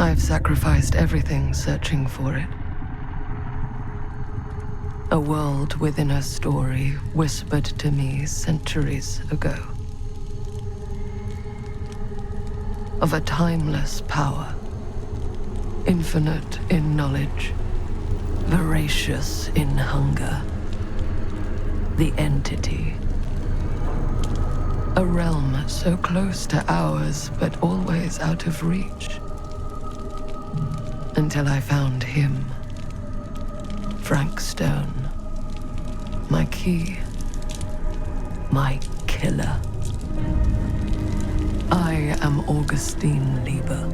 I've sacrificed everything searching for it. A world within a story whispered to me centuries ago. Of a timeless power, infinite in knowledge, voracious in hunger. The entity. A realm so close to ours, but always out of reach. Until I found him. Frank Stone. My key. My killer. I am Augustine Lieber.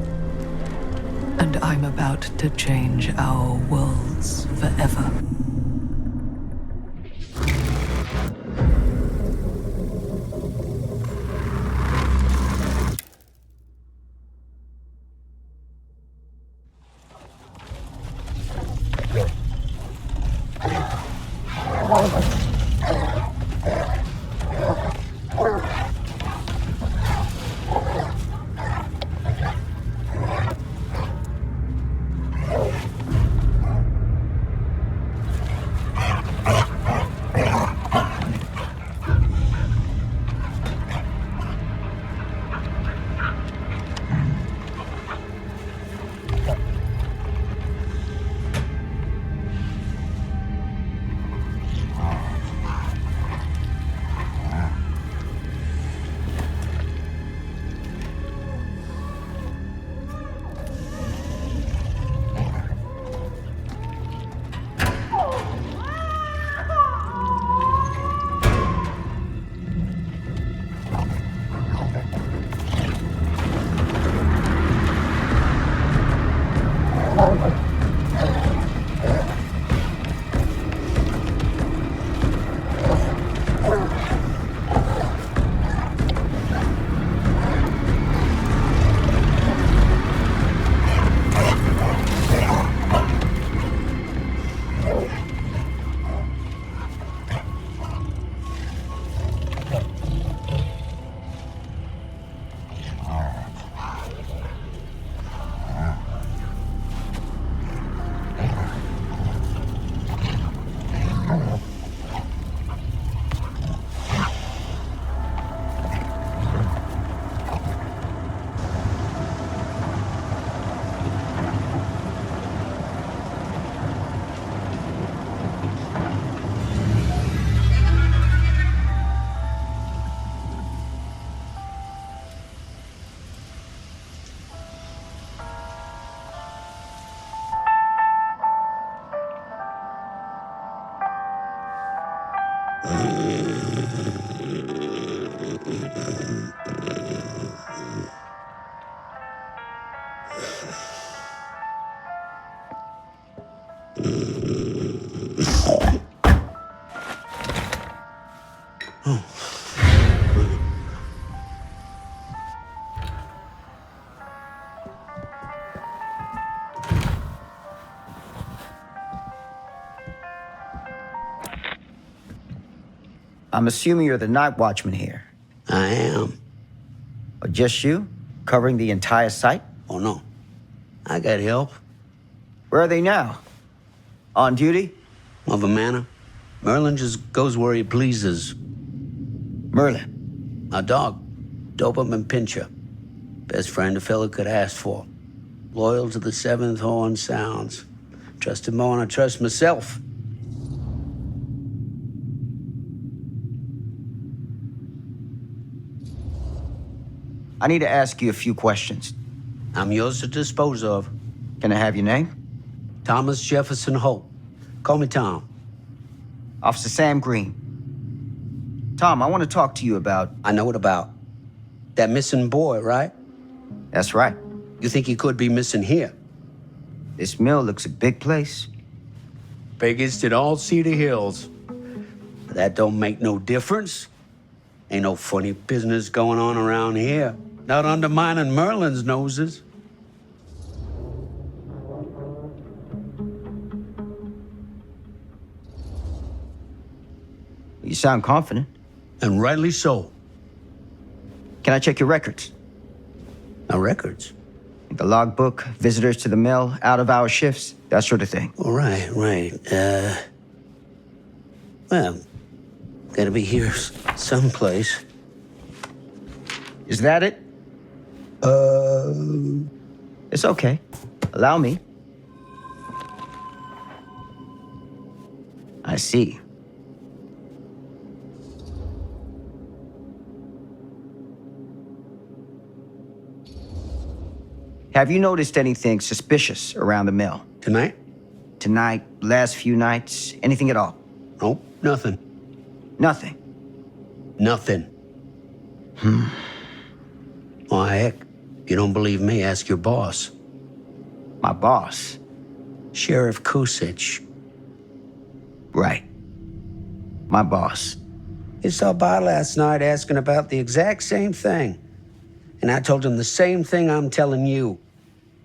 And I'm about to change our worlds forever. I'm assuming you're the night watchman here. I am. Or just you? Covering the entire site? Oh, no. I got help. Where are they now? On duty? Mother Manor. Merlin just goes where he pleases. Merlin? Our dog. Doberman Pinscher. Best friend a fella could ask for. Loyal to the seventh horn sounds. Trust him more than I trust myself. I need to ask you a few questions. I'm yours to dispose of. Can I have your name? Thomas Jefferson Hope. Call me Tom. Officer Sam Green. Tom, I want to talk to you about... I know what about. That missing boy, right? That's right. You think he could be missing here? This mill looks a big place. Biggest in all Cedar Hills. But that don't make no difference. Ain't no funny business going on around here. Not undermining Merlin's noses. You sound confident. And rightly so. Can I check your records? Now, records? The logbook, visitors to the mill, out-of-hour shifts, that sort of thing. All right. Well, gotta be here someplace. Is that it? It's okay. Allow me. I see. Have you noticed anything suspicious around the mill? Tonight? Tonight, last few nights, anything at all? Nope, nothing. Nothing. Nothing. Well, heck, if you don't believe me, ask your boss. My boss? Sheriff Kusich. Right. My boss. He stopped by last night asking about the exact same thing. And I told him the same thing I'm telling you.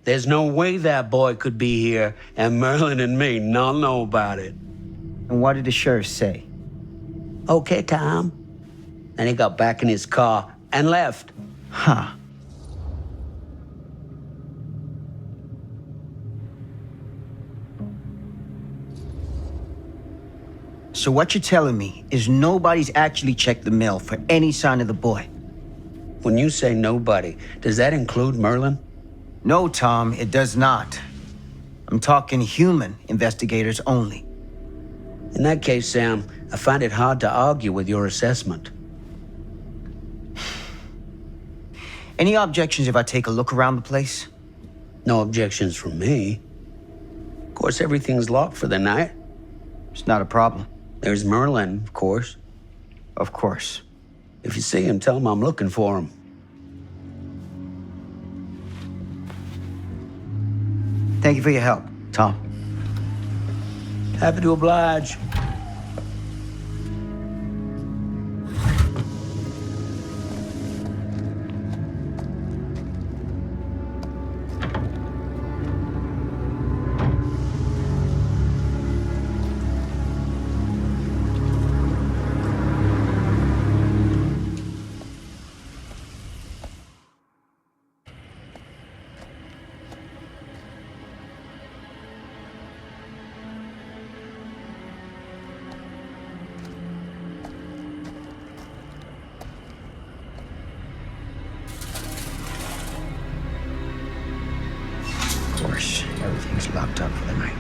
There's no way that boy could be here and Merlin and me not know about it. And what did the sheriff say? Okay, Tom. And he got back in his car and left. Huh. So what you're telling me is nobody's actually checked the mill for any sign of the boy? When you say nobody, does that include Merlin? No, Tom, it does not. I'm talking human investigators only. In that case, Sam, I find it hard to argue with your assessment. Any objections if I take a look around the place? No objections from me. Of course, everything's locked for the night. It's not a problem. There's Merlin, of course. Of course. If you see him, tell him I'm looking for him. Thank you for your help, Tom. Happy to oblige. Of course, everything's locked up for the night.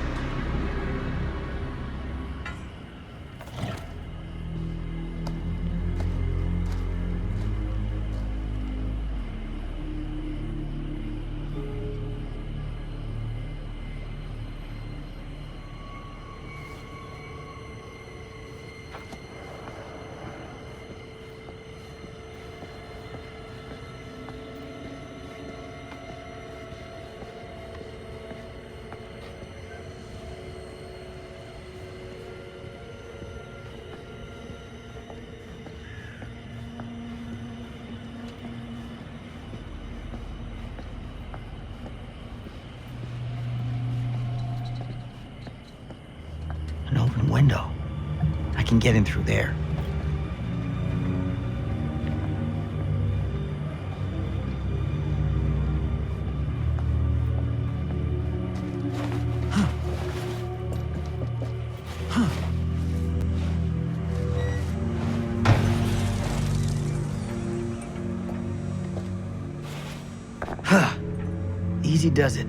An open window. I can get in through there. Easy does it.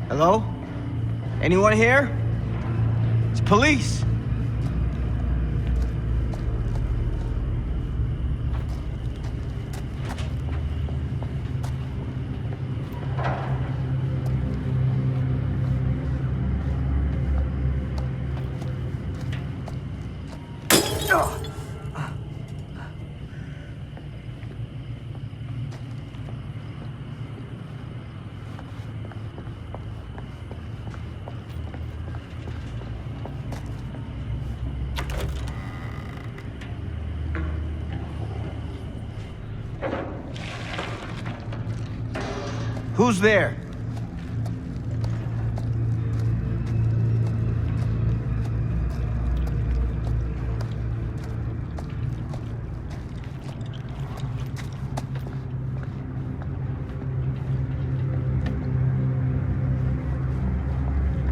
Hello? Anyone here? It's police. Who's there?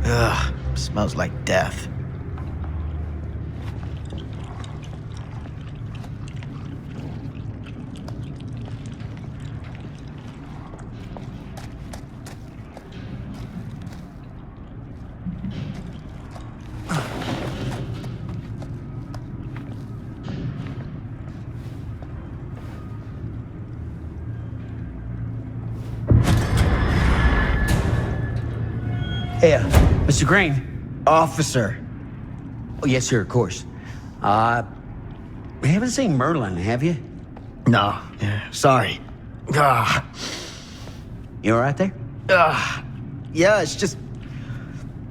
Ugh, smells like death. Hey, Mr. Green. Officer. Oh, yes, sir, of course. We haven't seen Merlin, have you? No, sorry. Ah, You all right there? yeah, it's just...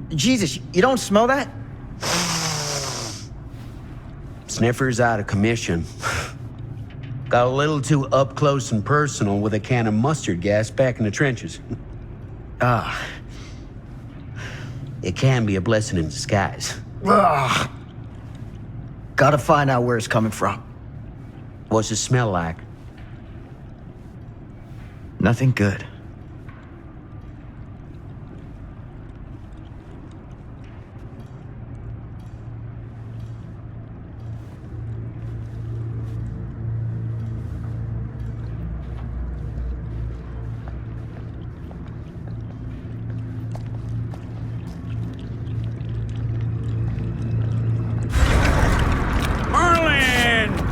Jesus, you don't smell that? Sniffer's out of commission. Got a little too up close and personal with a can of mustard gas back in the trenches. It can be a blessing in disguise. Gotta find out where it's coming from. What's it smell like? Nothing good.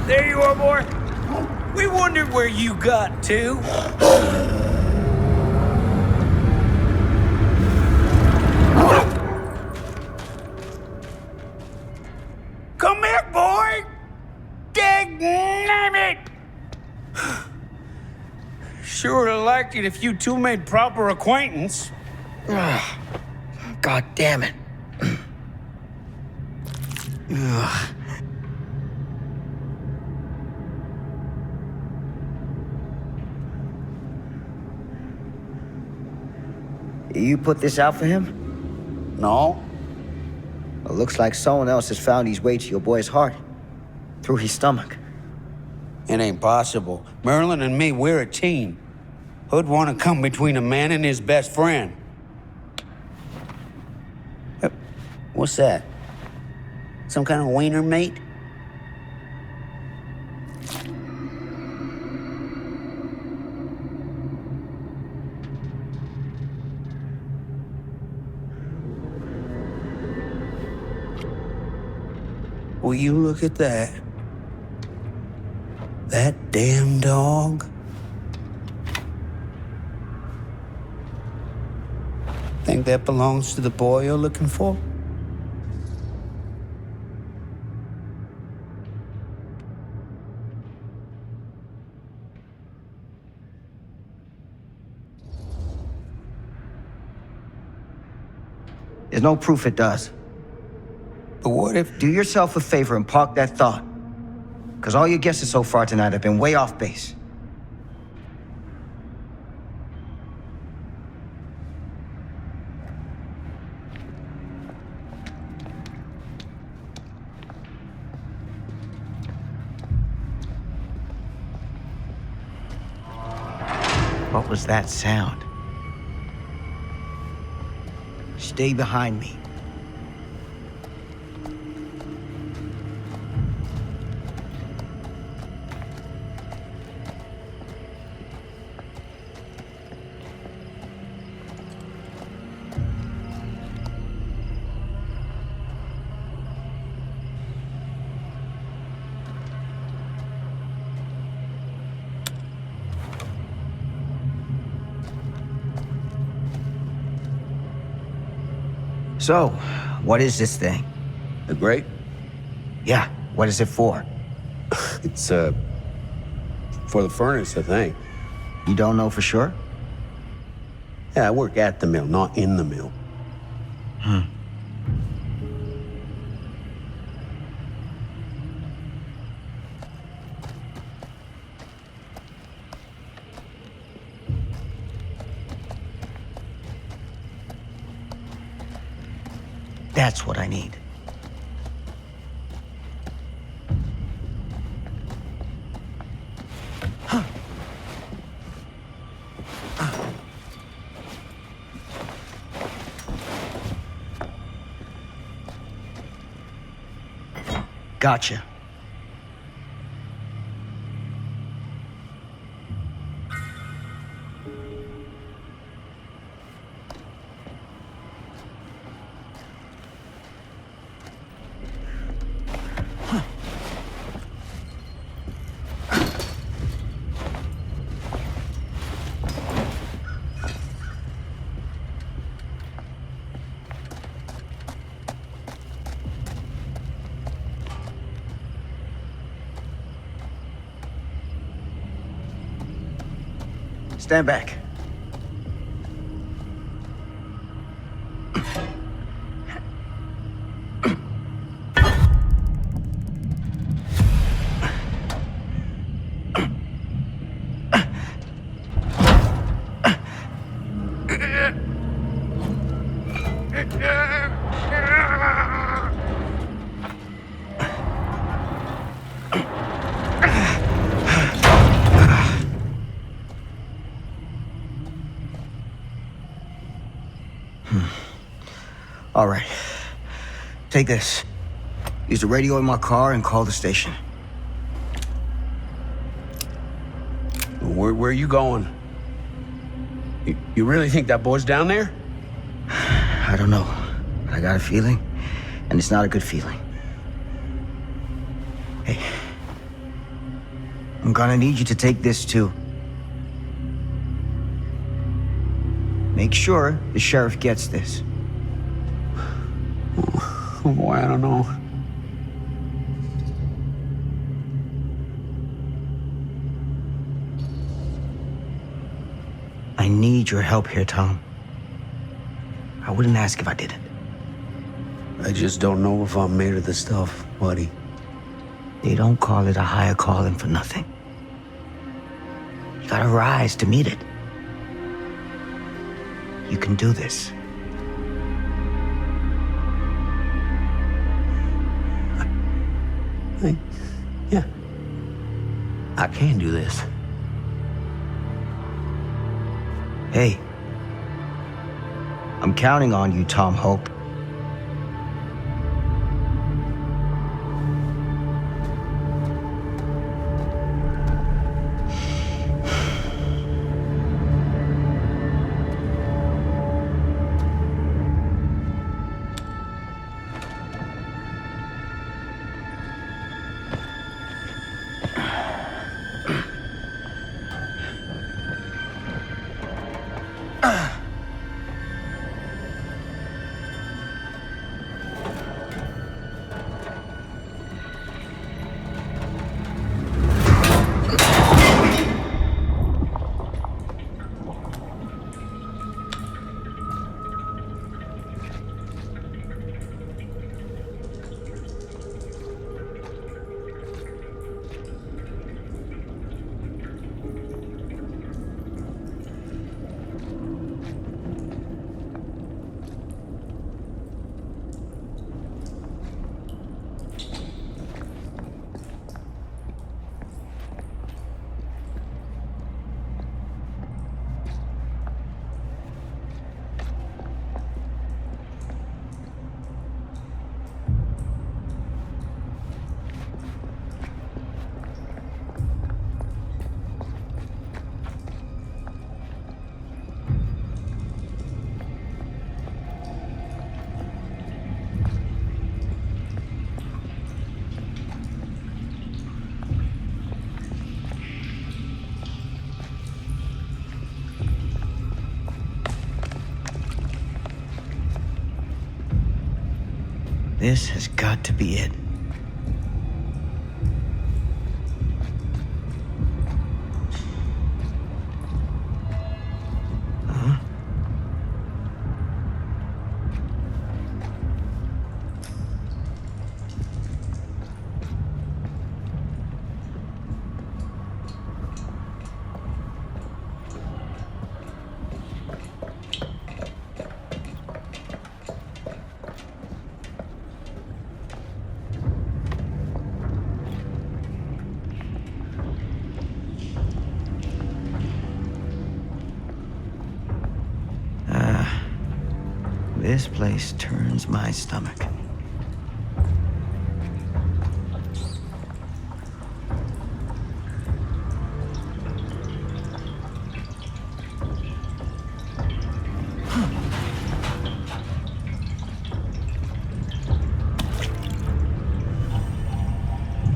There you are, boy. We wondered where you got to. Come here, boy. Dang it. Sure would have liked it if you two made proper acquaintance. God damn it. Ugh. You put this out for him? No. Well, looks like someone else has found his way to your boy's heart. Through his stomach. It ain't possible. Merlin and me, we're a team. Who'd want to come between a man and his best friend? What's that? Some kind of wiener mate? Will you look at that? That damn dog? Think that belongs to the boy you're looking for? There's no proof it does. But what if... Do yourself a favor and park that thought. Because all your guesses so far tonight have been way off base. What was that sound? Stay behind me. So, what is this thing? The grate? Yeah, what is it for? It's, for the furnace, I think. You don't know for sure? Yeah, I work at the mill, not in the mill. That's what I need. Gotcha. Stand back. All right. Take this. Use the radio in my car and call the station. Where are you going? You really think that boy's down there? I don't know, but I got a feeling, and it's not a good feeling. Hey, I'm gonna need you to take this too. Make sure the sheriff gets this. Oh boy, I don't know. I need your help here, Tom. I wouldn't ask if I didn't. I just don't know if I'm made of this stuff, buddy. They don't call it a higher calling for nothing. You gotta rise to meet it. You can do this. Yeah. I can do this. Hey, I'm counting on you, Tom Hope. This has got to be it. Huh? This place turns my stomach.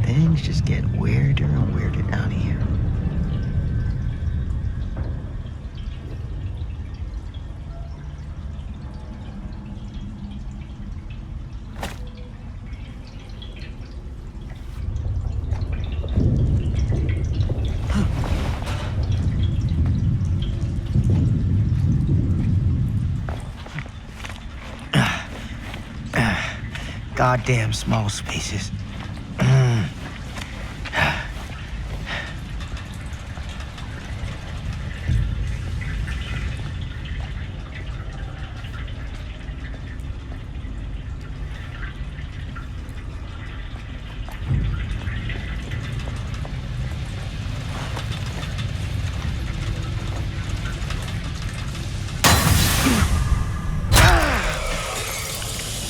Things just get weirder and weirder down here. Goddamn small spaces.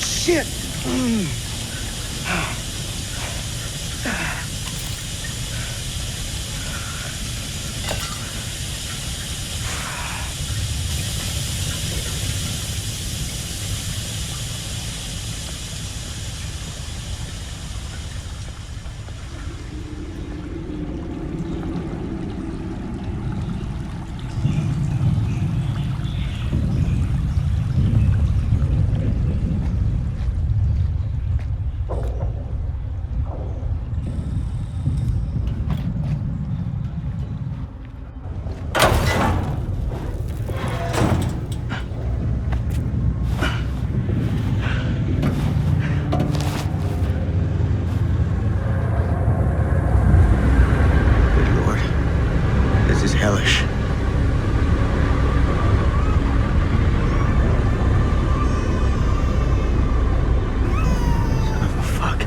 Shit! Hellish. Son of a fuck.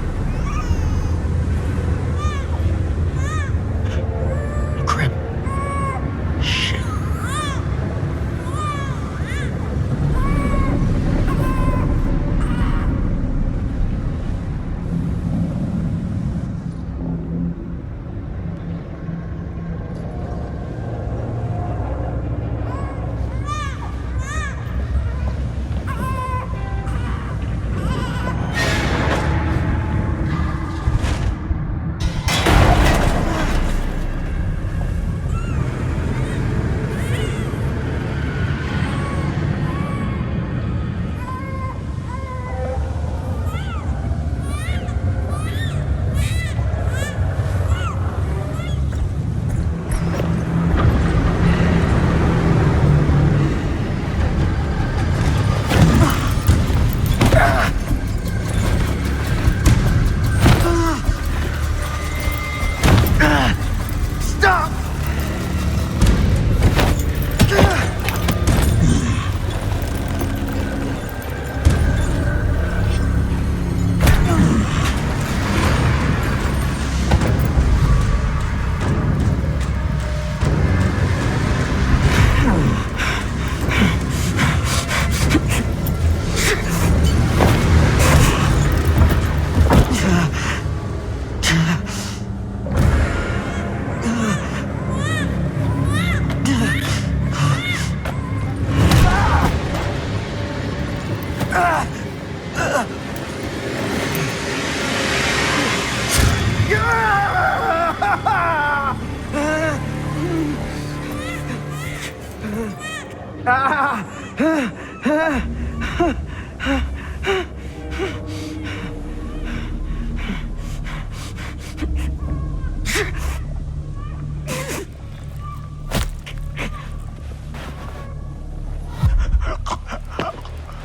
Crap. Shit.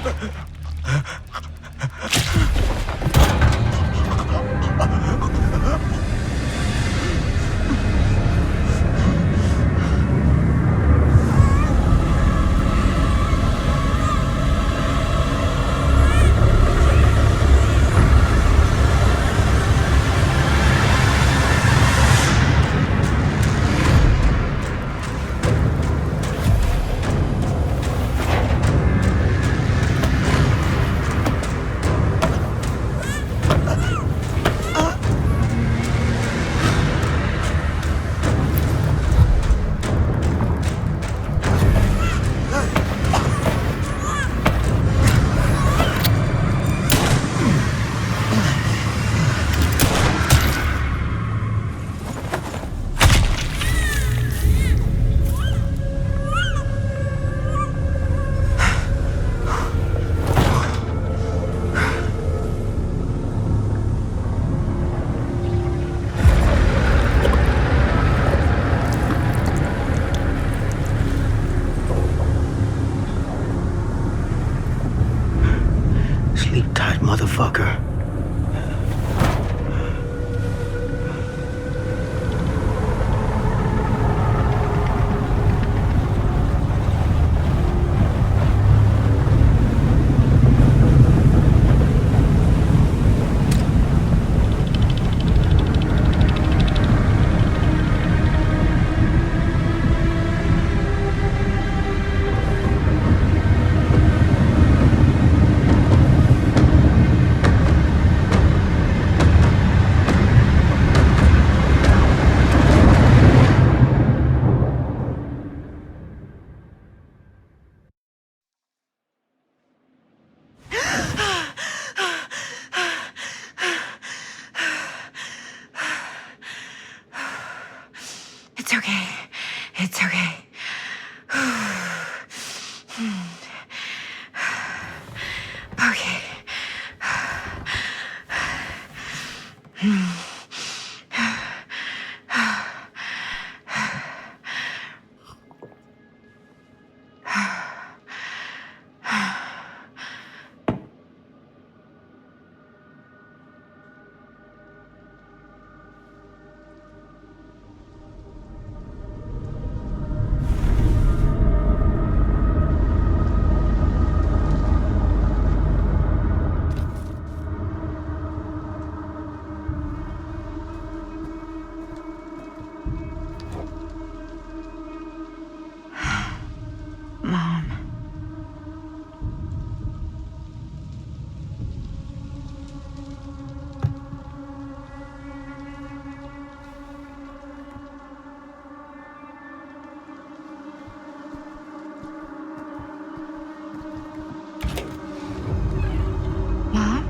Sleep tight, motherfucker. It's okay. It's okay. Okay. Mom. Mom?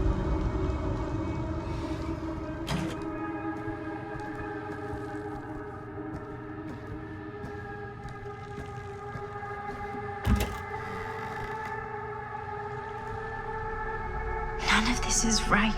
None of this is right.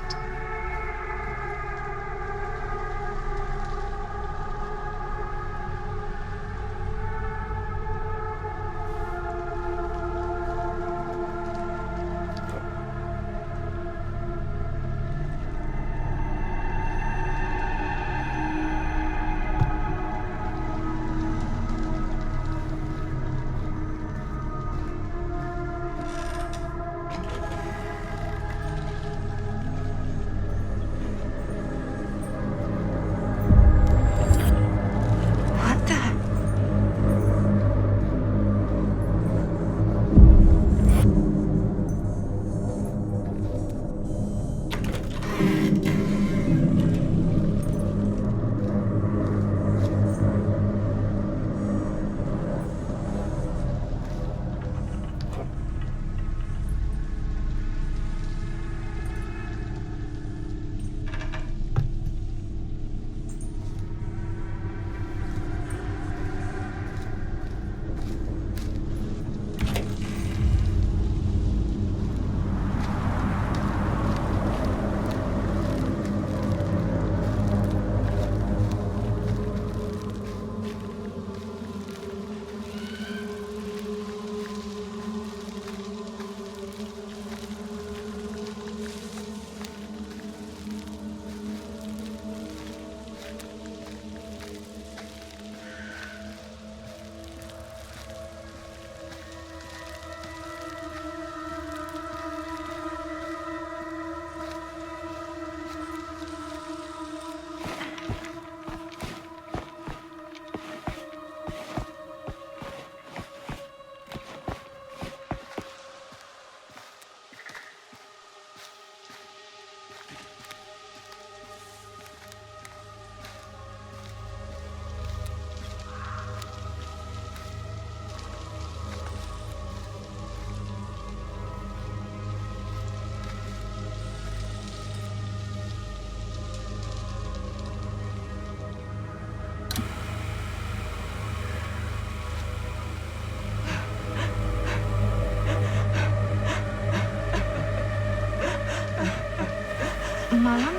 Mom?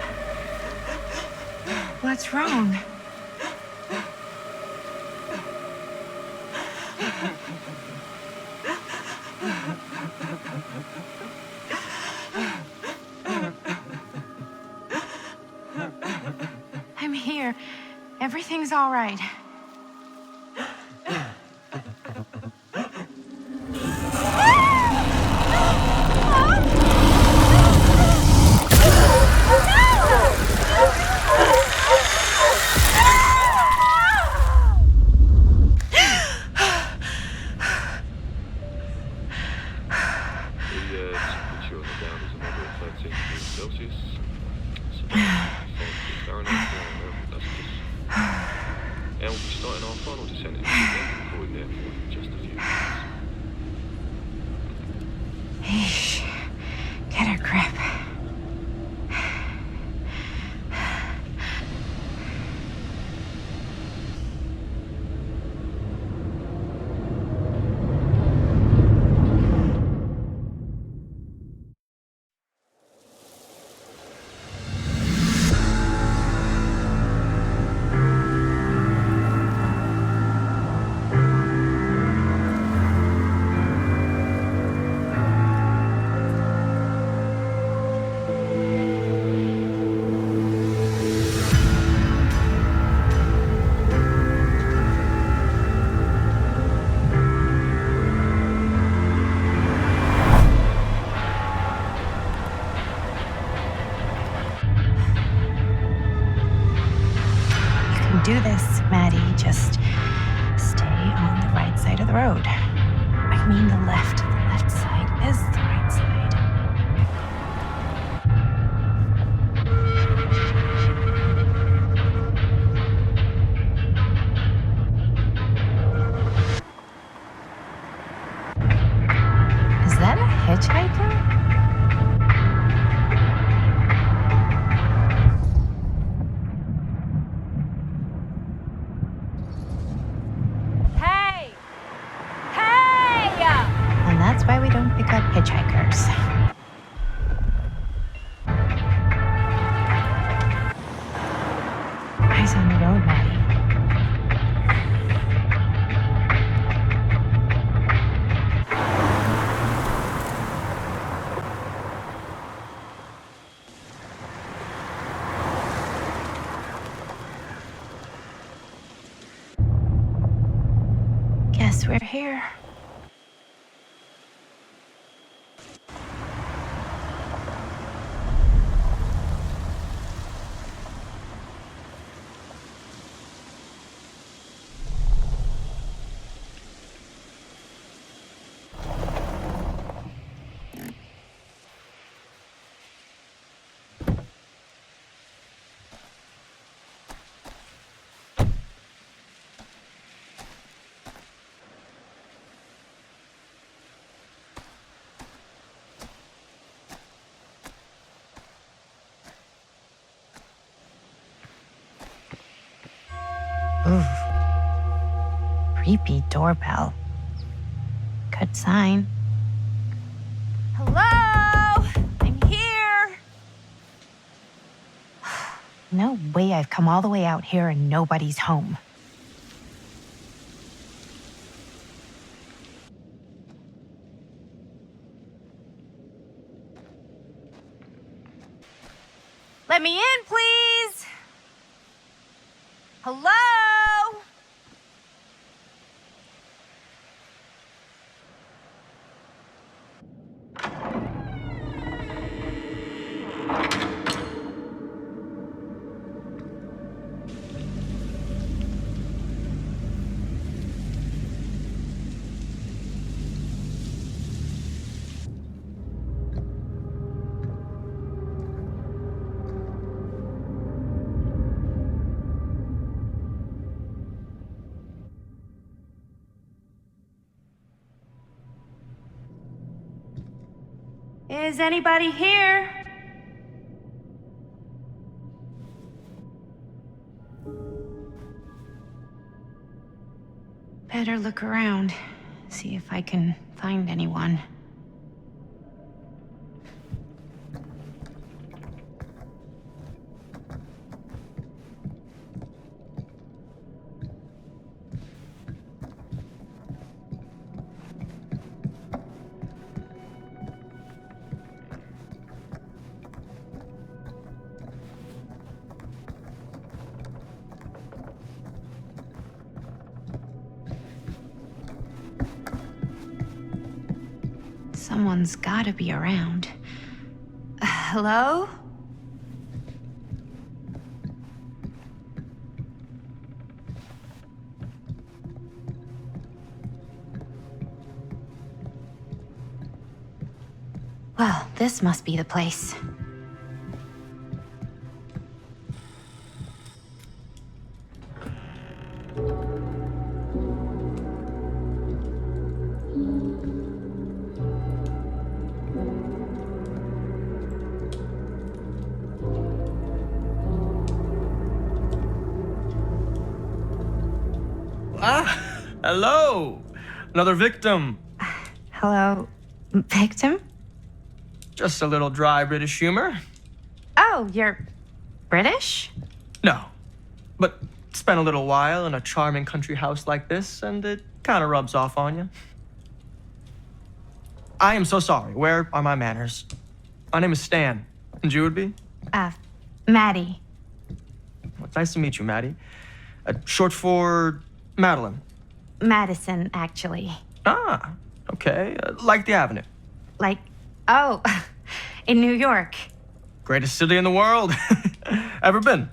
What's wrong? I'm here. Everything's all right. Temperature on the ground is a moderate 13 degrees Celsius. Fahrenheit, and we'll be starting our final descent into the recording there for just a few minutes. Yeesh. Get a grip. Do this, Maddie. Just stay on the right side of the road. I mean the left. The left side is the right side. Is that a hitchhiker? That's why we don't pick up hitchhikers. Eyes on the road, Maddie. Guess we're here. Ooh. Creepy doorbell. Good sign. Hello? I'm here. No way I've come all the way out here and nobody's home. Let me in, please. Hello? Is anybody here? Better look around, see if I can find anyone. Someone's gotta be around. Hello? Well, this must be the place. Ah, hello. Another victim. Hello, victim? Just a little dry British humor. Oh, you're British? No, but spent a little while in a charming country house like this, and it kind of rubs off on you. I am so sorry. Where are my manners? My name is Stan, and you would be? Maddie. Well, it's nice to meet you, Maddie. Short for Madeline. Madison, actually. Ah, okay. Like the Avenue. Like, oh, in New York. Greatest city in the world. Ever been?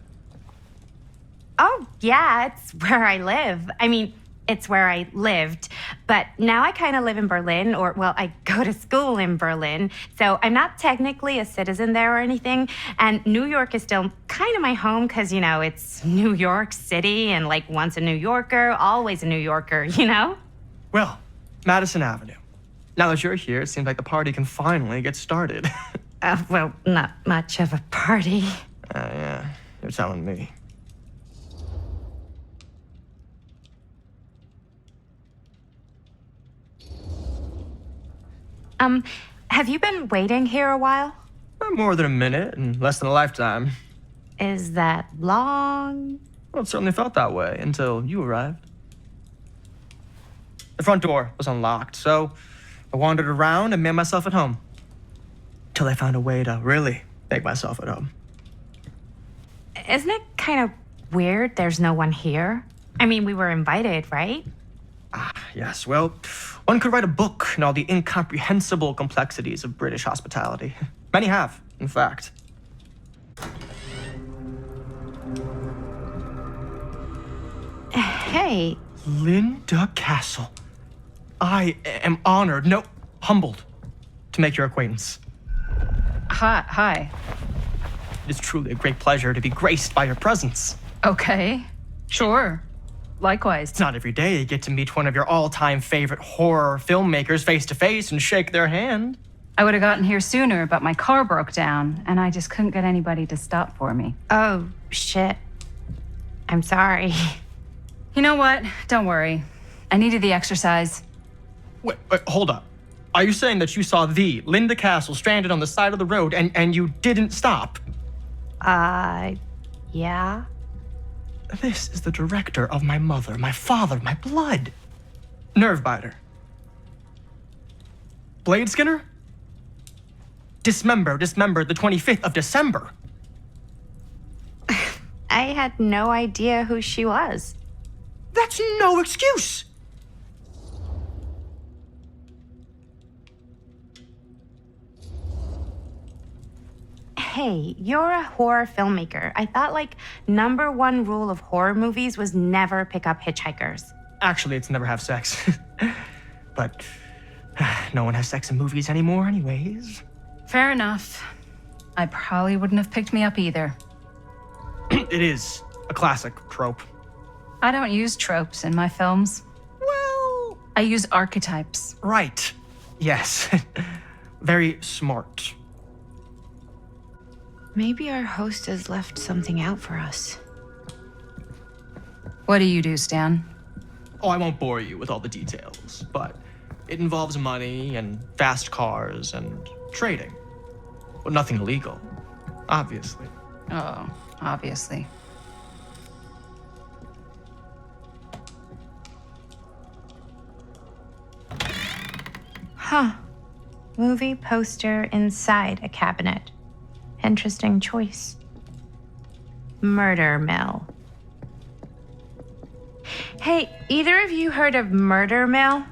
Oh, yeah, it's where I live. I mean, it's where I lived. But now I kind of live in Berlin, or, well, I go to school in Berlin. So I'm not technically a citizen there or anything. And New York is still kind of my home because, you know, it's New York City and, like, once a New Yorker, always a New Yorker, you know? Well, Madison Avenue. Now that you're here, it seems like the party can finally get started. Well, not much of a party. Yeah, you're telling me. Have you been waiting here a while? More than a minute and less than a lifetime. Is that long? Well, it certainly felt that way until you arrived. The front door was unlocked, so I wandered around and made myself at home. Till I found a way to really make myself at home. Isn't it kind of weird there's no one here? I mean, we were invited, right? Yes, well, one could write a book on all the incomprehensible complexities of British hospitality. Many have, in fact. Hey, Linda Castle. I am honored, no, humbled, to make your acquaintance. Hi. It is truly a great pleasure to be graced by your presence. Okay. Sure. Likewise. It's not every day you get to meet one of your all-time favorite horror filmmakers face to face and shake their hand. I would have gotten here sooner, but my car broke down, and I just couldn't get anybody to stop for me. oh, shit. I'm sorry. You know what? Don't worry. I needed the exercise. Wait, hold up. Are you saying that you saw the Linda Castle stranded on the side of the road and you didn't stop? Yeah? This is the director of my mother, my father, my blood. Nerve biter. Blade skinner? Dismembered the 25th of December. I had no idea who she was. That's no excuse. Hey, you're a horror filmmaker. I thought, like, #1 rule of horror movies was never pick up hitchhikers. Actually, it's never have sex. But no one has sex in movies anymore anyways. Fair enough. I probably wouldn't have picked me up either. It is a classic trope. I don't use tropes in my films. Well, I use archetypes. right. Yes. Very smart. Maybe our host has left something out for us. What do you do, Stan? Oh, I won't bore you with all the details, but it involves money and fast cars and trading. Well, nothing illegal, obviously. Oh, obviously. Huh. Movie poster inside a cabinet. Interesting choice. Murder Mill. Hey, either of you heard of Murder Mill?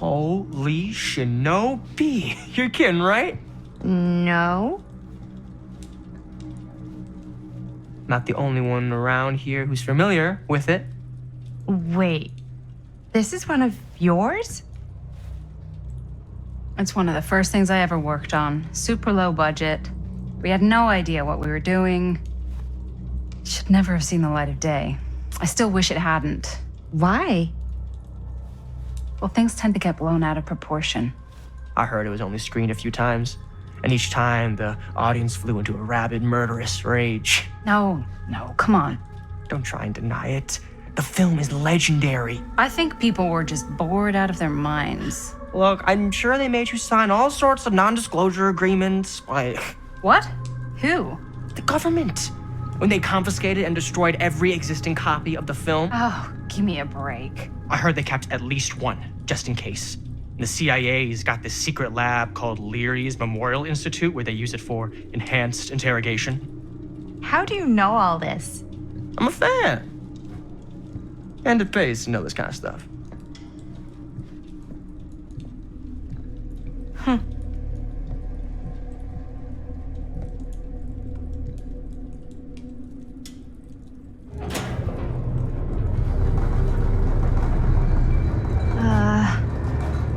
Holy shinobi. You're kidding, right? No. Not the only one around here who's familiar with it. Wait. This is one of yours? It's one of the first things I ever worked on. Super low budget. We had no idea what we were doing. It should never have seen the light of day. I still wish it hadn't. Why? Well, things tend to get blown out of proportion. I heard it was only screened a few times, and each time the audience flew into a rabid, murderous rage. No, come on. Don't try and deny it. The film is legendary. I think people were just bored out of their minds. Look, I'm sure they made you sign all sorts of non-disclosure agreements. Like, What? Who? the government. When they confiscated and destroyed every existing copy of the film, Oh, give me a break. I heard they kept at least one, just in case. And the CIA's got this secret lab called Leary's Memorial Institute where they use it for enhanced interrogation. How do you know all this? I'm a fan. And it pays to know this kind of stuff.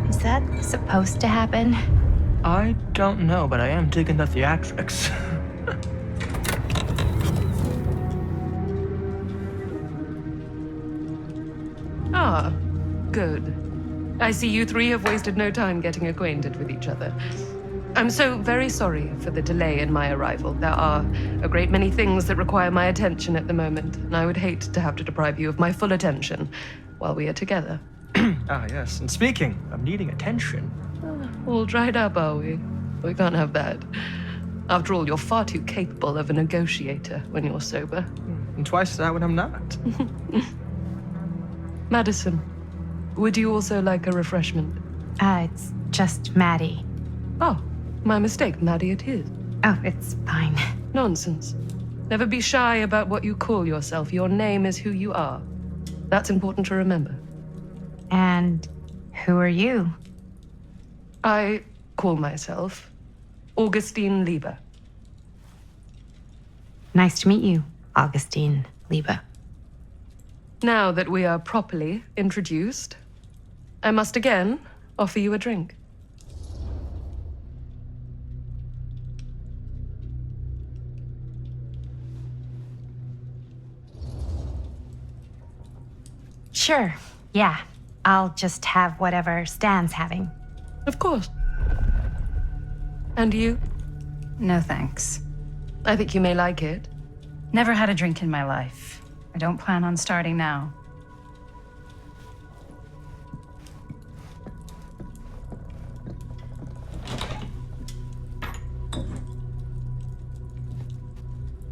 Is that supposed to happen? I don't know, but I am digging the theatrics. Ah, good. I see you three have wasted no time getting acquainted with each other. I'm so very sorry for the delay in my arrival. There are a great many things that require my attention at the moment, and I would hate to have to deprive you of my full attention while we are together. Ah, yes. And speaking of needing attention, All dried up, are we? We can't have that. After all, you're far too capable of a negotiator when you're sober. and twice that when I'm not. Madison, would you also like a refreshment? It's just Maddie. Oh, my mistake. Maddie it is. Oh, it's fine. Nonsense. Never be shy about what you call yourself. Your name is who you are. That's important to remember. And who are you? I call myself Augustine Lieber. Nice to meet you, Augustine Lieber. Now that we are properly introduced, I must again offer you a drink. Sure, yeah. I'll just have whatever Stan's having. Of course. And you? No thanks. I think you may like it. Never had a drink in my life. I don't plan on starting now.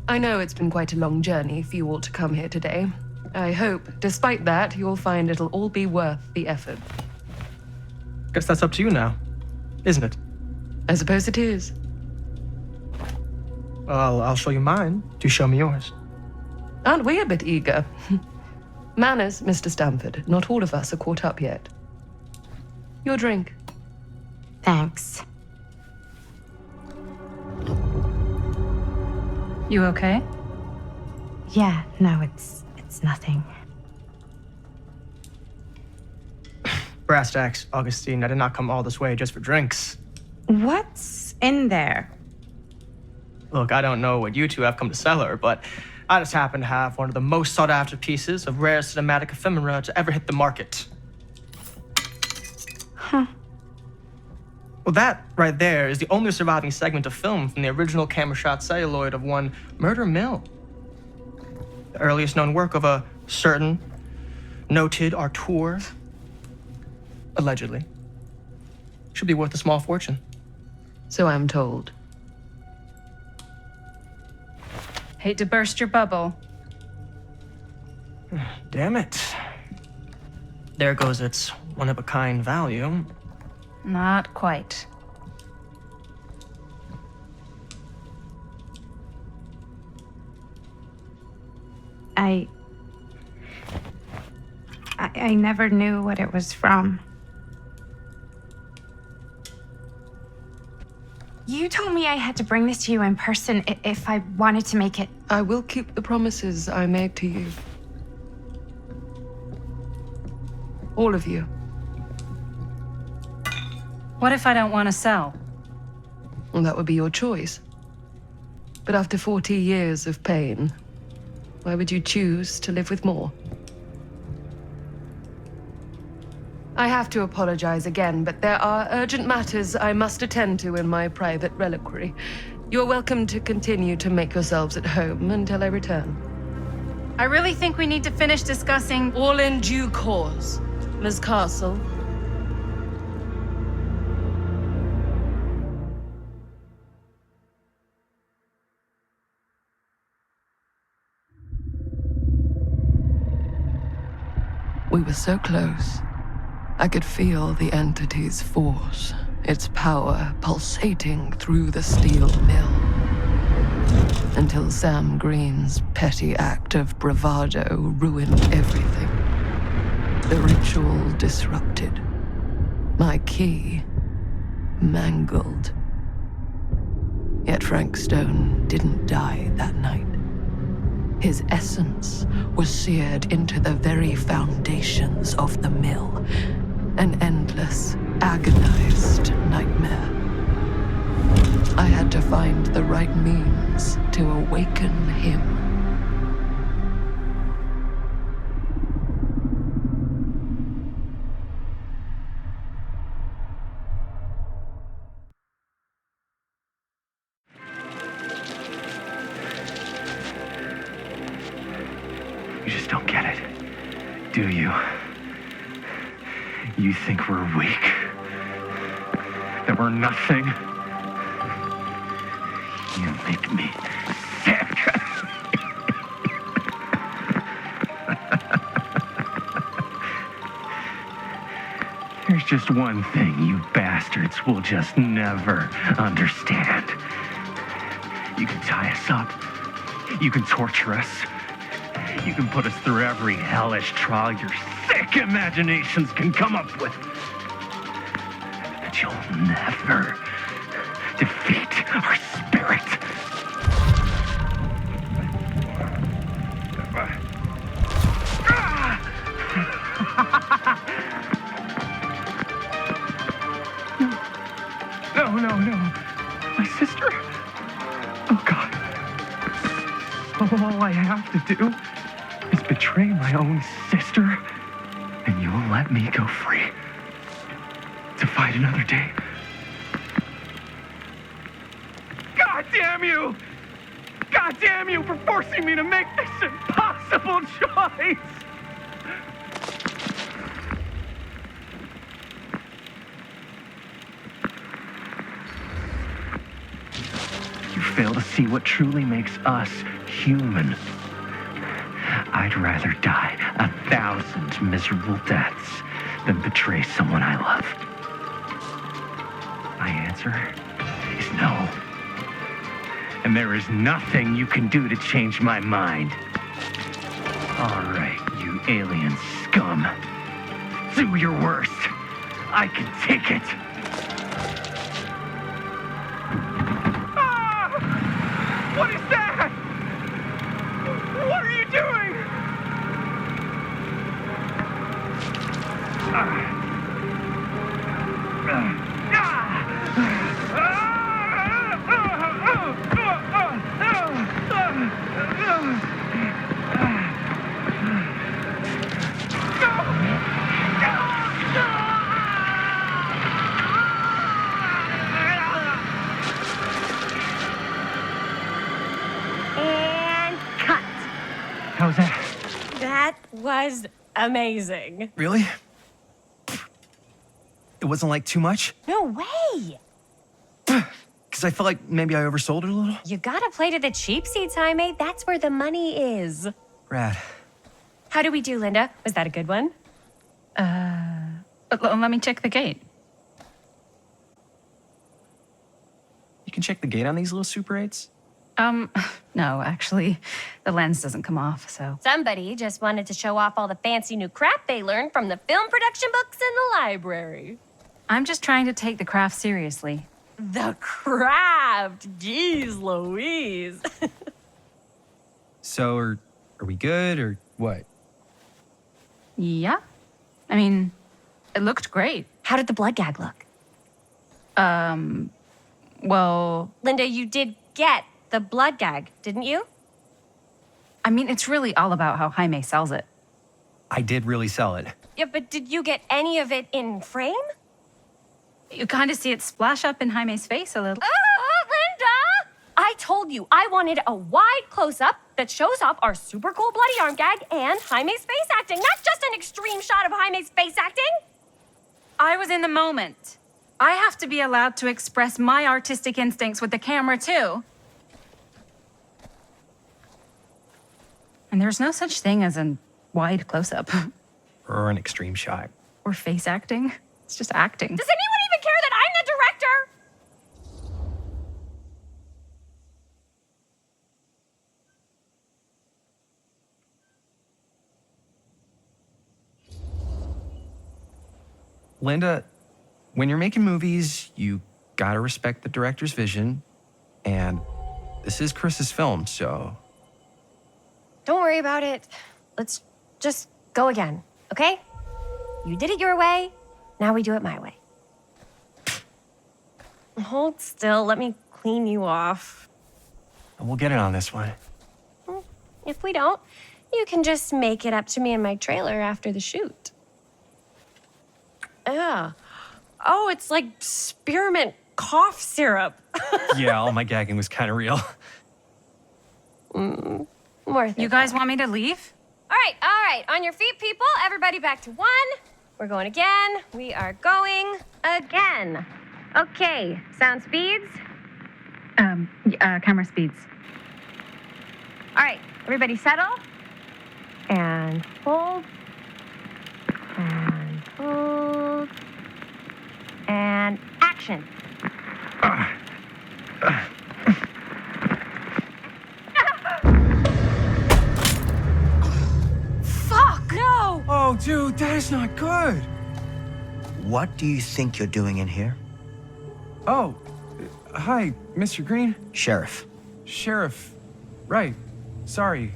I know it's been quite a long journey for you all to come here today. I hope, despite that, you'll find it'll all be worth the effort. Guess that's up to you now, isn't it? I suppose it is. Well, I'll show you mine. Do show me yours. Aren't we a bit eager? Manners, Mr. Stamford. Not all of us are caught up yet. Your drink. Thanks. You okay? Yeah, no, it's nothing. Brass tacks, Augustine. I did not come all this way just for drinks. What's in there? Look, I don't know what you two have come to cellar, but I just happen to have one of the most sought-after pieces of rare cinematic ephemera to ever hit the market. Huh. Well, that right there is the only surviving segment of film from the original camera shot celluloid of one Murder Mill. The earliest known work of a certain noted auteur, allegedly. Should be worth a small fortune. So I'm told. Hate to burst your bubble. Damn it. There goes its one-of-a-kind value. Not quite. I never knew what it was from. You told me I had to bring this to you in person if I wanted to make it. I will keep the promises I made to you. All of you. What if I don't want to sell? Well, that would be your choice. But after 40 years of pain, why would you choose to live with more? I have to apologize again, but there are urgent matters I must attend to in my private reliquary. You're welcome to continue to make yourselves at home until I return. I really think we need to finish discussing. All in due course, Ms. Castle. We were so close. I could feel the entity's force, its power pulsating through the steel mill. Until Sam Green's petty act of bravado ruined everything. The ritual disrupted. My key mangled. Yet Frank Stone didn't die that night. His essence was seared into the very foundations of the mill. An endless, agonized nightmare. I had to find the right means to awaken him. You just don't get it, do you? You think we're weak? That we're nothing? You make me sick. There's just one thing you bastards will just never understand. You can tie us up. You can torture us. You can put us through every hellish trial your sick imaginations can come up with. But you'll never defeat our spirit. No. My sister? Oh, God. All I have to do is betray my own sister, and you will let me go free to fight another day. God damn you! God damn you for forcing me to make this impossible choice! You fail to see what truly makes us human. I'd rather die 1,000 miserable deaths than betray someone I love. My answer is no. And there is nothing you can do to change my mind. All right, you alien scum. Do your worst. I can take it. Ah! What is that? What are you doing? And cut. How's that? That was amazing. Really? It wasn't like too much? No way. Because I felt like maybe I oversold it a little. You gotta play to the cheap seats, Jaime. That's where the money is. Rad. How do we do, Linda? Was that a good one? Let me check the gate. You can check the gate on these little Super 8s? No, actually, the lens doesn't come off, so. Somebody just wanted to show off all the fancy new crap they learned from the film production books in the library. I'm just trying to take the craft seriously. The craft. Jeez Louise. So, are we good or what? Yeah. I mean, it looked great. How did the blood gag look? Well, Linda, you did get the blood gag, didn't you? I mean, it's really all about how Jaime sells it. I did really sell it. Yeah, but did you get any of it in frame? You kind of see it splash up in Jaime's face a little. Linda! I told you I wanted a wide close-up that shows off our super cool bloody arm gag and Jaime's face acting, not just an extreme shot of Jaime's face acting. I was in the moment. I have to be allowed to express my artistic instincts with the camera, too. And there's no such thing as a wide close-up. Or an extreme shot. Or face acting. It's just acting. Does anyone even care that I'm the director? Linda, when you're making movies, you gotta respect the director's vision. And this is Chris's film, so... Don't worry about it. Let's just go again, okay? You did it your way, now we do it my way. Hold still, let me clean you off. We'll get it on this one. If we don't, you can just make it up to me in my trailer after the shoot. Yeah. Oh, it's like spearmint cough syrup. Yeah, all my gagging was kind of real. Worth it. You guys want me to leave? All right. On your feet, people. Everybody back to 1. We're going again. We are going again. Okay, sound speeds. Camera speeds. All right, everybody settle. And hold. And hold. And action. Fuck! No! Oh, dude, that is not good. What do you think you're doing in here? Oh, hi, Mr. Green. Sheriff. Sheriff. Right. Sorry.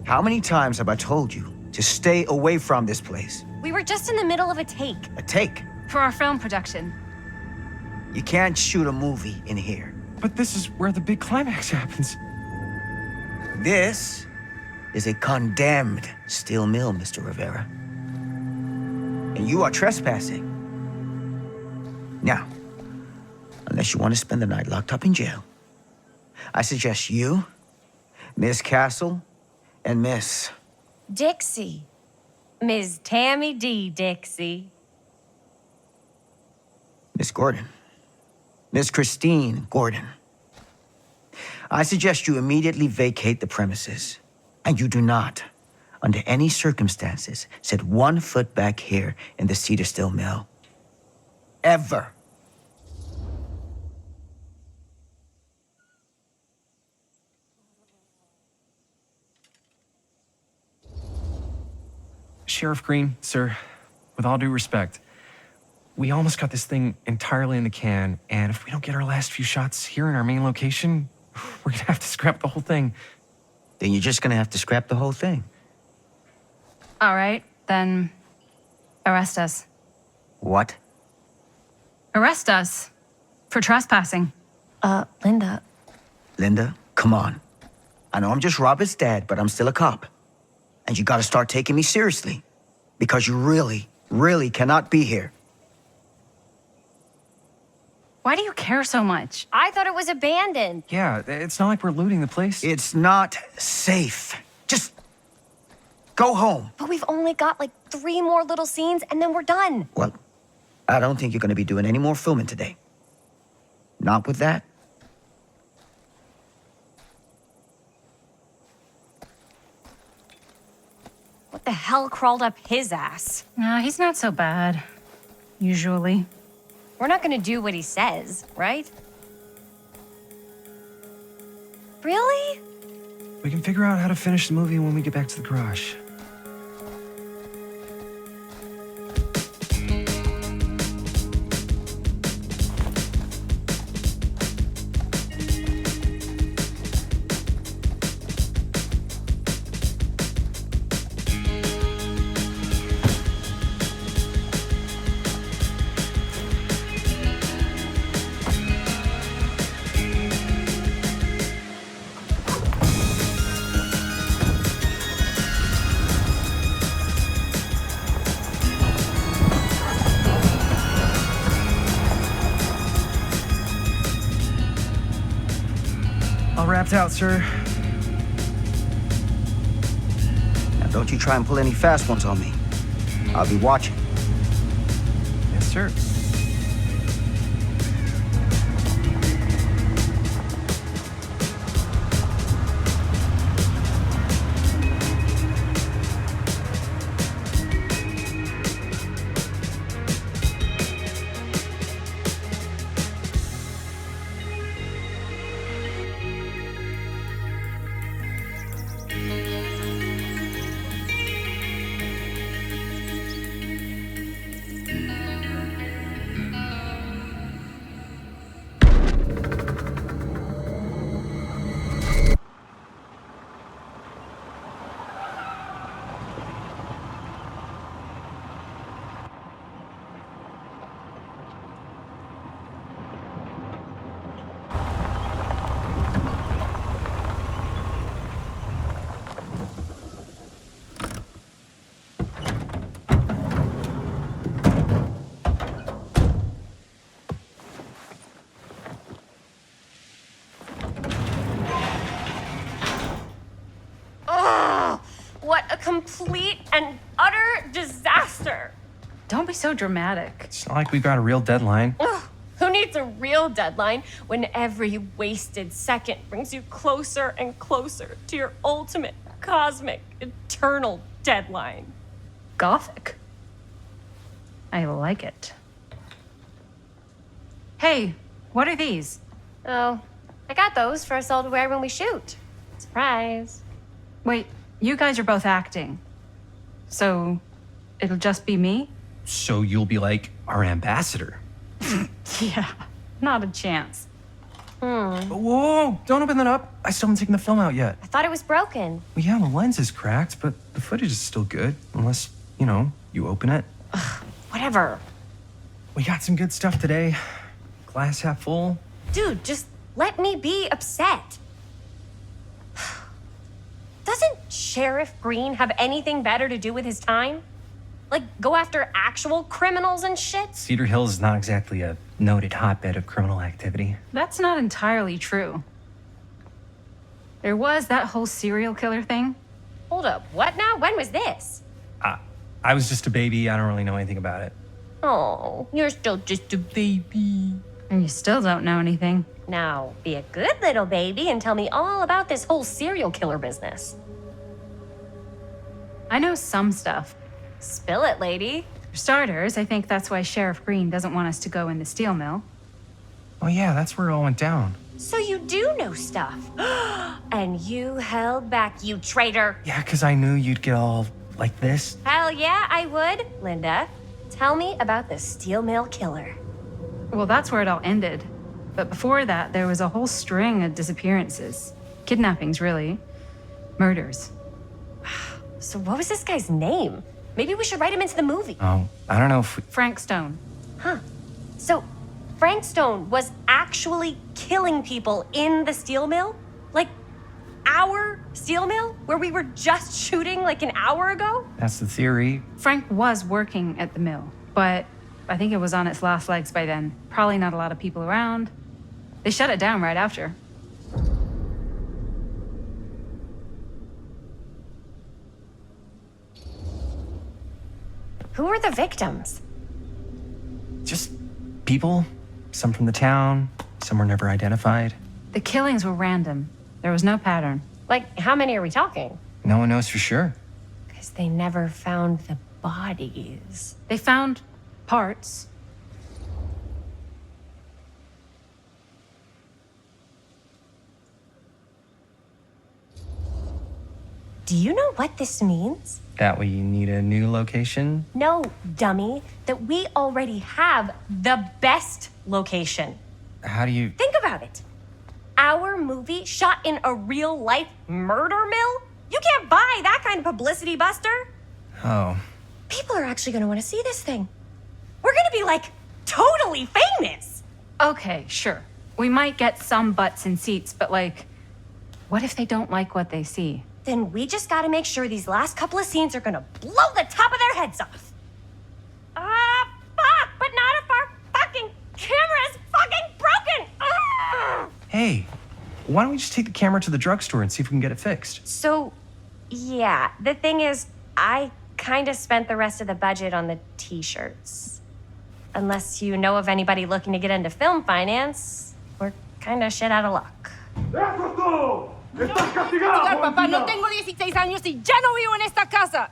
How many times have I told you to stay away from this place? We were just in the middle of a take. A take. For our film production. You can't shoot a movie in here. But this is where the big climax happens. This is a condemned steel mill, Mr. Rivera. And you are trespassing. Now, unless you want to spend the night locked up in jail, I suggest you, Miss Castle, and Miss... Dixie. Ms. Tammy D. Dixie. Miss Gordon. Miss Christine Gordon. I suggest you immediately vacate the premises, and you do not, under any circumstances, set 1 foot back here in the Cedar Still Mill. Ever. Sheriff Green, sir, with all due respect, we almost got this thing entirely in the can, and if we don't get our last few shots here in our main location, we're gonna have to scrap the whole thing. Then you're just gonna have to scrap the whole thing. All right, then arrest us. What? Arrest us for trespassing. Linda. Linda, come on. I know I'm just Robert's dad, but I'm still a cop. And you gotta start taking me seriously. Because you really, really cannot be here. Why do you care so much? I thought it was abandoned. Yeah, it's not like we're looting the place. It's not safe. Just go home. But we've only got like 3 more little scenes and then we're done. Well, I don't think you're gonna be doing any more filming today. Not with that. What the hell crawled up his ass? No, he's not so bad. Usually. We're not gonna do what he says, right? Really? We can figure out how to finish the movie when we get back to the garage. All wrapped out, sir. Now, don't you try and pull any fast ones on me. I'll be watching. Yes, sir. What a complete and utter disaster. Don't be so dramatic. It's not like we've got a real deadline. Ugh, who needs a real deadline when every wasted second brings you closer and closer to your ultimate, cosmic, eternal deadline? Gothic. I like it. Hey, what are these? Oh, I got those for us all to wear when we shoot. Surprise. Wait, you guys are both acting. So it'll just be me? So you'll be like our ambassador. Yeah, not a chance. Whoa, don't open that up. I still haven't taken the film out yet. I thought it was broken. Well, yeah, the lens is cracked, but the footage is still good. Unless, you open it. Whatever. We got some good stuff today. Glass half full. Dude, just let me be upset. Doesn't Sheriff Green have anything better to do with his time? Like, go after actual criminals and shit? Cedar Hills is not exactly a noted hotbed of criminal activity. That's not entirely true. There was that whole serial killer thing. Hold up, what now? When was this? I was just a baby. I don't really know anything about it. Oh, you're still just a baby. And you still don't know anything. Now, be a good little baby and tell me all about this whole serial killer business. I know some stuff. Spill it, lady. For starters, I think that's why Sheriff Green doesn't want us to go in the steel mill. Oh, yeah, that's where it all went down. So you do know stuff. And you held back, you traitor. Yeah, because I knew you'd get all like this. Hell yeah, I would. Linda, tell me about the steel mill killer. Well, that's where it all ended. But before that, there was a whole string of disappearances. Kidnappings, really. Murders. So what was this guy's name? Maybe we should write him into the movie. Oh, I don't know if we... Frank Stone. Huh. So Frank Stone was actually killing people in the steel mill? Like, our steel mill? Where we were just shooting like an hour ago? That's the theory. Frank was working at the mill, but I think it was on its last legs by then. Probably not a lot of people around. They shut it down right after. Who are the victims? Just people. Some from the town. Some were never identified. The killings were random. There was no pattern. Like, how many are we talking? No one knows for sure. Because they never found the bodies. They found parts. Do you know what this means? That we need a new location? No, dummy. That we already have the best location. How do you... Think about it. Our movie shot in a real-life murder mill? You can't buy that kind of publicity, Buster. Oh. People are actually going to want to see this thing. We're going to be, like, totally famous. Okay, sure. We might get some butts in seats, but, like, what if they don't like what they see? Then we just got to make sure these last couple of scenes are going to blow the top of their heads off. Fuck, but not if our fucking camera is fucking broken. Hey, Why don't we just take the camera to the drugstore and see if we can get it fixed? So, yeah, the thing is, I kind of spent the rest of the budget on the t-shirts. Unless you know of anybody looking to get into film finance, we're kind of shit out of luck. Papá, no tengo 16 años y ya no vivo en esta casa.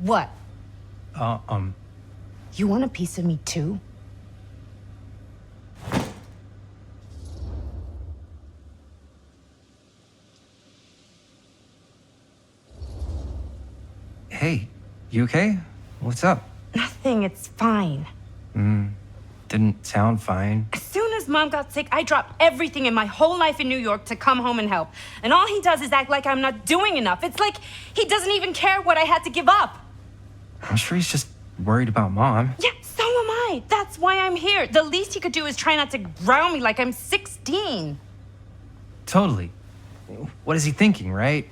What? You want a piece of me too? Hey, you okay? What's up? Nothing, it's fine. Didn't sound fine. As soon as Mom got sick, I dropped everything in my whole life in New York to come home and help. And all he does is act like I'm not doing enough. It's like he doesn't even care what I had to give up. I'm sure he's just worried about Mom. Yeah, so am I. That's why I'm here. The least he could do is try not to ground me like I'm 16. Totally. What is he thinking, right?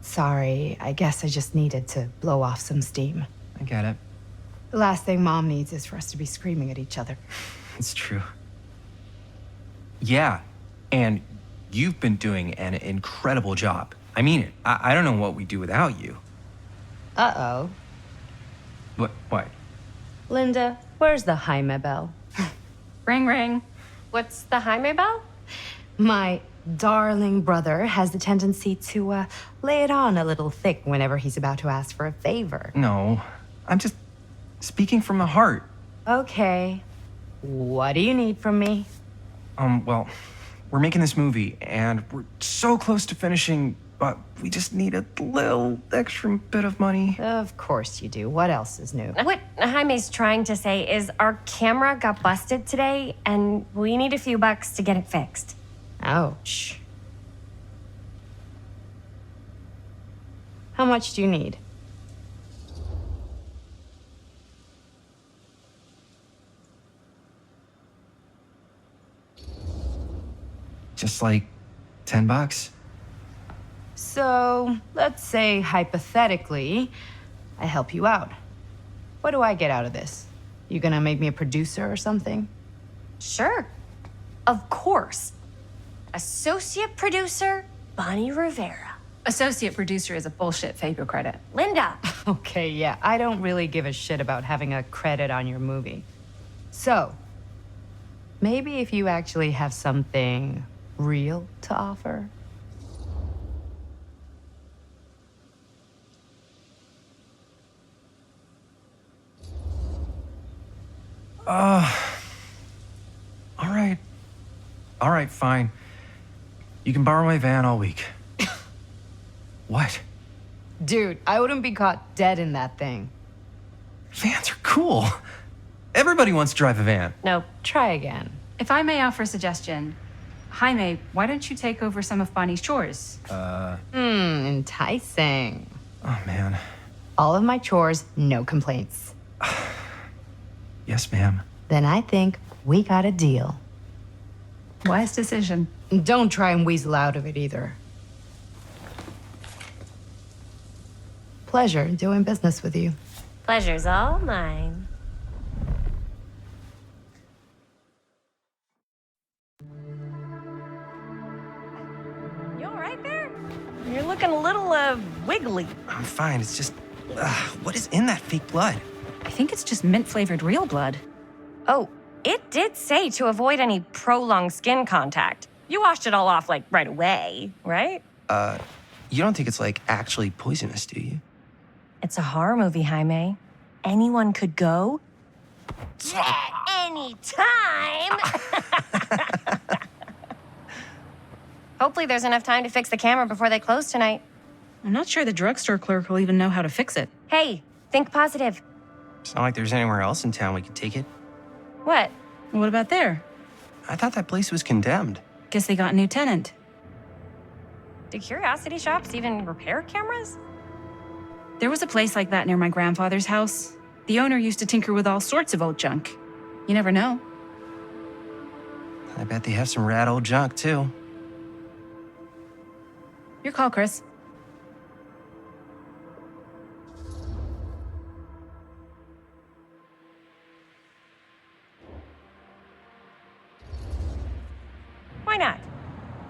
Sorry, I guess I just needed to blow off some steam. I get it. The last thing Mom needs is for us to be screaming at each other. It's true. Yeah, and you've been doing an incredible job. I mean it. I don't know what we'd do without you. Uh-oh. What? Linda, where's the Jaime bell? Ring, ring. What's the Jaime bell? My darling brother has the tendency to lay it on a little thick whenever he's about to ask for a favor. No, I'm just speaking from the heart. Okay. What do you need from me? Well, we're making this movie, and we're so close to finishing, but we just need a little extra bit of money. Of course you do. What else is new? What Jaime's trying to say is our camera got busted today, and we need a few bucks to get it fixed. Ouch. How much do you need? Just like $10. So, let's say hypothetically, I help you out. What do I get out of this? You gonna make me a producer or something? Sure. Of course. Associate producer, Bonnie Rivera. Associate producer is a bullshit FAPO credit. Linda. Okay, yeah, I don't really give a shit about having a credit on your movie. So, maybe if you actually have something real to offer. All right, fine. You can borrow my van all week. What? Dude, I wouldn't be caught dead in that thing. Vans are cool. Everybody wants to drive a van. No. Try again. If I may offer a suggestion, Jaime, why don't you take over some of Bonnie's chores? Enticing. Oh, man. All of my chores, no complaints. Yes, ma'am. Then I think we got a deal. Wise decision. Don't try and weasel out of it either. Pleasure doing business with you. Pleasure's all mine. You all right there? You're looking a little, wiggly. I'm fine. It's just, what is in that fake blood? I think it's just mint-flavored real blood. Oh, it did say to avoid any prolonged skin contact. You washed it all off, like, right away, right? You don't think it's, like, actually poisonous, do you? It's a horror movie, Jaime. Anyone could go. Yeah, anytime! Hopefully there's enough time to fix the camera before they close tonight. I'm not sure the drugstore clerk will even know how to fix it. Hey, think positive. It's not like there's anywhere else in town we could take it. What? What about there? I thought that place was condemned. Guess they got a new tenant. Do curiosity shops even repair cameras? There was a place like that near my grandfather's house. The owner used to tinker with all sorts of old junk. You never know. I bet they have some rad old junk, too. Your call, Chris. Why not?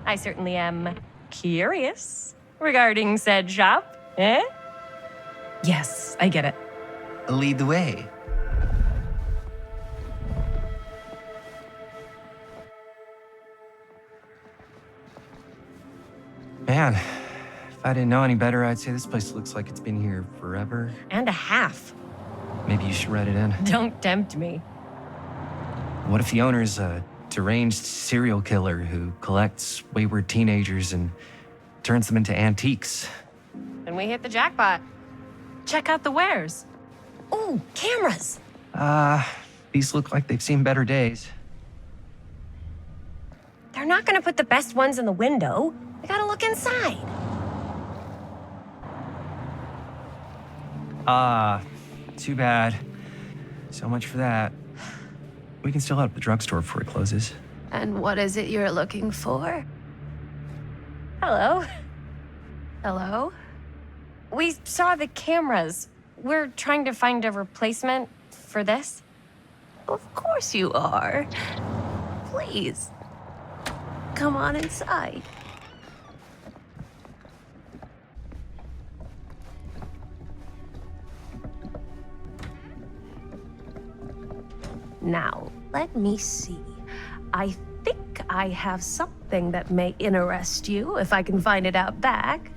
I certainly am curious regarding said shop, eh? Yes, I get it. Lead the way. Man, if I didn't know any better, I'd say this place looks like it's been here forever. And a half. Maybe you should write it in. Don't tempt me. What if the owner's a deranged serial killer who collects wayward teenagers and turns them into antiques? Then we hit the jackpot. Check out the wares. Ooh, cameras. These look like they've seen better days. They're not gonna put the best ones in the window. I gotta look inside. Too bad. So much for that. We can still head up the drugstore before it closes. And what is it you're looking for? Hello. Hello? We saw the cameras. We're trying to find a replacement for this. Of course you are. Please, come on inside. Now, let me see. I think I have something that may interest you if I can find it out back.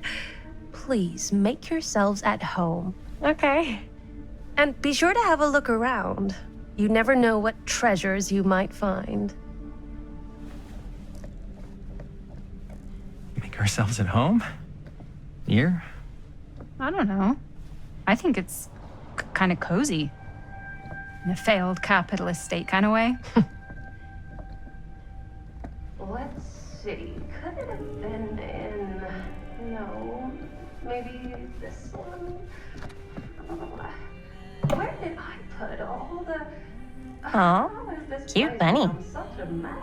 Please make yourselves at home. Okay. And be sure to have a look around. You never know what treasures you might find. Make ourselves at home? Here? I don't know. I think it's kind of cozy. In a failed capitalist state kind of way. Let's see. Could it have been in... No. Maybe this one? Where did I put all the... Aw, cute bunny. Such a mess.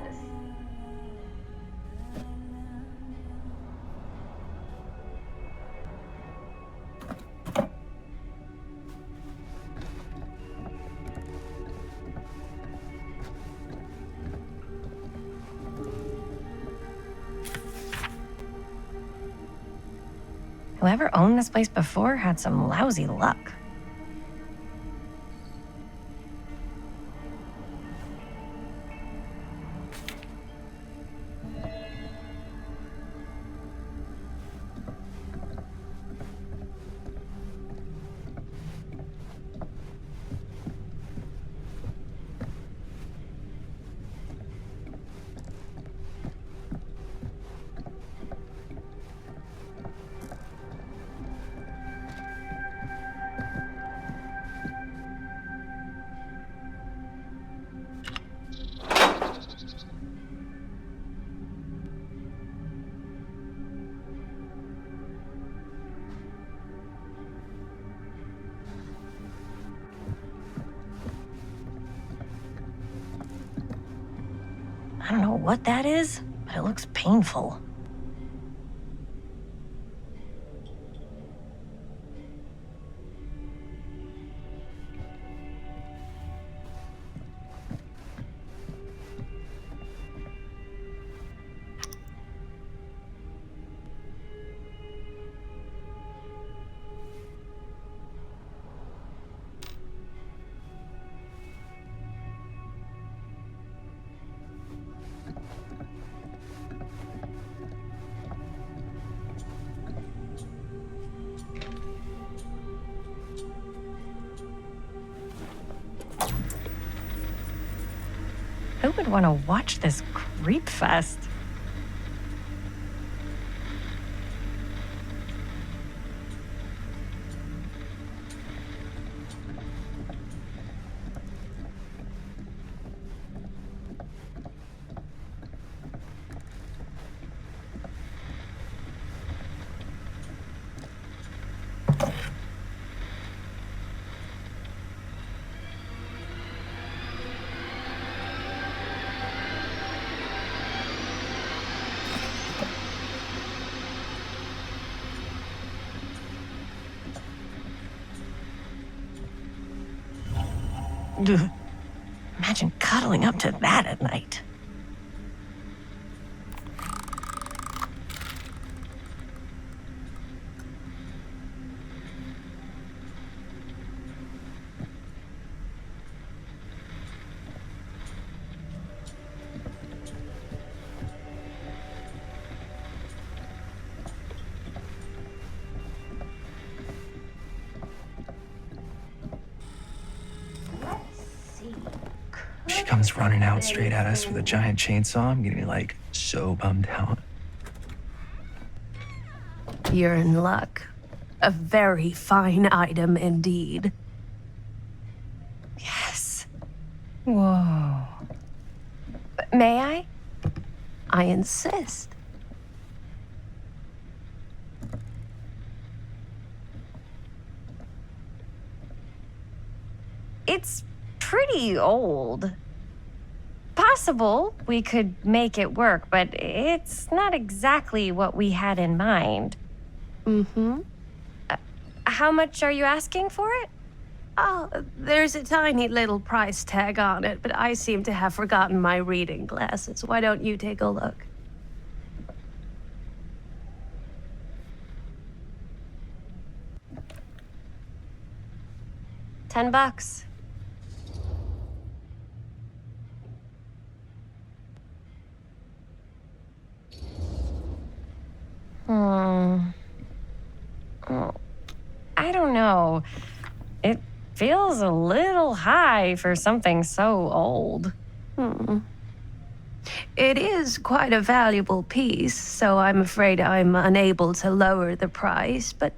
Whoever owned this place before had some lousy luck. I don't know what that is, but it looks painful. Who would want to watch this creep fest? Imagine cuddling up to that at night. She comes running out straight at us with a giant chainsaw. I'm gonna be like so bummed out. You're in luck. A very fine item indeed. Yes. Whoa. May I? I insist. It's pretty old. Possible we could make it work, but it's not exactly what we had in mind. Mm-hmm. How much are you asking for it? Oh, there's a tiny little price tag on it, but I seem to have forgotten my reading glasses. Why don't you take a look? $10. I don't know. It feels a little high for something so old. It is quite a valuable piece, so I'm afraid I'm unable to lower the price, but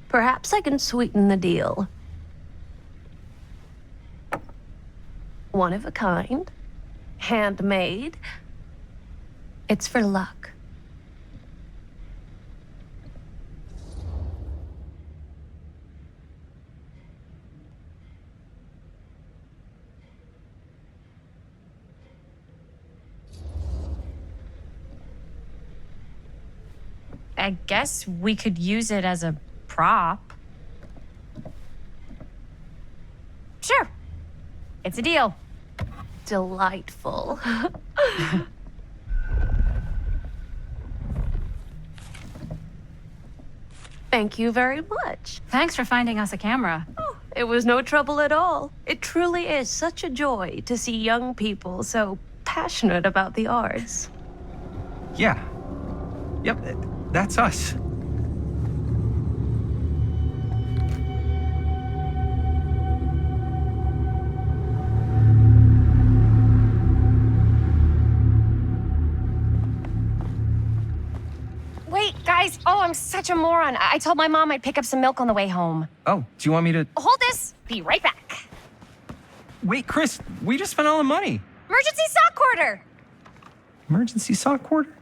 perhaps I can sweeten the deal. One of a kind, handmade. It's for luck. I guess we could use it as a prop. Sure. It's a deal. Delightful. Thank you very much. Thanks for finding us a camera. Oh, it was no trouble at all. It truly is such a joy to see young people so passionate about the arts. Yeah. Yep, that's us. Wait, guys. Oh, I'm such a moron. I told my mom I'd pick up some milk on the way home. Oh, do you want me to... Hold this. Be right back. Wait, Chris, we just spent all the money. Emergency sock quarter. Emergency sock quarter?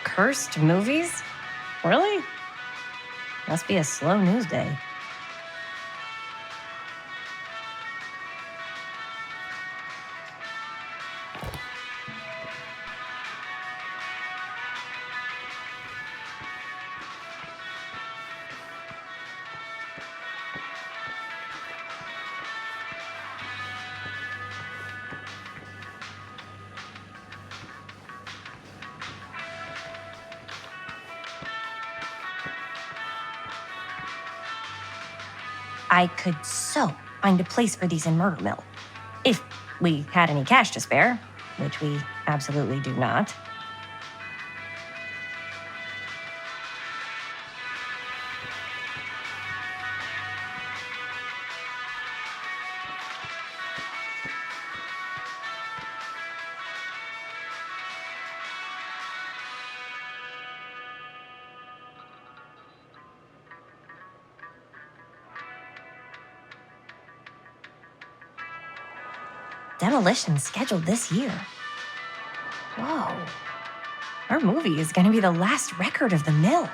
Cursed movies? Really? Must be a slow news day. I could so find a place for these in Murder Mill. If we had any cash to spare, which we absolutely do not. Demolition scheduled this year. Whoa. Our movie is going to be the last record of the mill.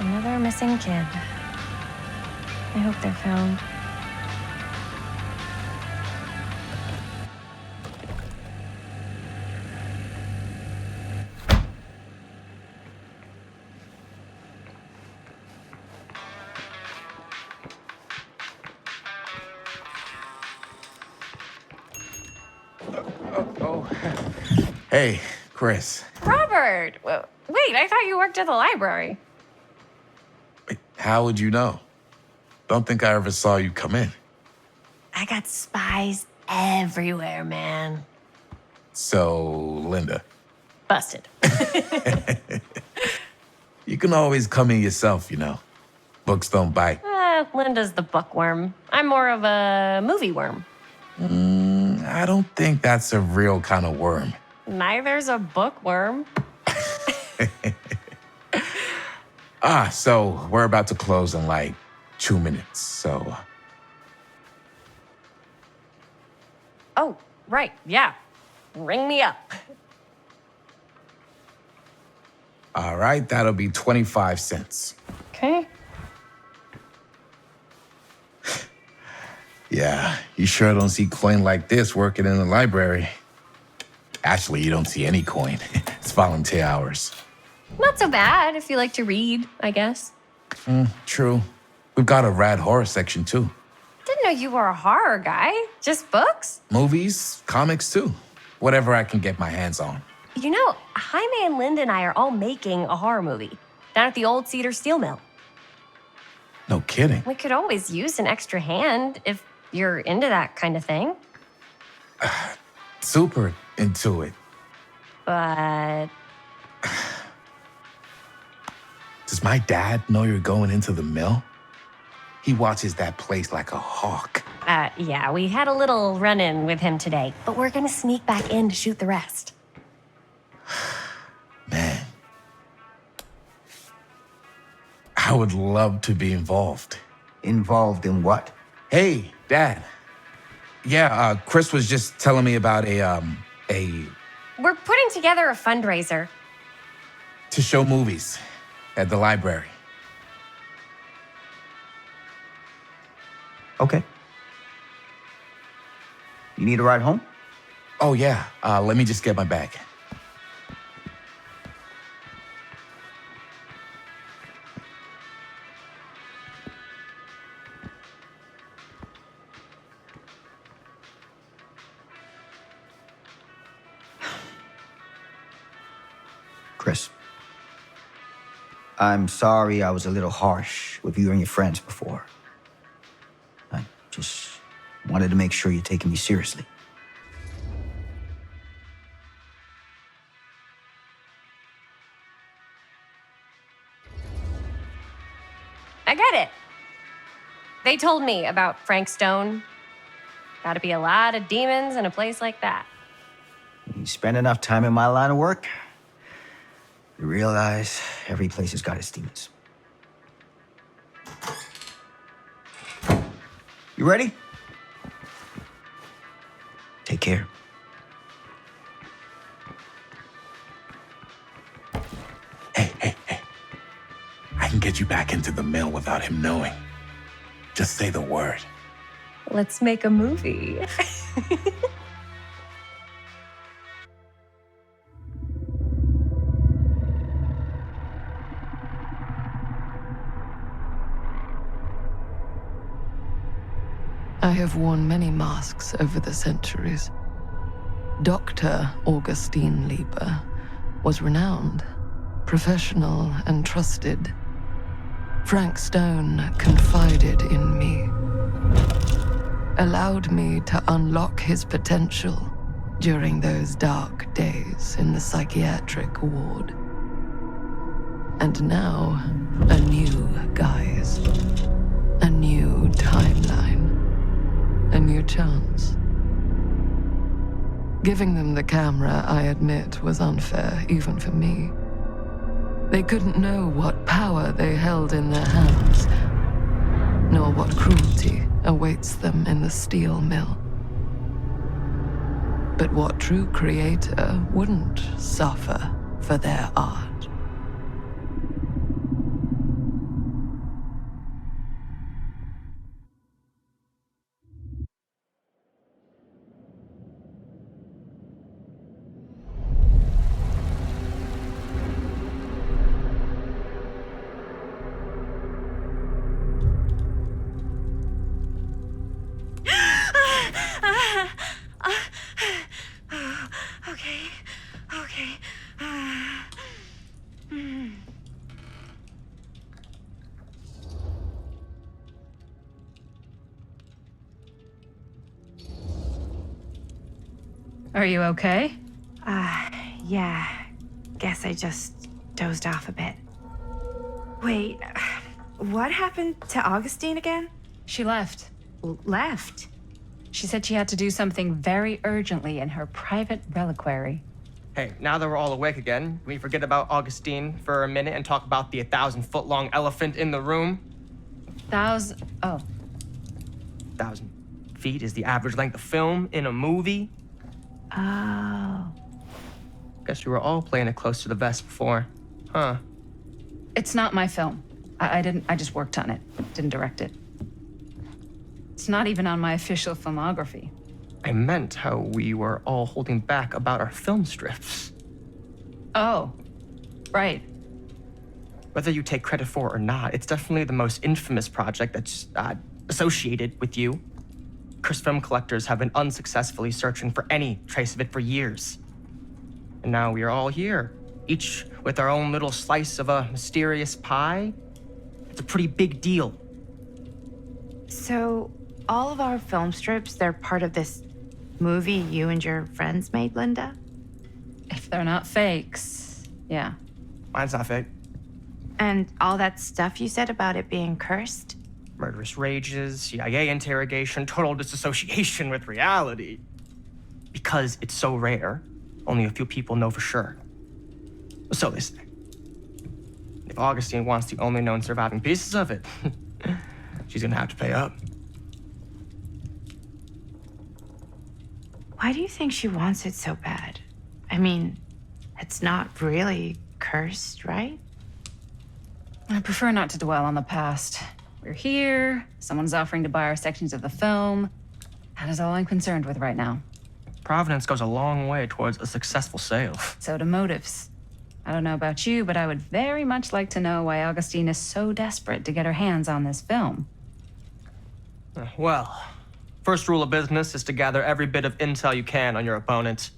Another missing kid. I hope they're found. Hey, Chris. Robert! Wait, I thought you worked at the library. How would you know? Don't think I ever saw you come in. I got spies everywhere, man. So, Linda. Busted. You can always come in yourself, you know. Books don't bite. Linda's the bookworm. I'm more of a movie worm. I don't think that's a real kind of worm. Neither's a bookworm. So we're about to close in like 2 minutes, so... Oh, right, yeah. Ring me up. All right, that'll be 25 cents. Okay. Yeah, you sure don't see coin like this working in the library. Actually, you don't see any coin. It's volunteer hours. Not so bad if you like to read, I guess. True. We've got a rad horror section too. Didn't know you were a horror guy. Just books? Movies, comics too. Whatever I can get my hands on. You know, Jaime and Linda and I are all making a horror movie down at the old Cedar Steel Mill. No kidding. We could always use an extra hand if you're into that kind of thing. Super into it. But Does my dad know you're going into the mill? He watches that place like a hawk. yeah, we had a little run-in with him today, but we're gonna sneak back in to shoot the rest. Man. I would love to be involved. Involved in what? Hey, Dad. Yeah, Chris was just telling me about a We're putting together a fundraiser. to show movies at the library. Okay. You need a ride home? Oh, yeah. Let me just get my bag. Chris, I'm sorry I was a little harsh with you and your friends before. I just wanted to make sure you're taking me seriously. I get it. They told me about Frank Stone. Gotta be a lot of demons in a place like that. You spend enough time in my line of work, you realize every place has got its demons. You ready? Take care. Hey. I can get you back into the mill without him knowing. Just say the word. Let's make a movie. I have worn many masks over the centuries. Dr. Augustine Lieber was renowned, professional, and trusted. Frank Stone confided in me, allowed me to unlock his potential during those dark days in the psychiatric ward. And now, a new guise, a new timeline. A new chance. Giving them the camera, I admit, was unfair, even for me. They couldn't know what power they held in their hands, nor what cruelty awaits them in the steel mill. But what true creator wouldn't suffer for their art? Okay. Are you okay? Yeah. Guess I just dozed off a bit. Wait, what happened to Augustine again? She left. Left? She said she had to do something very urgently in her private reliquary. Hey, now that we're all awake again, can we forget about Augustine for a minute and talk about the 1,000-foot-long elephant in the room? 1,000 feet is the average length of film in a movie. Oh. Guess we were all playing it close to the vest before, huh? It's not my film. I just worked on it, didn't direct it. It's not even on my official filmography. I meant how we were all holding back about our film strips. Oh, right. Whether you take credit for it or not, it's definitely the most infamous project that's associated with you. Cursed film collectors have been unsuccessfully searching for any trace of it for years. And now we are all here, each with our own little slice of a mysterious pie. It's a pretty big deal. So, all of our film strips, they're part of this movie you and your friends made, Linda? If they're not fakes, yeah. Mine's not fake. And all that stuff you said about it being cursed? Murderous rages, CIA interrogation, total disassociation with reality. Because it's so rare, only a few people know for sure. So they say. If Augustine wants the only known surviving pieces of it, she's gonna have to pay up. Why do you think she wants it so bad? I mean, it's not really cursed, right? I prefer not to dwell on the past. We're here, someone's offering to buy our sections of the film. That is all I'm concerned with right now. Providence goes a long way towards a successful sale. So do motives. I don't know about you, but I would very much like to know why Augustine is so desperate to get her hands on this film. Well, first rule of business is to gather every bit of intel you can on your opponent.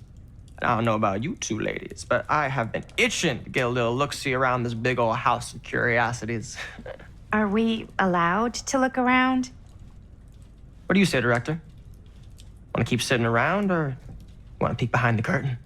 And I don't know about you two ladies, but I have been itching to get a little look-see around this big old house of curiosities. Are we allowed to look around? What do you say, director? Want to keep sitting around, or want to peek behind the curtain?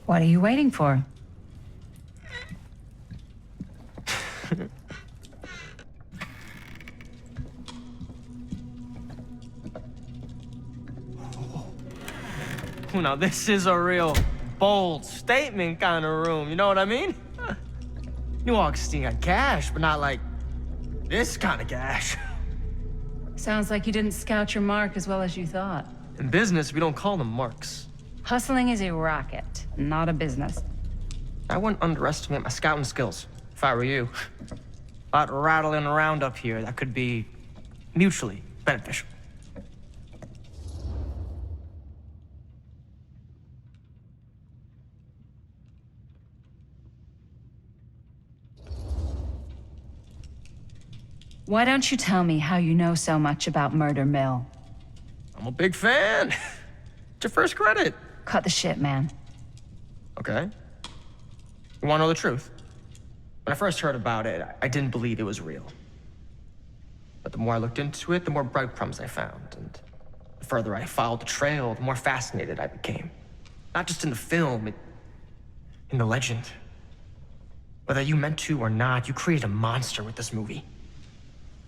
What are you waiting for? Now, this is a real bold statement kind of room, you know what I mean? New Augustine got cash, but not like this kind of cash. Sounds like you didn't scout your mark as well as you thought. In business, we don't call them marks. Hustling is a racket, not a business. I wouldn't underestimate my scouting skills, if I were you. A lot rattling around up here that could be mutually beneficial. Why don't you tell me how you know so much about Murder Mill? I'm a big fan. It's your first credit. Cut the shit, man. Okay. You want to know the truth? When I first heard about it, I didn't believe it was real. But the more I looked into it, the more breadcrumbs I found. And the further I followed the trail, the more fascinated I became. Not just in the film, in the legend. Whether you meant to or not, you created a monster with this movie.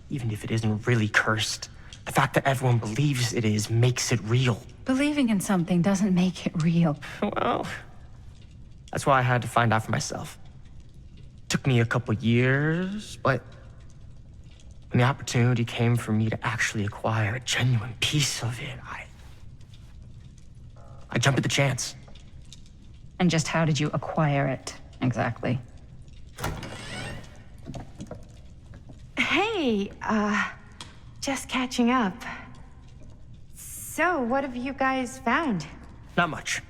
Even if it isn't really cursed, the fact that everyone believes it is makes it real. Believing in something doesn't make it real. Well, that's why I had to find out for myself. Took me a couple years, but when the opportunity came for me to actually acquire a genuine piece of it, I jumped at the chance. And just how did you acquire it, exactly? Hey, just catching up. So, what have you guys found? Not much.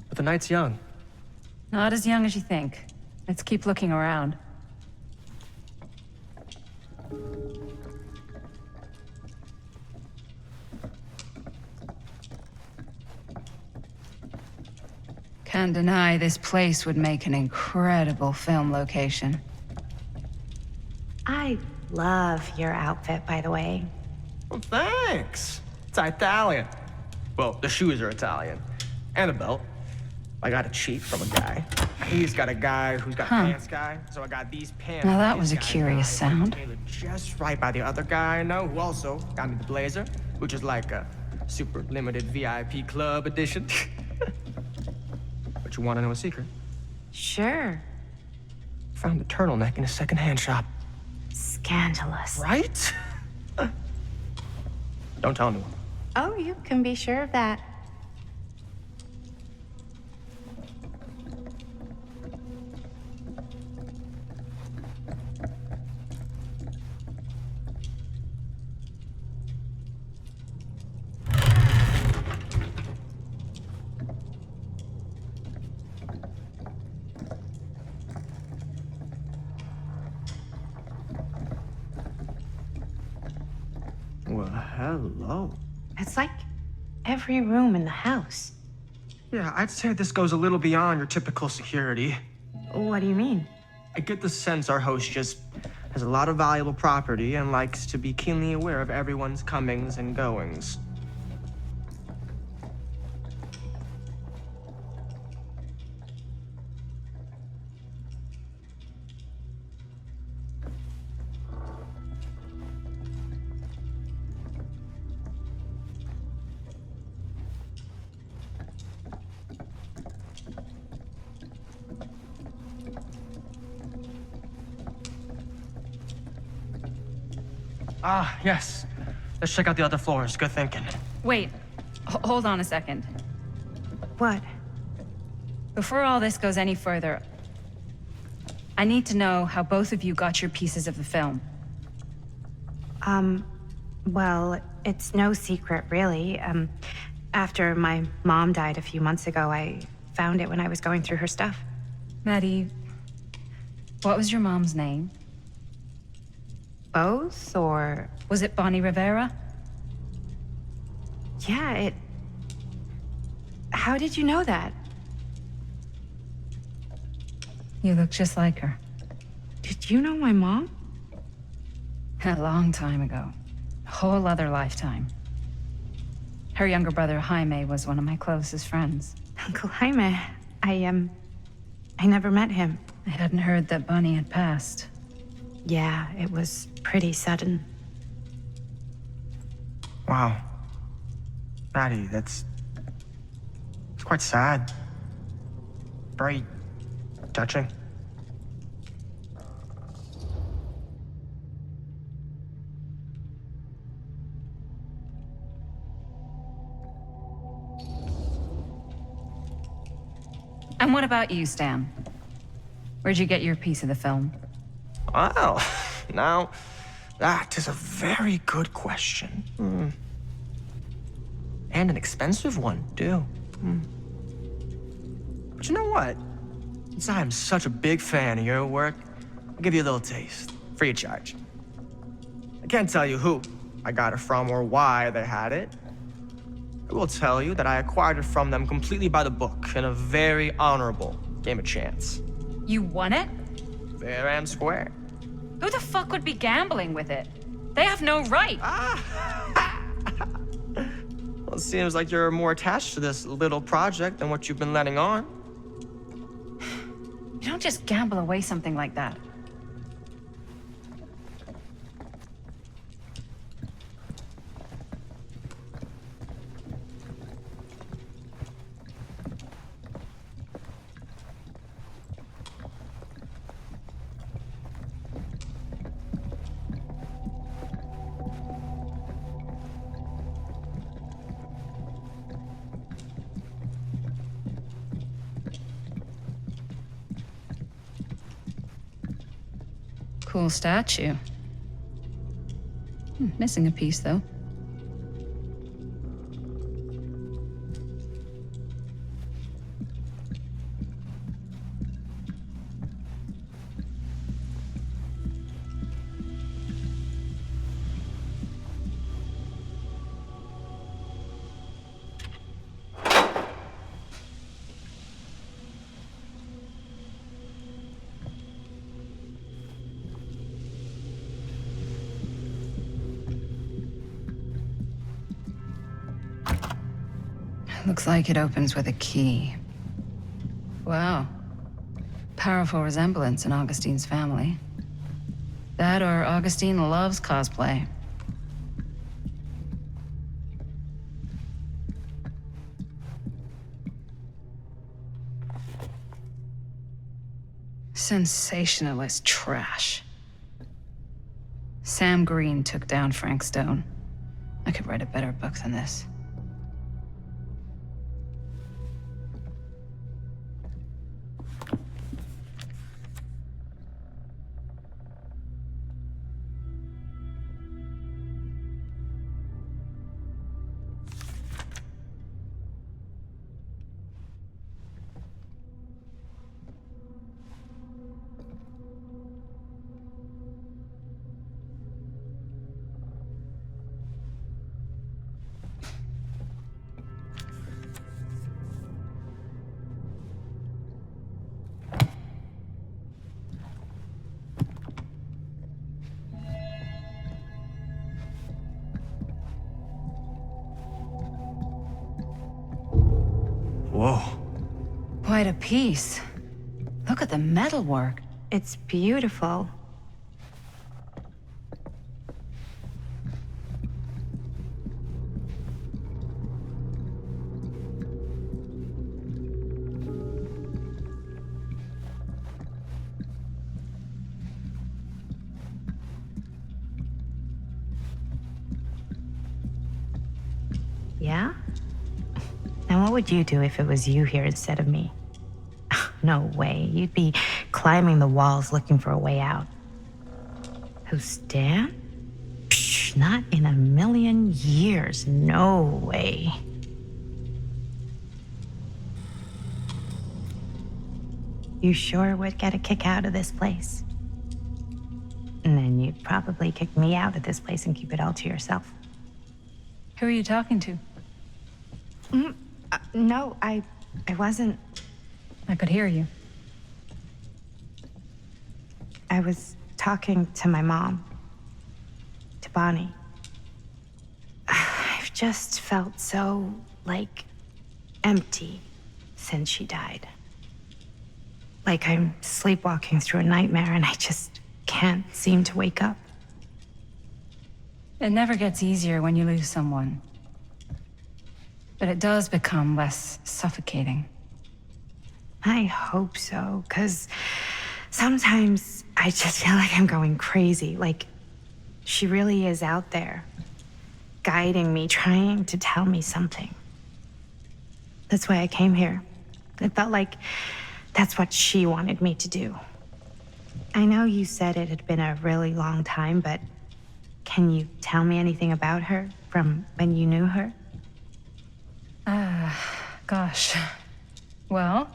But the night's young. Not as young as you think. Let's keep looking around. Can't deny this place would make an incredible film location. I love your outfit, by the way. Well, thanks. It's Italian. Well, the shoes are Italian. And a belt. I got a cheat from a guy. He's got a guy who's got pants guy, so I got these pants. Now that was a curious sound. Tailored just right by the other guy I know, who also got me the blazer, which is like a super limited VIP club edition. But you want to know a secret? Sure. Found a turtleneck in a secondhand shop. Scandalous. Right? Don't tell anyone. Oh, you can be sure of that. Well, hello. It's like every room in the house. Yeah, I'd say this goes a little beyond your typical security. What do you mean? I get the sense our host just has a lot of valuable property and likes to be keenly aware of everyone's comings and goings. Ah, yes. Let's check out the other floors. Good thinking. Wait, hold on a second. What? Before all this goes any further, I need to know how both of you got your pieces of the film. Well, it's no secret, really. After my mom died a few months ago, I found it when I was going through her stuff. Maddie, what was your mom's name? Both, or... Was it Bonnie Rivera? Yeah, How did you know that? You look just like her. Did you know my mom? A long time ago. A whole other lifetime. Her younger brother, Jaime, was one of my closest friends. Uncle Jaime, I never met him. I hadn't heard that Bonnie had passed. Yeah, it was pretty sudden. Wow. Maddie, it's quite sad. Very touching. And what about you, Stan? Where'd you get your piece of the film? Well, now, that is a very good question. And an expensive one, too. But you know what? Since I am such a big fan of your work, I'll give you a little taste, free of charge. I can't tell you who I got it from or why they had it. I will tell you that I acquired it from them completely by the book in a very honorable game of chance. You won it? Fair and square. Who the fuck would be gambling with it? They have no right. Well, it seems like you're more attached to this little project than what you've been letting on. You don't just gamble away something like that. Cool statue. Missing a piece, though. Looks like it opens with a key. Wow. Powerful resemblance in Augustine's family. That or Augustine loves cosplay. Sensationalist trash. Sam Green took down Frank Stone. I could write a better book than this. Whoa. Quite a piece. Look at the metalwork. It's beautiful. Yeah? And what would you do if it was you here instead of me? No way. You'd be climbing the walls looking for a way out. Who, Stan? Psh, not in a million years. No way. You sure would get a kick out of this place. And then you'd probably kick me out of this place and keep it all to yourself. Who are you talking to? No, I wasn't. I could hear you. I was talking to my mom, to Bonnie. I've just felt so, empty since she died. Like I'm sleepwalking through a nightmare and I just can't seem to wake up. It never gets easier when you lose someone. But it does become less suffocating. I hope so, because sometimes I just feel like I'm going crazy. Like she really is out there, guiding me, trying to tell me something. That's why I came here. It felt like that's what she wanted me to do. I know you said it had been a really long time, but can you tell me anything about her from when you knew her? Gosh. Well,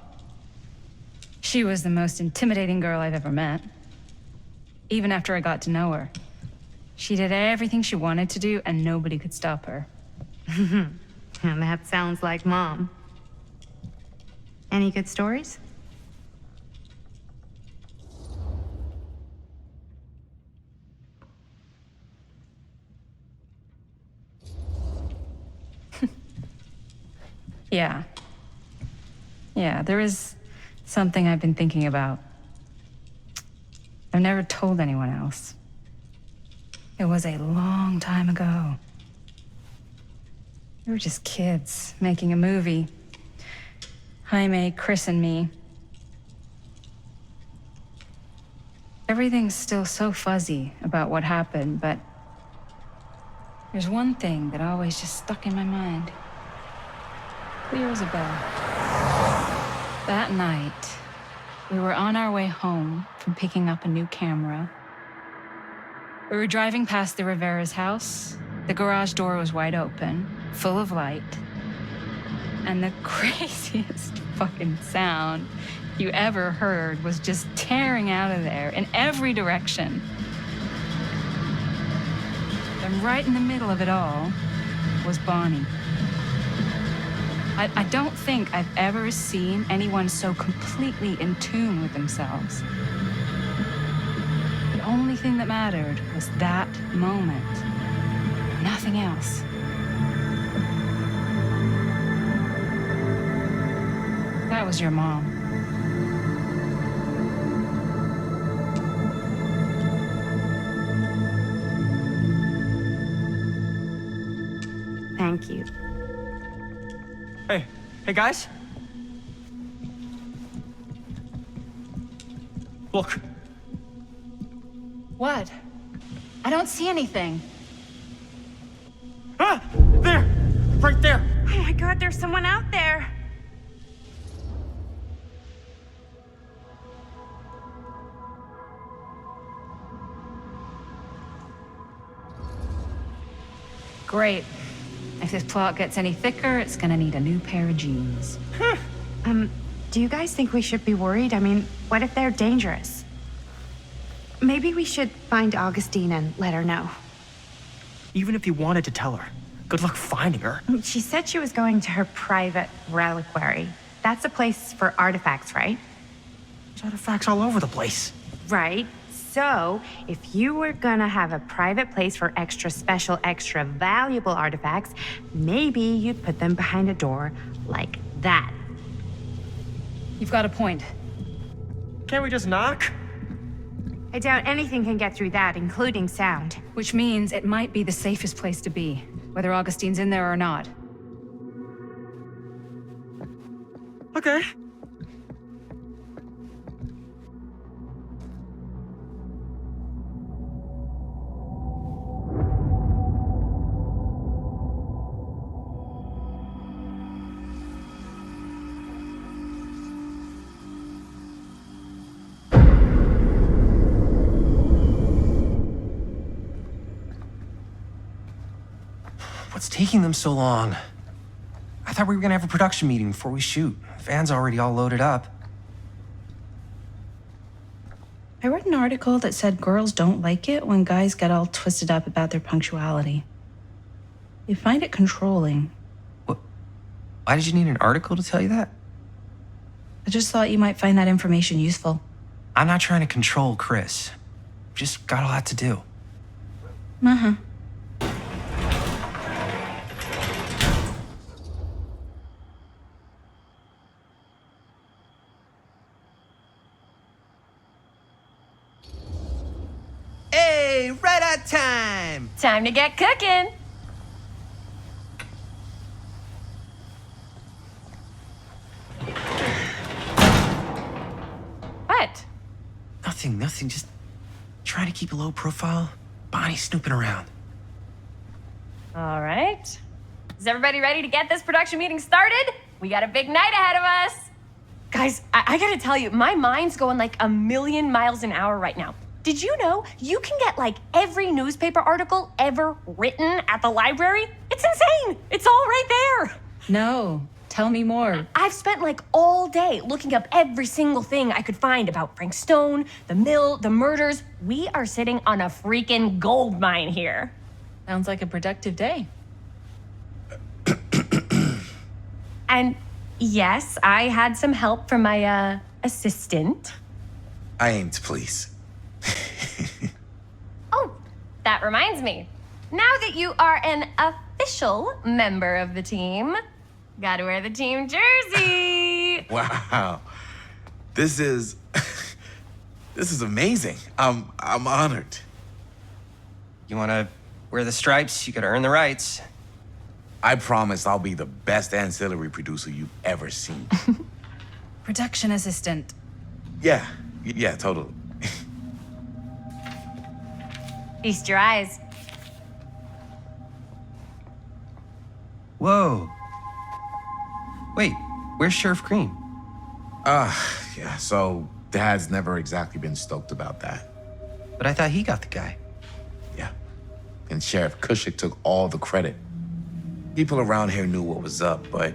she was the most intimidating girl I've ever met. Even after I got to know her. She did everything she wanted to do, and nobody could stop her. And that sounds like Mom. Any good stories? Yeah, there is something I've been thinking about. I've never told anyone else. It was a long time ago. We were just kids making a movie. Jaime, Chris, and me. Everything's still so fuzzy about what happened, but there's one thing that always just stuck in my mind. Clear as a bell. That night, we were on our way home from picking up a new camera. We were driving past the Rivera's house. The garage door was wide open, full of light. And the craziest fucking sound you ever heard was just tearing out of there in every direction. And right in the middle of it all was Bonnie. I don't think I've ever seen anyone so completely in tune with themselves. The only thing that mattered was that moment. Nothing else. That was your mom. Thank you. Hey guys. Look. What? I don't see anything. Ah! There! Right there! Oh my God, there's someone out there. Great. If this plot gets any thicker, it's gonna need a new pair of jeans. Do you guys think we should be worried? I mean, what if they're dangerous? Maybe we should find Augustine and let her know. Even if you wanted to tell her, good luck finding her. She said she was going to her private reliquary. That's a place for artifacts, right? There's artifacts all over the place. Right. So, if you were gonna have a private place for extra special, extra valuable artifacts, maybe you'd put them behind a door like that. You've got a point. Can't we just knock? I doubt anything can get through that, including sound. Which means it might be the safest place to be, whether Augustine's in there or not. Okay. What's taking them so long? I thought we were gonna have a production meeting before we shoot. The van's already all loaded up. I read an article that said girls don't like it when guys get all twisted up about their punctuality. They find it controlling. What? Why did you need an article to tell you that? I just thought you might find that information useful. I'm not trying to control Chris. Just got a lot to do. Uh-huh. Hey, right on time. Time to get cooking. What? Nothing. Just trying to keep a low profile. Bonnie snooping around. All right. Is everybody ready to get this production meeting started? We got a big night ahead of us. Guys, I gotta tell you, my mind's going like a million miles an hour right now. Did you know you can get like every newspaper article ever written at the library? It's insane. It's all right there. No, tell me more. I've spent like all day looking up every single thing I could find about Frank Stone, the mill, the murders. We are sitting on a freaking gold mine here. Sounds like a productive day. And yes, I had some help from my assistant. I aim to please. Oh, that reminds me. Now that you are an official member of the team, gotta wear the team jersey. Wow. This is amazing. I'm honored. You wanna wear the stripes? You gotta earn the rights. I promise I'll be the best ancillary producer you've ever seen. Production assistant. Yeah, totally. Feast your eyes. Whoa. Wait, where's Sheriff Green? Yeah, so Dad's never exactly been stoked about that. But I thought he got the guy. Yeah. And Sheriff Cushik took all the credit. People around here knew what was up, but...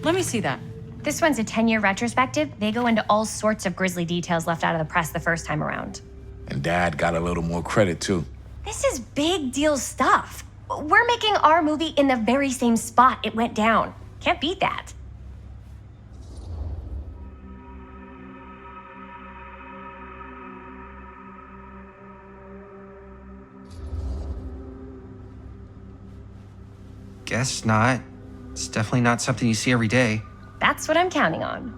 Let me see that. This one's a 10-year retrospective. They go into all sorts of grisly details left out of the press the first time around. And Dad got a little more credit, too. This is big deal stuff. We're making our movie in the very same spot it went down. Can't beat that. Guess not. It's definitely not something you see every day. That's what I'm counting on.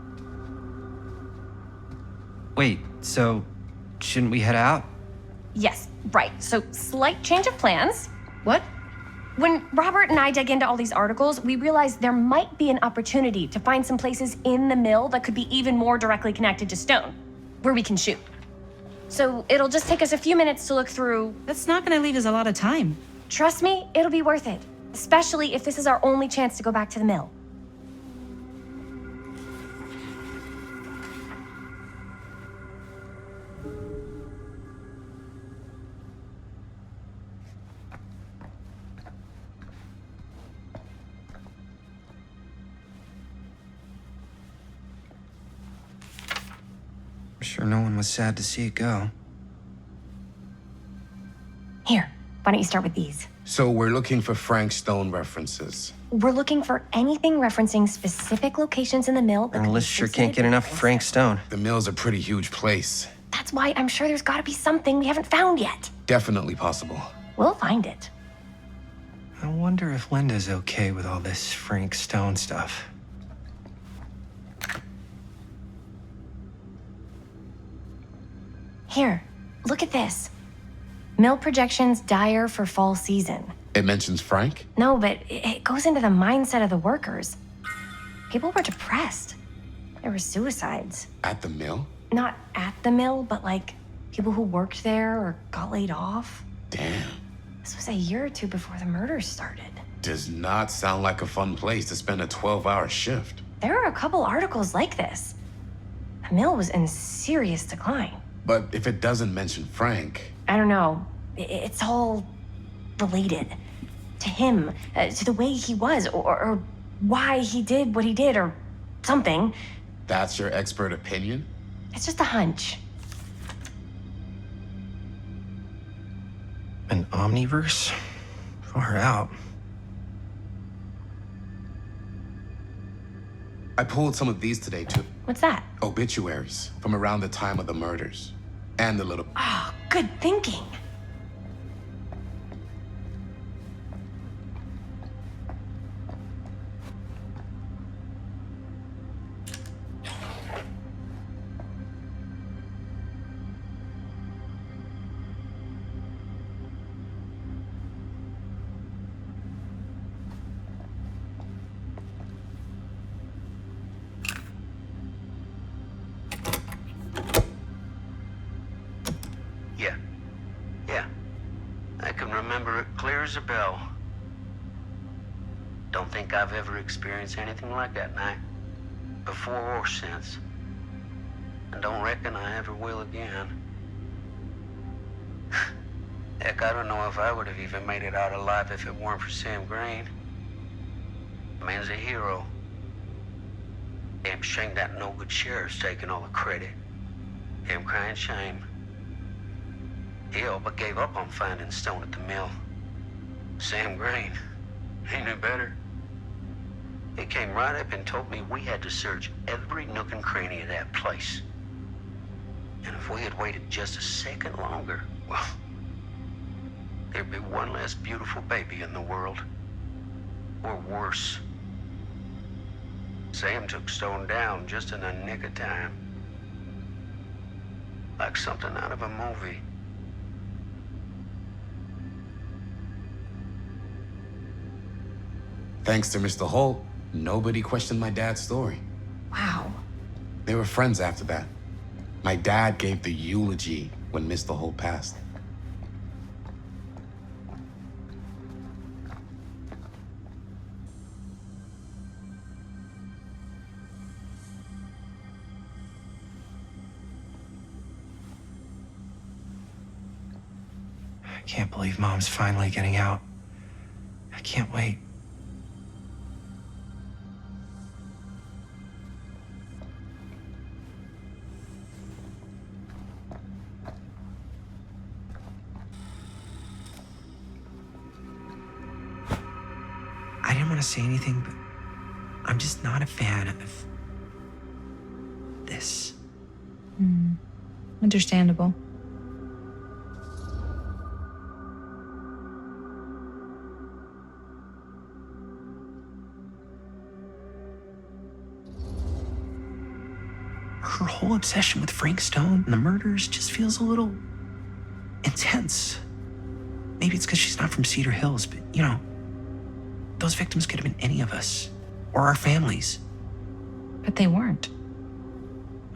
Wait, so shouldn't we head out? Yes, right. So, slight change of plans. What? When Robert and I dug into all these articles, we realized there might be an opportunity to find some places in the mill that could be even more directly connected to Stone, where we can shoot. So, it'll just take us a few minutes to look through. That's not gonna leave us a lot of time. Trust me, it'll be worth it. Especially if this is our only chance to go back to the mill. I'm sure no one was sad to see it go. Here, why don't you start with these? So we're looking for Frank Stone references. We're looking for anything referencing specific locations in the mill. And the list sure can't get enough of Frank Stone. The mill's a pretty huge place. That's why I'm sure there's gotta be something we haven't found yet. Definitely possible. We'll find it. I wonder if Linda's okay with all this Frank Stone stuff. Here, look at this. Mill projections dire for fall season. It mentions Frank? No, but it goes into the mindset of the workers. People were depressed. There were suicides. At the mill? Not at the mill, but like people who worked there or got laid off. Damn. This was a year or two before the murders started. Does not sound like a fun place to spend a 12-hour shift. There are a couple articles like this. The mill was in serious decline. But if it doesn't mention Frank... I don't know. It's all related to him, to the way he was, or why he did what he did, or something. That's your expert opinion? It's just a hunch. An omniverse? Far out. I pulled some of these today, too. What's that? Obituaries from around the time of the murders. And the little... Oh, good thinking. Yeah. I can remember it clear as a bell. Don't think I've ever experienced anything like that night, before or since. And don't reckon I ever will again. Heck, I don't know if I would have even made it out alive if it weren't for Sam Green. The man's a hero. Damn shame that no-good sheriff's taking all the credit. Damn crying shame. He all but gave up on finding Stone at the mill. Sam Green, he knew better. He came right up and told me we had to search every nook and cranny of that place. And if we had waited just a second longer, well, there'd be one less beautiful baby in the world. Or worse. Sam took Stone down just in the nick of time. Like something out of a movie. Thanks to Mr. Holt, nobody questioned my dad's story. Wow. They were friends after that. My dad gave the eulogy when Mr. Holt passed. I can't believe Mom's finally getting out. I can't wait. I didn't want to say anything, but I'm just not a fan of this. Understandable. Her whole obsession with Frank Stone and the murders just feels a little intense. Maybe it's because she's not from Cedar Hills, but you know, those victims could have been any of us or our families. But they weren't.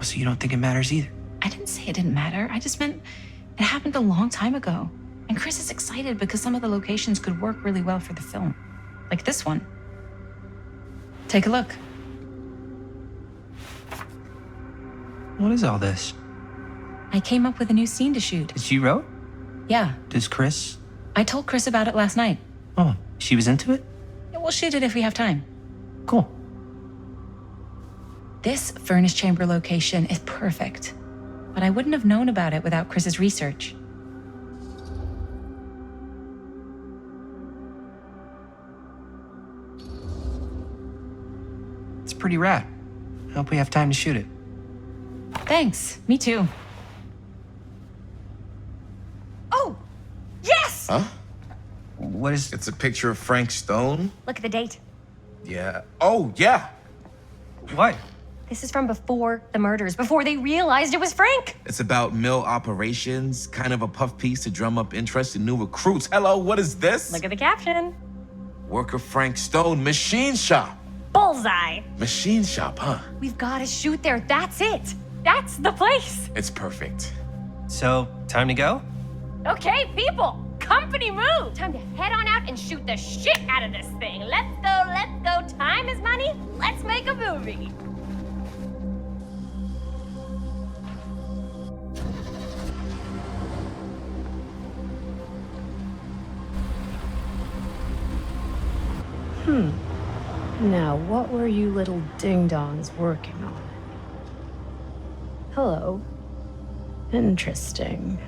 So you don't think it matters either? I didn't say it didn't matter. I just meant it happened a long time ago. And Chris is excited because some of the locations could work really well for the film. Like this one. Take a look. What is all this? I came up with a new scene to shoot. That you wrote? Yeah. Does Chris? I told Chris about it last night. Oh, she was into it? Yeah, we'll shoot it if we have time. Cool. This furnace chamber location is perfect. But I wouldn't have known about it without Chris's research. It's pretty rad. I hope we have time to shoot it. Thanks. Me too. Oh, yes! Huh? What is... It's a picture of Frank Stone? Look at the date. Yeah. Oh, yeah. What? This is from before the murders, before they realized it was Frank. It's about mill operations, kind of a puff piece to drum up interest in new recruits. Hello, what is this? Look at the caption. Worker Frank Stone, machine shop. Bullseye. Machine shop, huh? We've got to shoot there. That's it. That's the place. It's perfect. So, time to go? Okay, people. Company move. Time to head on out and shoot the shit out of this thing. Let's go, let's go. Time is money. Let's make a movie. Now, what were you little ding-dongs working on? Hello. Interesting.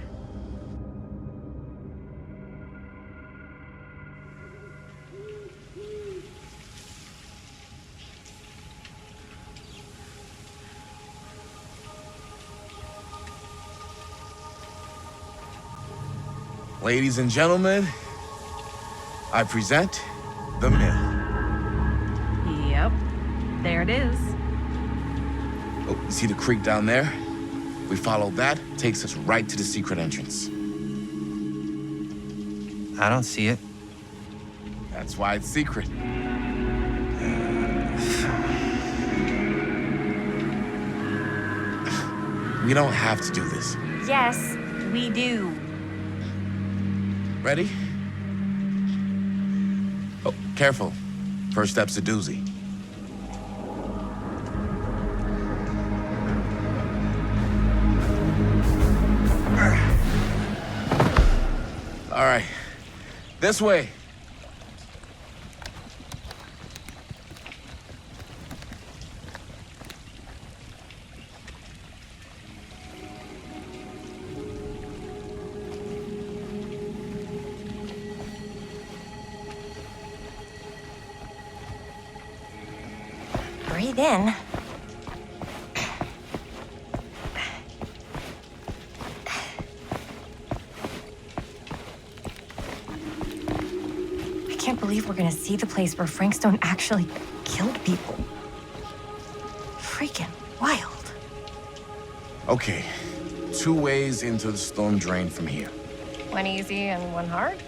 Ladies and gentlemen, I present the mill. Yep. There it is. Oh, you see the creek down there? We follow that, takes us right to the secret entrance. I don't see it. That's why it's secret. We don't have to do this. Yes, we do. Ready? Oh, careful. First step's a doozy. All right, this way. Breathe in. I can't believe we're gonna see the place where Frank Stone actually killed people. Freaking wild. Okay, 2 ways into the storm drain from here. One easy and one hard?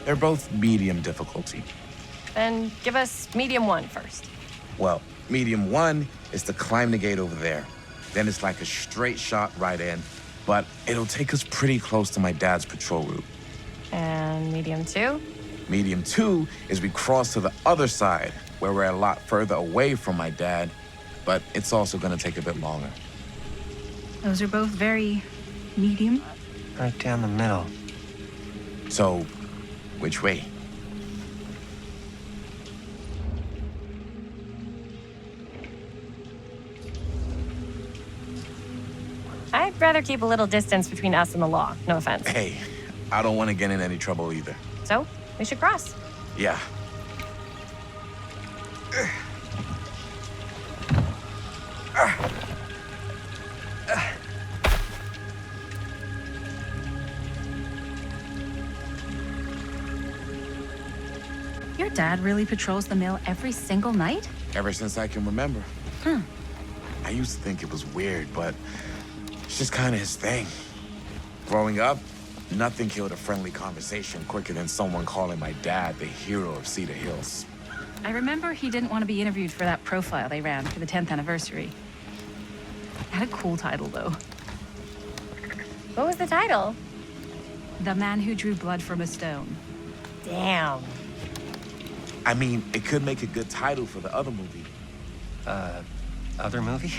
They're both medium difficulty. Then give us medium one first. Well, medium 1 is to climb the gate over there. Then it's like a straight shot right in, but it'll take us pretty close to my dad's patrol route. And medium two? Medium 2 is we cross to the other side, where we're a lot further away from my dad, but it's also gonna take a bit longer. Those are both very medium. Right down the middle. So, which way? I'd rather keep a little distance between us and the law. No offense. Hey, I don't want to get in any trouble either. So, we should cross. Yeah. Your dad really patrols the mill every single night? Ever since I can remember. I used to think it was weird, but it's just kind of his thing. Growing up, nothing killed a friendly conversation quicker than someone calling my dad the hero of Cedar Hills. I remember he didn't want to be interviewed for that profile they ran for the 10th anniversary. Had a cool title, though. What was the title? The Man Who Drew Blood from a Stone. Damn. I mean, it could make a good title for the other movie. Other movie?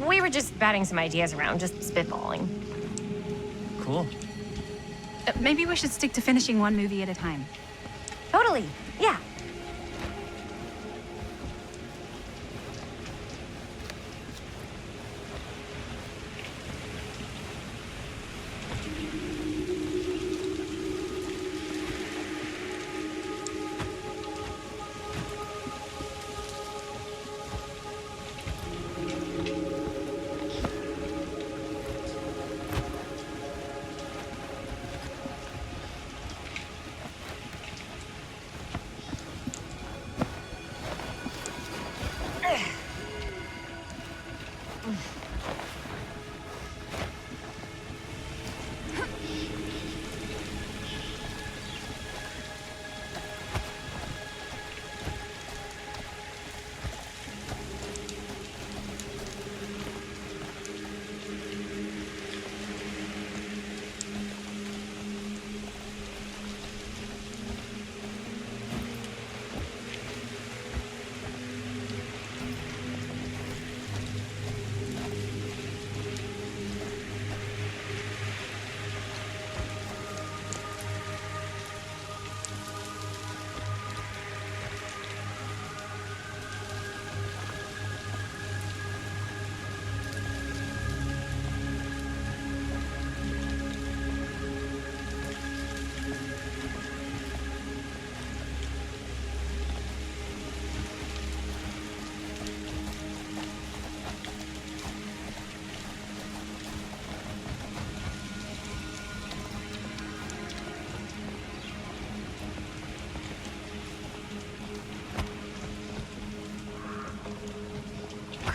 We were just batting some ideas around, just spitballing. Cool. Maybe we should stick to finishing one movie at a time. Totally. Yeah.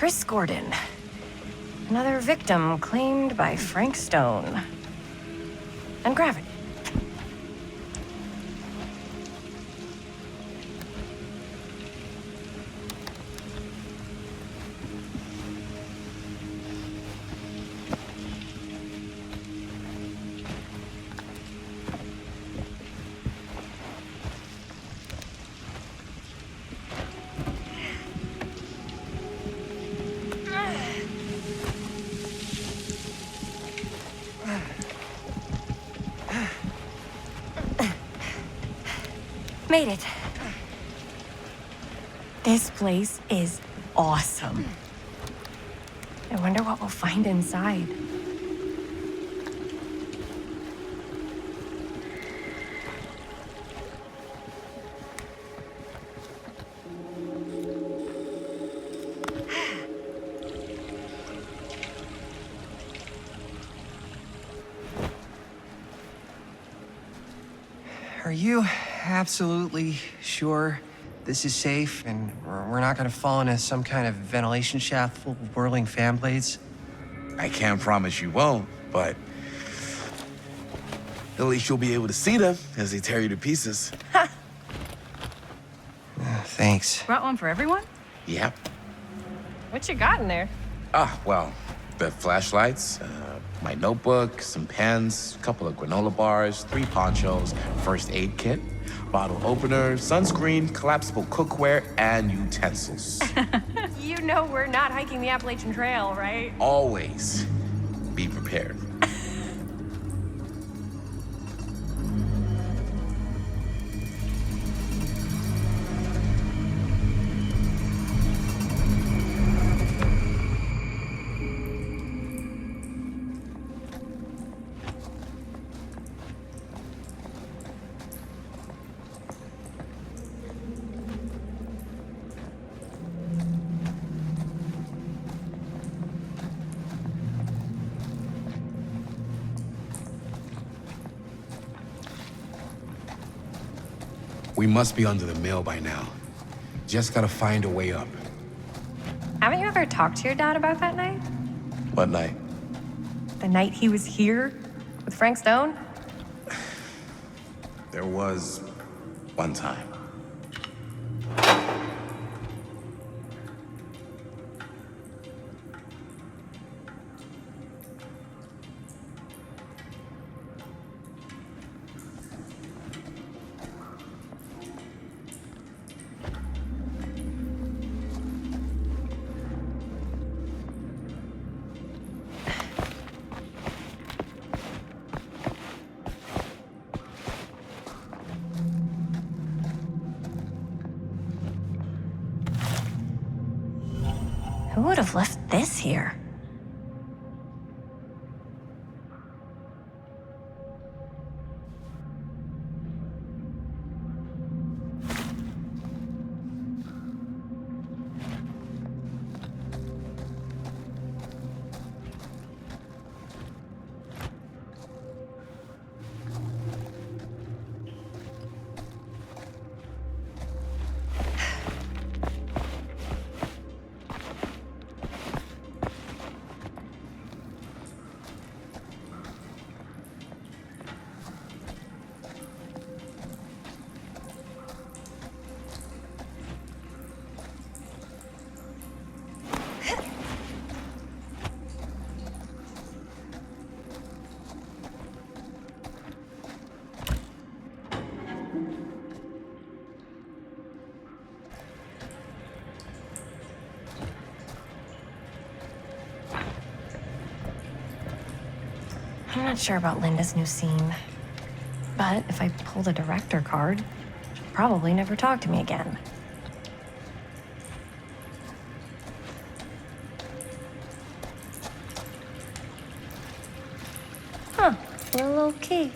Chris Gordon. Another victim claimed by Frank Stone. And gravity. Made it. This place is awesome. I wonder what we'll find inside. Are you absolutely sure this is safe and we're not gonna fall into some kind of ventilation shaft full of whirling fan blades? I can't promise you won't, but at least you'll be able to see them as they tear you to pieces. Thanks. Brought one for everyone? Yep. What you got in there? Well, the flashlights, my notebook, some pens, a couple of granola bars, 3 ponchos, first aid kit, bottle opener, sunscreen, collapsible cookware, and utensils. You know we're not hiking the Appalachian Trail, right? Always be prepared. We must be under the mill by now. Just gotta find a way up. Haven't you ever talked to your dad about that night? What night? The night he was here with Frank Stone? There was one time. Who would have left this here? I'm not sure about Linda's new scene. But if I pull the director card, she'll probably never talk to me again. Huh, a little key.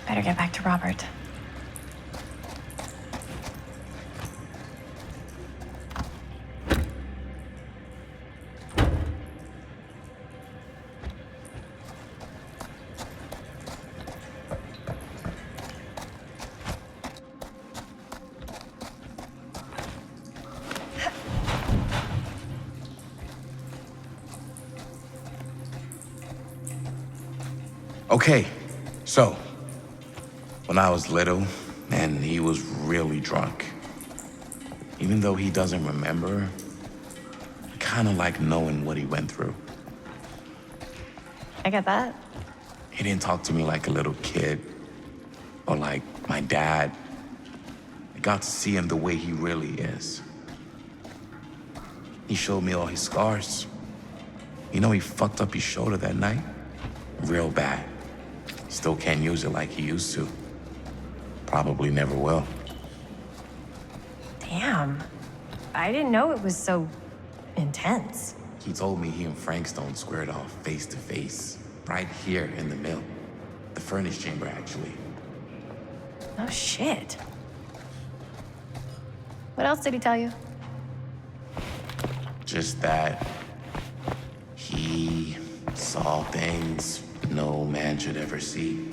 Better get back to Robert. Okay, so when I was little and he was really drunk, even though he doesn't remember, I kind of like knowing what he went through. I get that. He didn't talk to me like a little kid or like my dad. I got to see him the way he really is. He showed me all his scars. You know, he fucked up his shoulder that night. Real bad. Still can't use it like he used to. Probably never will. Damn. I didn't know it was so intense. He told me he and Frankstone squared off face to face, right here in the mill. The furnace chamber, actually. Oh, shit. What else did he tell you? Just that he saw things no man should ever see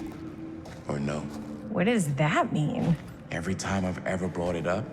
or know. What does that mean? Every time I've ever brought it up,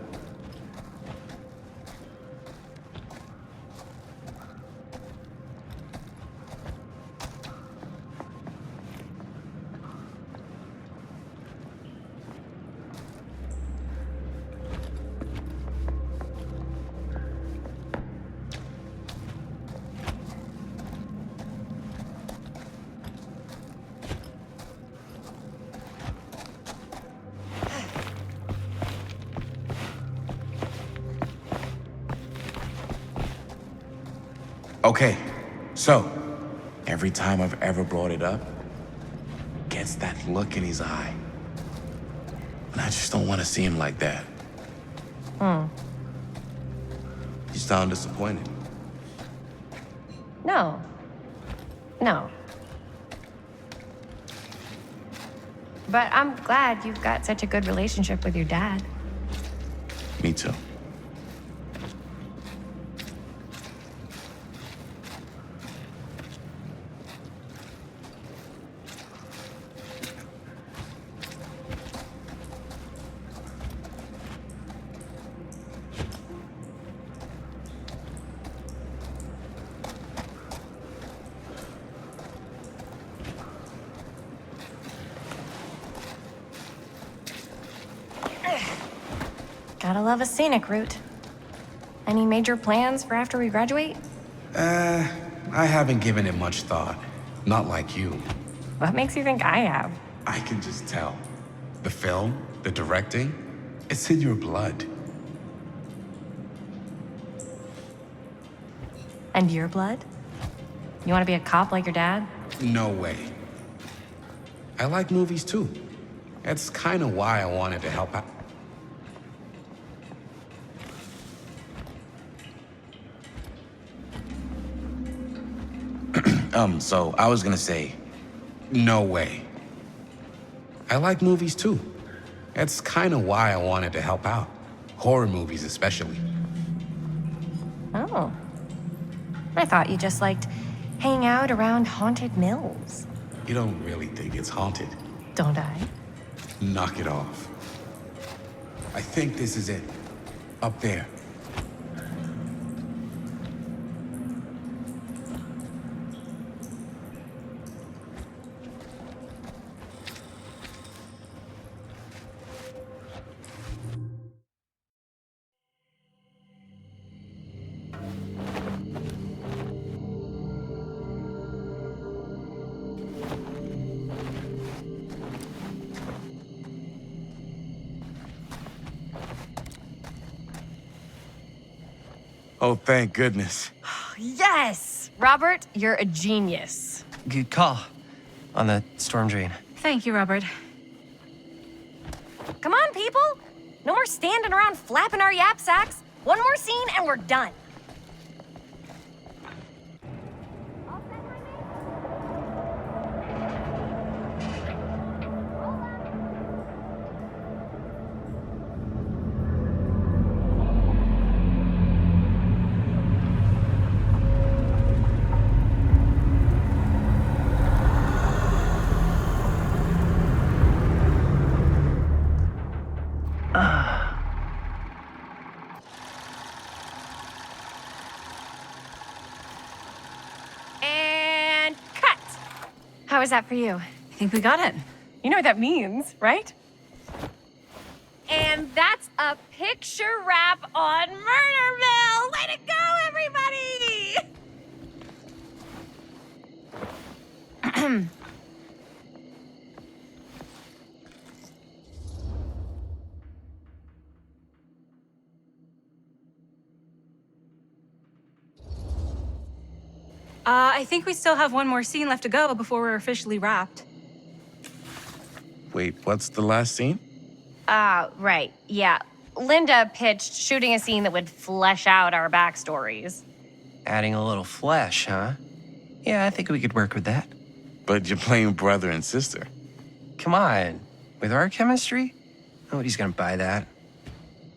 okay, so every time I've ever brought it up, gets that look in his eye. And I just don't want to see him like that. You sound disappointed. No. No. But I'm glad you've got such a good relationship with your dad. Me too. Gotta love a scenic route. Any major plans for after we graduate? I haven't given it much thought. Not like you. What makes you think I have? I can just tell. The film, the directing, it's in your blood. And your blood? You want to be a cop like your dad? No way. I like movies too. That's kind of why I wanted to help out. So I was gonna say, no way. I like movies too. That's kind of why I wanted to help out. Horror movies especially. Oh. I thought you just liked hanging out around haunted mills. You don't really think it's haunted. Don't I? Knock it off. I think this is it. Up there. Oh, thank goodness. Yes! Robert, you're a genius. Good call on the storm drain. Thank you, Robert. Come on, people! No more standing around flapping our yap sacks. One more scene and we're done. How was that for you? I think we got it. You know what that means, right? And that's a picture wrap on Murder Mill! Way to go, everybody! I think we still have one more scene left to go before we're officially wrapped. Wait, what's the last scene? Right, yeah. Linda pitched shooting a scene that would flesh out our backstories. Adding a little flesh, huh? Yeah, I think we could work with that. But you're playing brother and sister. Come on. With our chemistry, nobody's gonna buy that.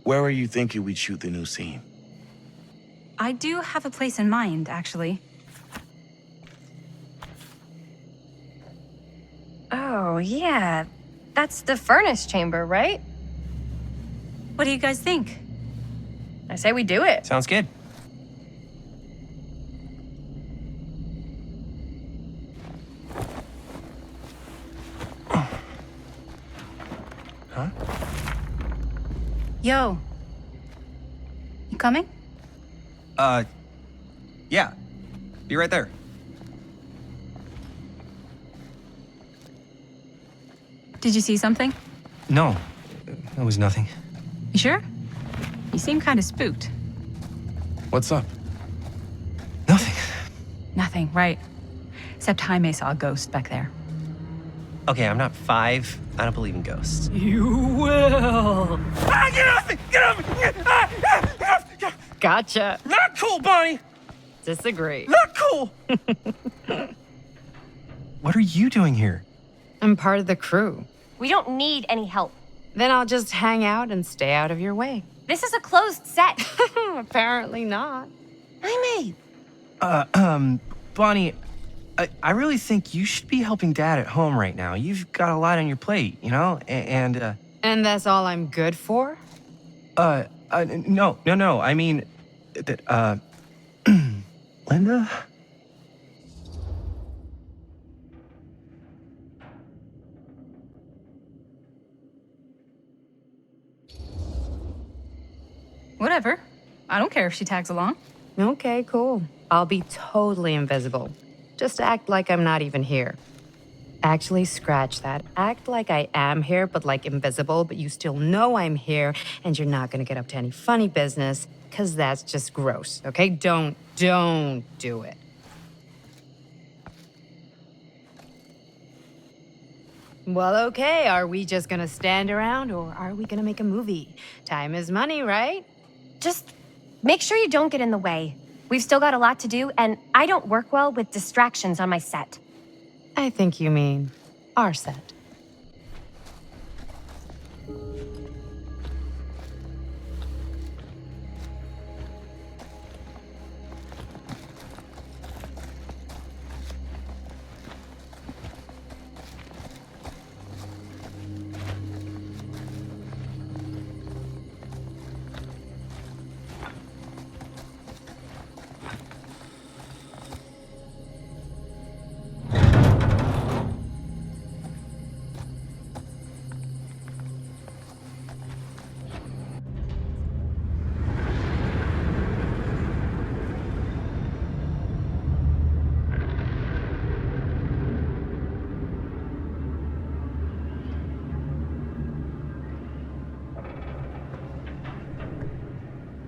Where are you thinking we'd shoot the new scene? I do have a place in mind, actually. Oh, yeah. That's the furnace chamber, right? What do you guys think? I say we do it. Sounds good. Huh? Yo. You coming? Yeah. Be right there. Did you see something? No, that was nothing. You sure? You seem kind of spooked. What's up? Nothing. Nothing, right. Except Jaime saw a ghost back there. Okay, I'm not 5. I don't believe in ghosts. You will. Ah, get off me! Get off me! Get off! Gotcha. Not cool, Bonnie! Disagree. Not cool! What are you doing here? I'm part of the crew. We don't need any help. Then I'll just hang out and stay out of your way. This is a closed set. Apparently not. Jaime! Bonnie, I really think you should be helping Dad at home right now. You've got a lot on your plate, you know? And that's all I'm good for? No. I mean, that, Linda? Whatever. I don't care if she tags along. Okay, cool. I'll be totally invisible. Just act like I'm not even here. Actually, scratch that. Act like I am here, but like invisible, but you still know I'm here, and you're not gonna get up to any funny business, because that's just gross, okay? Don't do it. Well, okay, are we just gonna stand around, or are we gonna make a movie? Time is money, right? Just make sure you don't get in the way. We've still got a lot to do, and I don't work well with distractions on my set. I think you mean our set.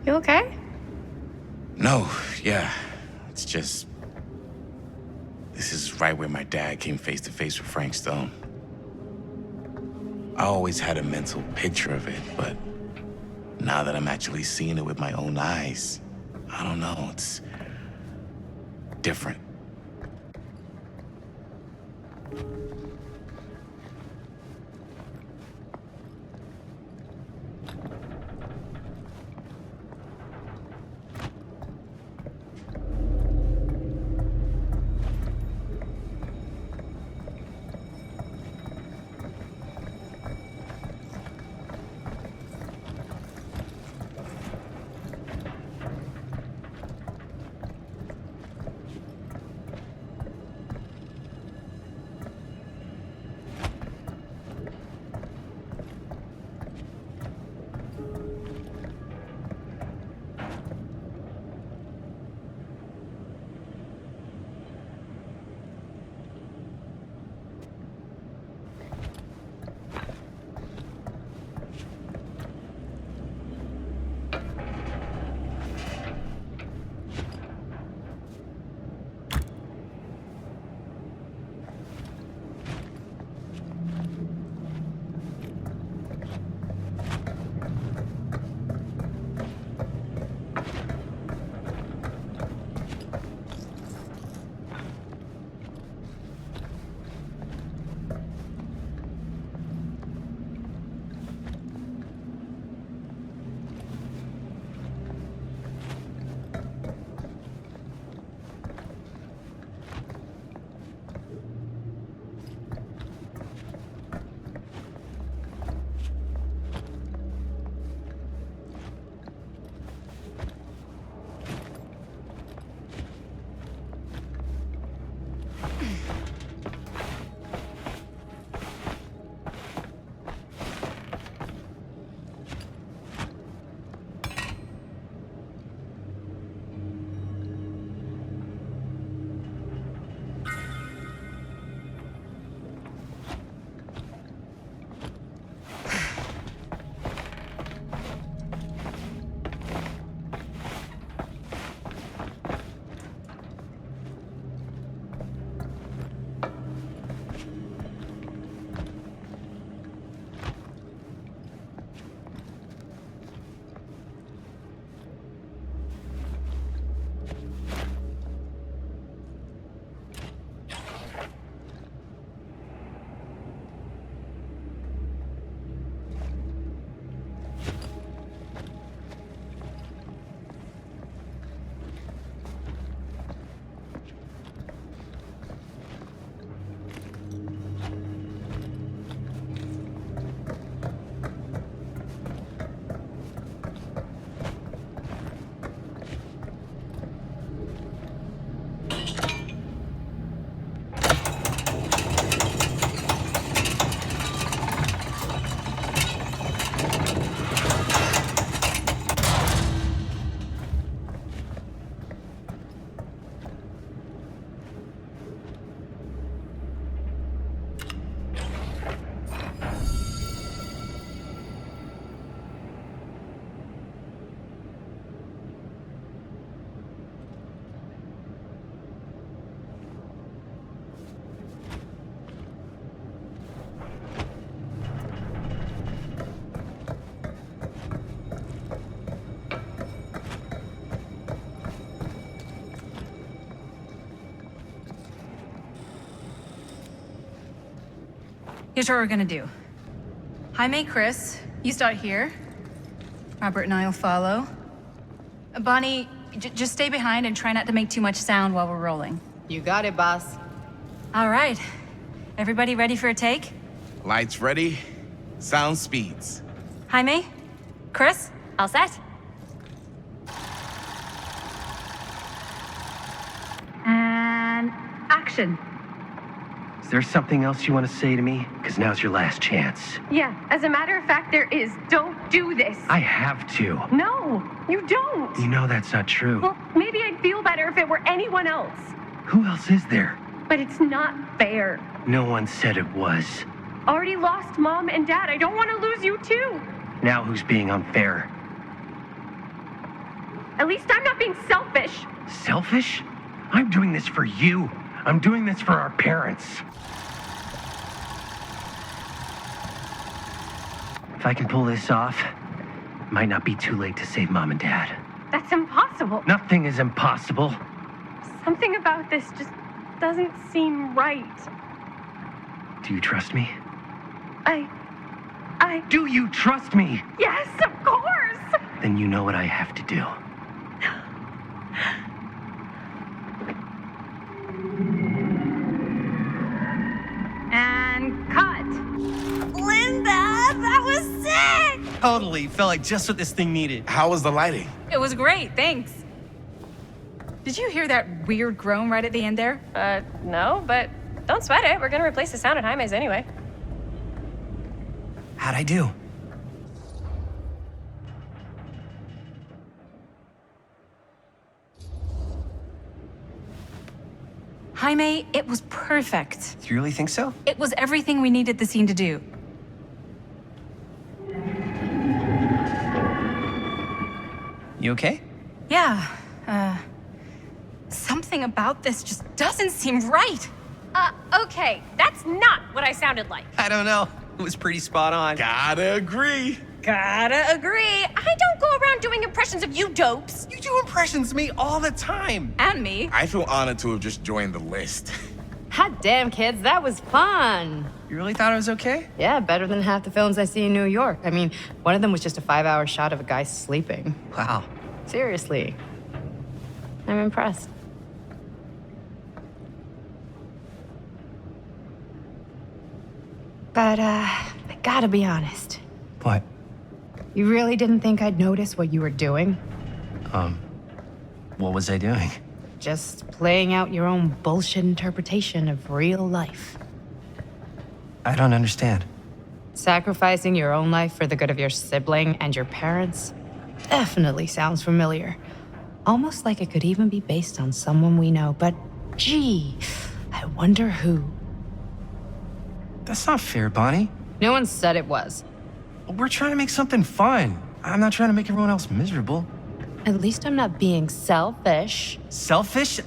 You okay? No, yeah. It's just... This is right where my dad came face to face with Frank Stone. I always had a mental picture of it, but now that I'm actually seeing it with my own eyes, I don't know, it's different. Here's what we're gonna do. Jaime, Chris, you start here. Robert and I'll follow. Bonnie, just stay behind and try not to make too much sound while we're rolling. You got it, boss. All right. Everybody ready for a take? Lights ready, sound speeds. Jaime? Chris? All set? And action. Is there something else you want to say to me? Because now's your last chance. Yeah, as a matter of fact, there is. Don't do this. I have to. No, you don't. You know that's not true. Well, maybe I'd feel better if it were anyone else. Who else is there? But it's not fair. No one said it was. Already lost Mom and Dad. I don't want to lose you too. Now who's being unfair? At least I'm not being selfish. Selfish? I'm doing this for you. I'm doing this for our parents. If I can pull this off, it might not be too late to save Mom and Dad. That's impossible. Nothing is impossible. Something about this just doesn't seem right. Do you trust me? I... Do you trust me? Yes, of course! Then you know what I have to do. And cut. Linda, that was sick! Totally. Felt like just what this thing needed. How was the lighting? It was great, thanks. Did you hear that weird groan right at the end there? No, but don't sweat it. We're gonna replace the sound at Jaime's anyway. How'd I do? Jaime, it was perfect. Do you really think so? It was everything we needed the scene to do. You okay? Yeah, something about this just doesn't seem right. Okay, that's not what I sounded like. I don't know. It was pretty spot on. Gotta agree. Gotta agree. I don't go around doing impressions of you dopes. You do impressions of me all the time. And me. I feel honored to have just joined the list. Hot damn, kids, that was fun. You really thought I was okay? Yeah, better than half the films I see in New York. I mean, one of them was just a 5-hour shot of a guy sleeping. Wow. Seriously. I'm impressed. But, I gotta be honest. What? You really didn't think I'd notice what you were doing? What was I doing? Just playing out your own bullshit interpretation of real life. I don't understand. Sacrificing your own life for the good of your sibling and your parents definitely sounds familiar. Almost like it could even be based on someone we know, but gee, I wonder who. That's not fair, Bonnie. No one said it was. We're trying to make something fun. I'm not trying to make everyone else miserable. At least I'm not being selfish. Selfish?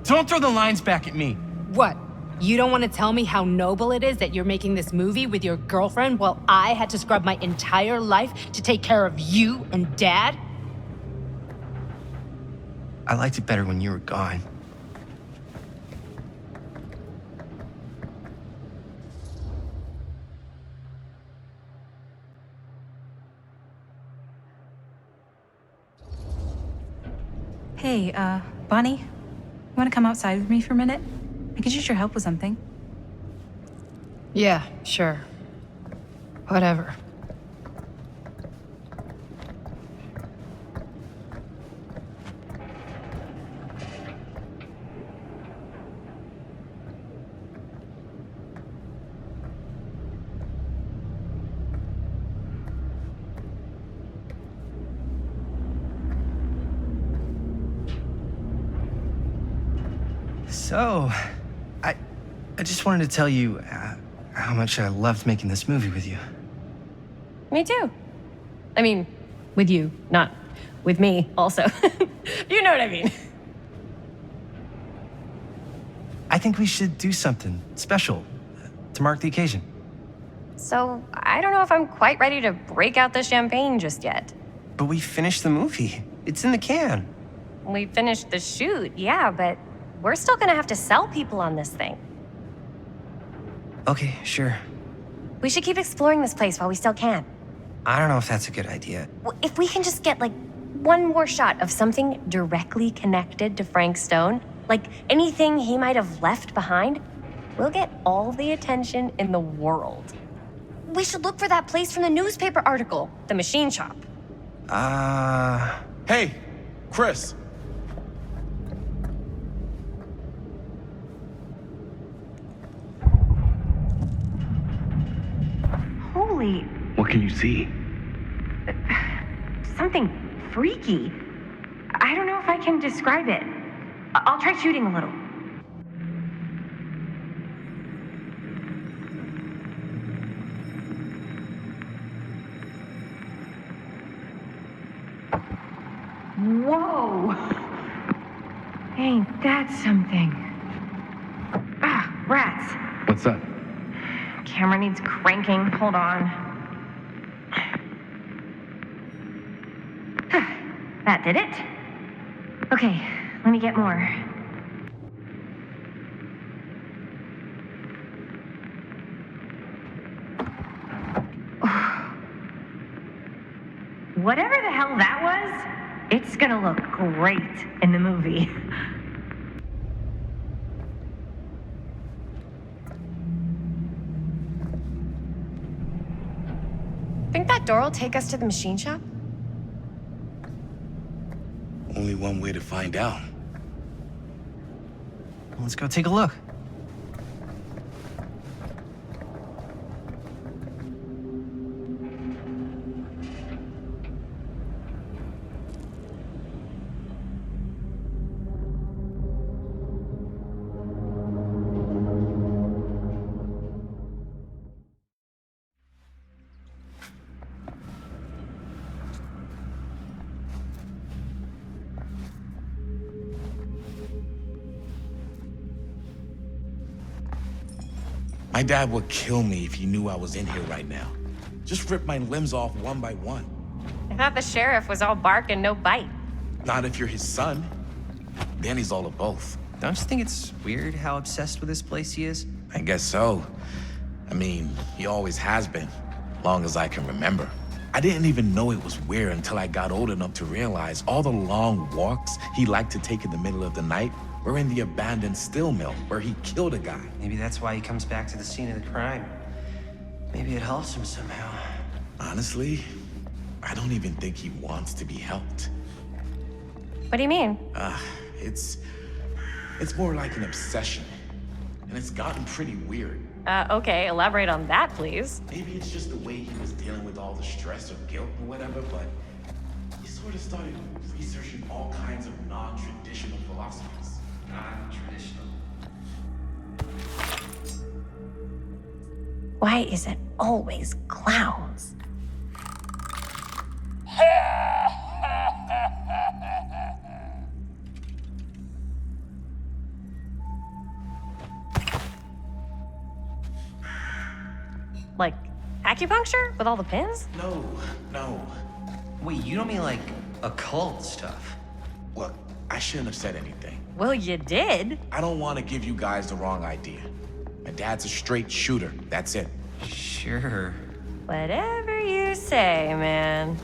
Don't throw the lines back at me. What? You don't want to tell me how noble it is that you're making this movie with your girlfriend while I had to scrub my entire life to take care of you and Dad? I liked it better when you were gone. Hey, Bonnie, you want to come outside with me for a minute? I could use your help with something. Yeah, sure. Whatever. So, I just wanted to tell you how much I loved making this movie with you. Me too. I mean, with you, not with me also. You know what I mean. I think we should do something special to mark the occasion. So, I don't know if I'm quite ready to break out the champagne just yet. But we finished the movie. It's in the can. We finished the shoot, yeah, but we're still gonna have to sell people on this thing. Okay, sure. We should keep exploring this place while we still can. I don't know if that's a good idea. If we can just get, like, one more shot of something directly connected to Frank Stone, like anything he might have left behind, we'll get all the attention in the world. We should look for that place from the newspaper article, the machine shop. Hey, Chris. Holy, What can you see? something freaky. I don't know if I can describe it. I'll try shooting a little. Whoa! Ain't that something? Ah, rats. What's up? Camera needs cranking. Hold on. That did it. Okay, let me get more. Whatever the hell that was, it's gonna look great in the movie. Think that door will take us to the machine shop? Only one way to find out. Let's go take a look. My dad would kill me if he knew I was in here right now. Just rip my limbs off one by one. I thought the sheriff was all bark and no bite. Not if you're his son. Then he's all of both. Don't you think it's weird how obsessed with this place he is? I guess so. I mean, he always has been, long as I can remember. I didn't even know it was weird until I got old enough to realize all the long walks he liked to take in the middle of the night were in the abandoned steel mill where he killed a guy. Maybe that's why he comes back to the scene of the crime. Maybe it helps him somehow. Honestly, I don't even think he wants to be helped. What do you mean? It's more like an obsession. And it's gotten pretty weird. Okay, elaborate on that, please. Maybe it's just the way he was dealing with all the stress or guilt or whatever, but he sort of started researching all kinds of non-traditional philosophies. Non-traditional. Why is it always clowns? Like acupuncture with all the pins? No. Wait, you don't mean like occult stuff? Look, I shouldn't have said anything. Well, you did. I don't want to give you guys the wrong idea. My dad's a straight shooter, that's it. Sure. Whatever you say, man.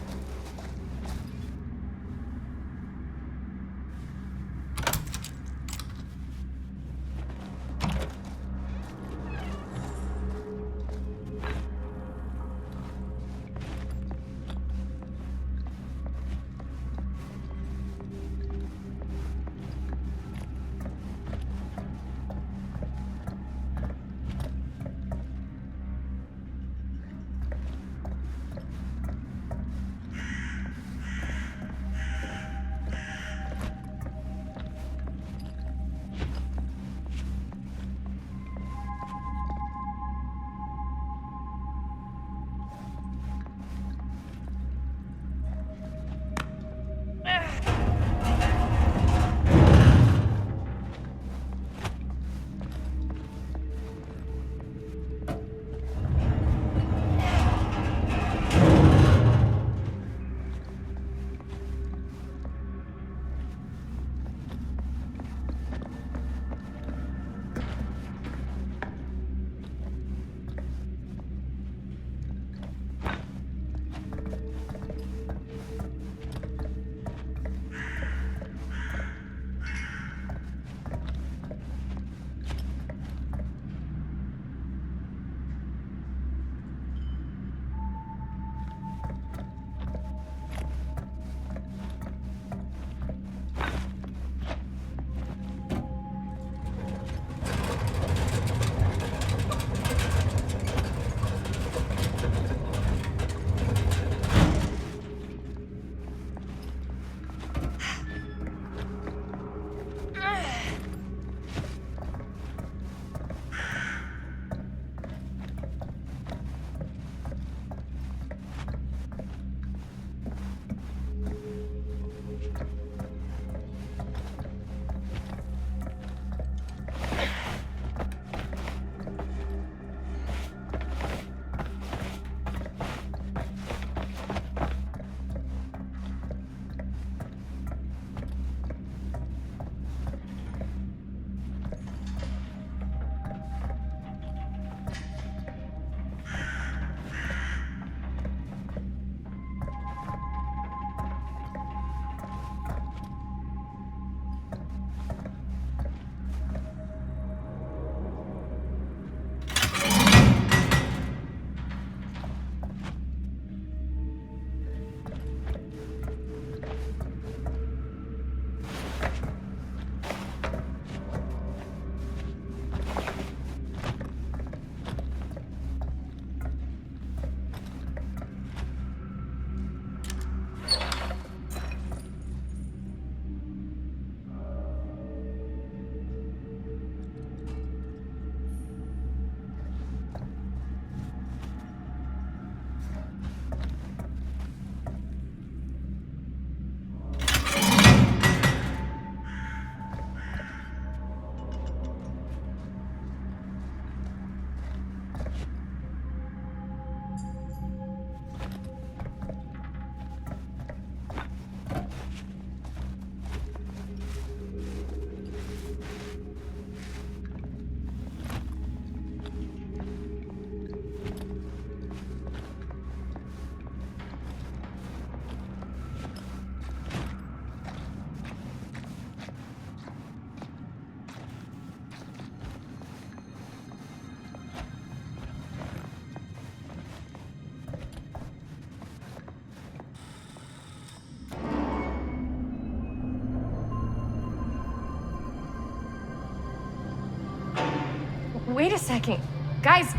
Wait a second. Guys,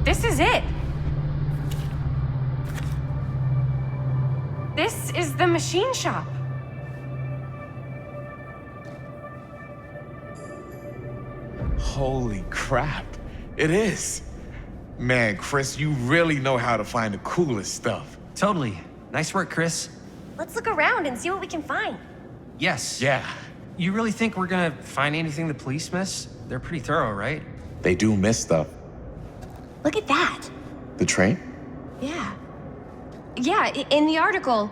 this is it. This is the machine shop. Holy crap. It is. Man, Chris, you really know how to find the coolest stuff. Totally. Nice work, Chris. Let's look around and see what we can find. Yes. Yeah. You really think we're gonna find anything the police miss? They're pretty thorough, right? They do miss stuff. Look at that. The train? Yeah. Yeah, in the article,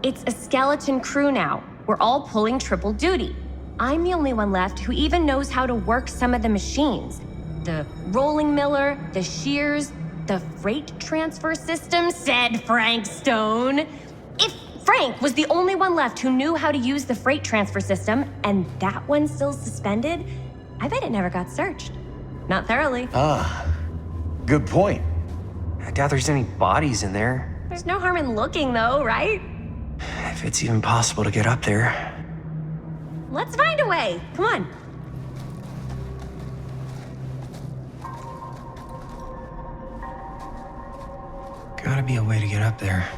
it's a skeleton crew now. We're all pulling triple duty. I'm the only one left who even knows how to work some of the machines. The rolling miller, the shears, the freight transfer system, said Frank Stone. If Frank was the only one left who knew how to use the freight transfer system, and that one's still suspended, I bet it never got searched. Not thoroughly. Ah, good point. I doubt there's any bodies in there. There's no harm in looking, though, right? If it's even possible to get up there. Let's find a way. Come on. Gotta be a way to get up there.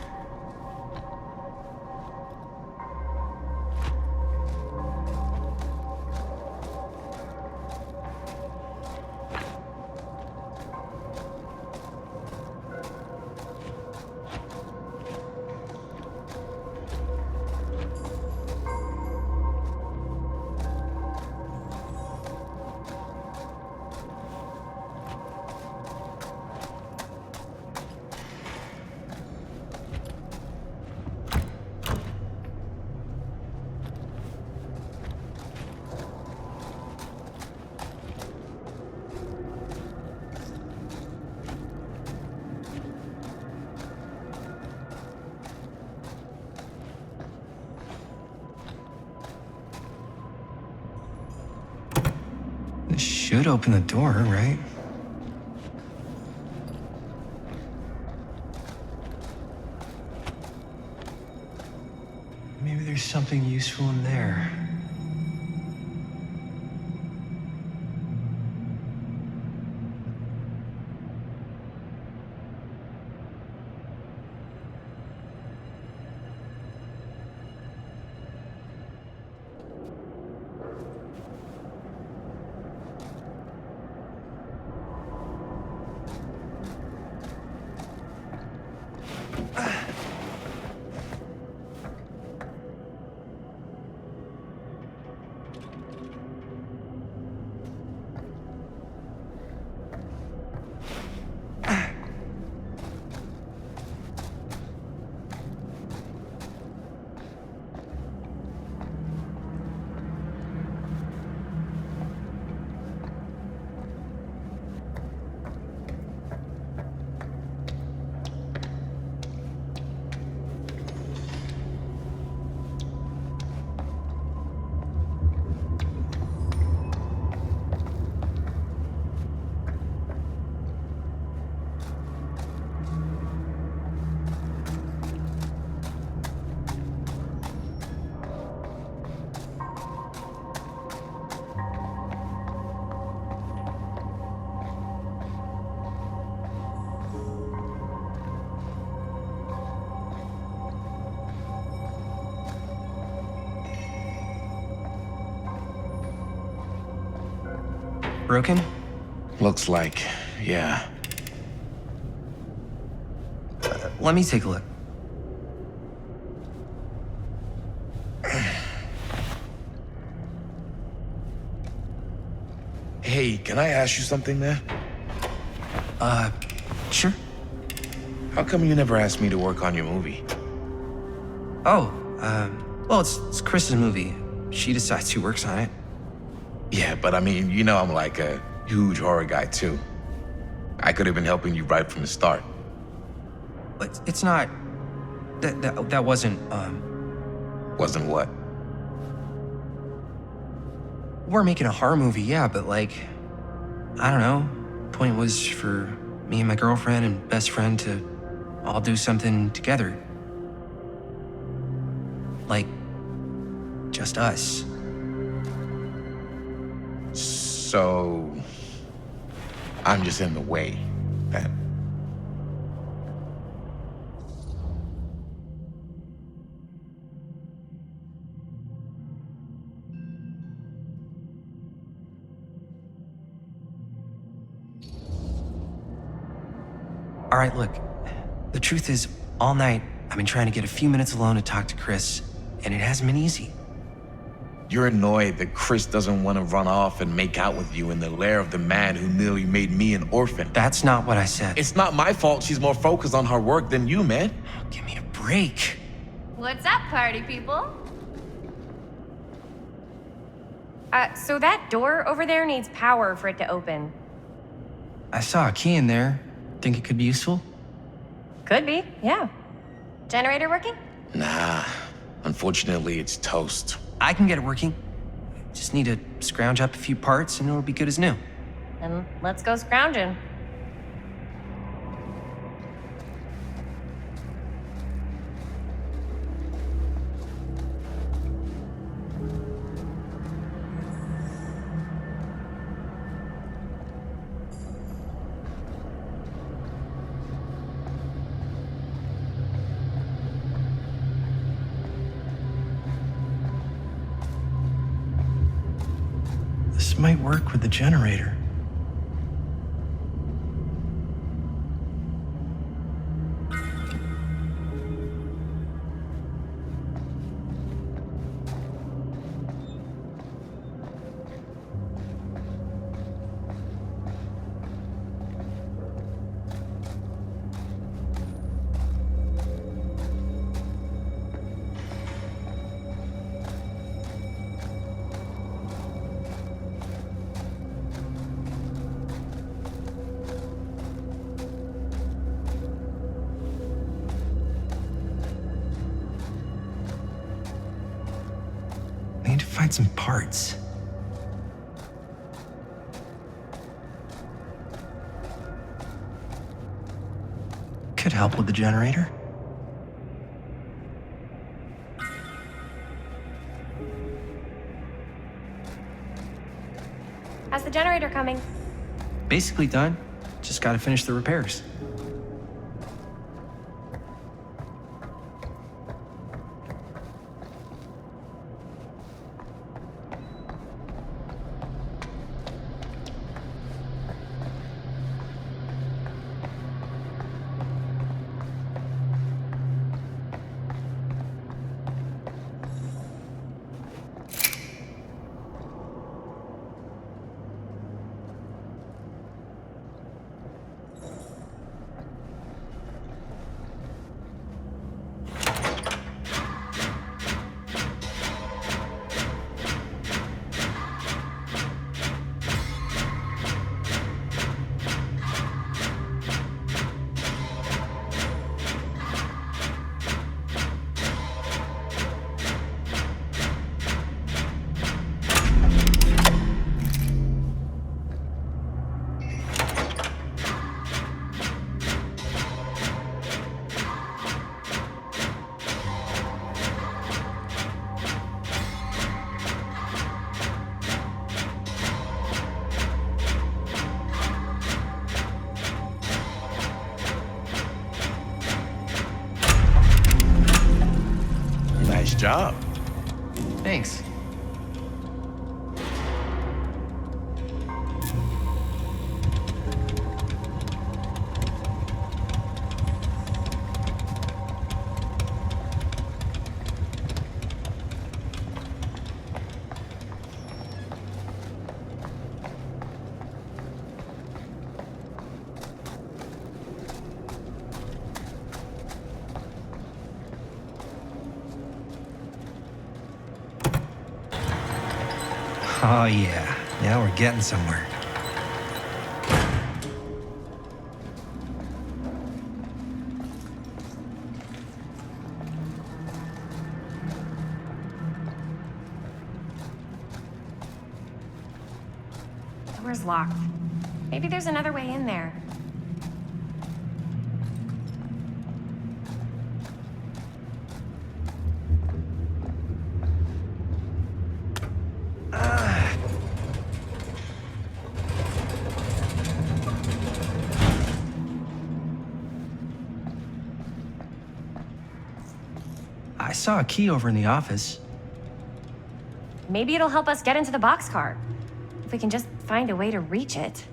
This should open the door, right? Maybe there's something useful in there. Broken? Looks like, yeah. Let me take a look. Hey, can I ask you something, man? Sure. How come you never asked me to work on your movie? Oh, well, it's Chris's movie. She decides who works on it. Yeah, but I mean, you know I'm like a huge horror guy, too. I could have been helping you right from the start. But it's not... That wasn't, Wasn't what? We're making a horror movie, yeah, but like... I don't know. Point was for me and my girlfriend and best friend to all do something together. Like... just us. So, I'm just in the way, then. All right, look. The truth is, all night, I've been trying to get a few minutes alone to talk to Chris, and it hasn't been easy. You're annoyed that Chris doesn't want to run off and make out with you in the lair of the man who nearly made me an orphan. That's not what I said. It's not my fault she's more focused on her work than you, man. Give me a break. What's up, party people? So that door over there needs power for it to open. I saw a key in there. Think it could be useful? Could be, yeah. Generator working? Nah, unfortunately it's toast. I can get it working. Just need to scrounge up a few parts and it'll be good as new. Then let's go scrounging. This might work with the generator. I need to find some parts. Could help with the generator. How's the generator coming? Basically done. Just gotta finish the repairs. Nice job. Thanks. Oh yeah, now we're getting somewhere. The door's locked. Maybe there's another way in there. saw a key over in the office. Maybe it'll help us get into the boxcar. If we can just find a way to reach it.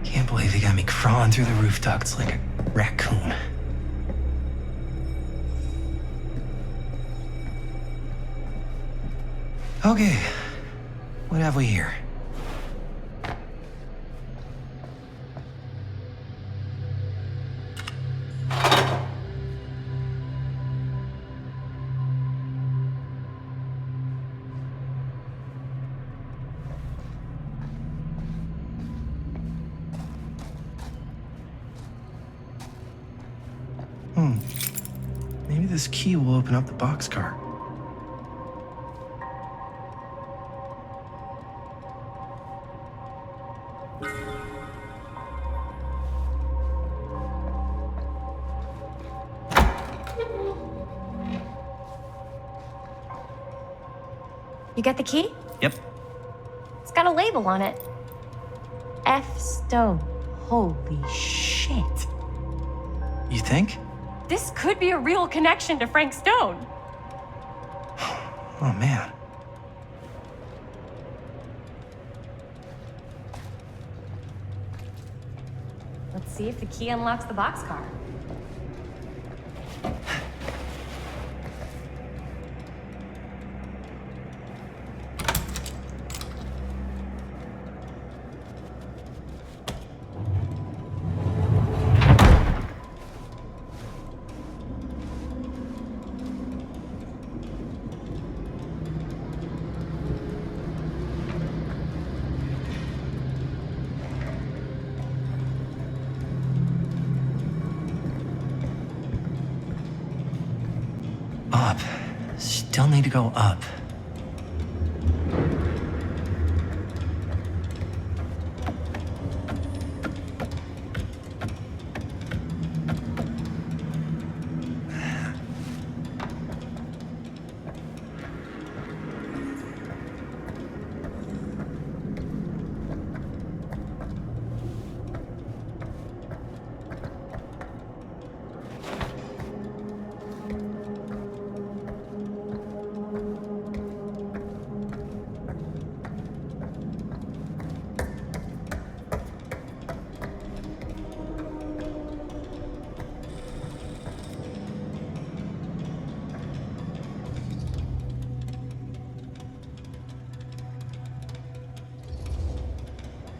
Can't believe they got me crawling through the roof ducts like a raccoon. Okay, what have we here? Maybe this key will open up the boxcar. You get the key? Yep. It's got a label on it. F. Stone. Holy shit. You think? This could be a real connection to Frank Stone. Oh, man. Let's see if the key unlocks the boxcar. Up. Still need to go up.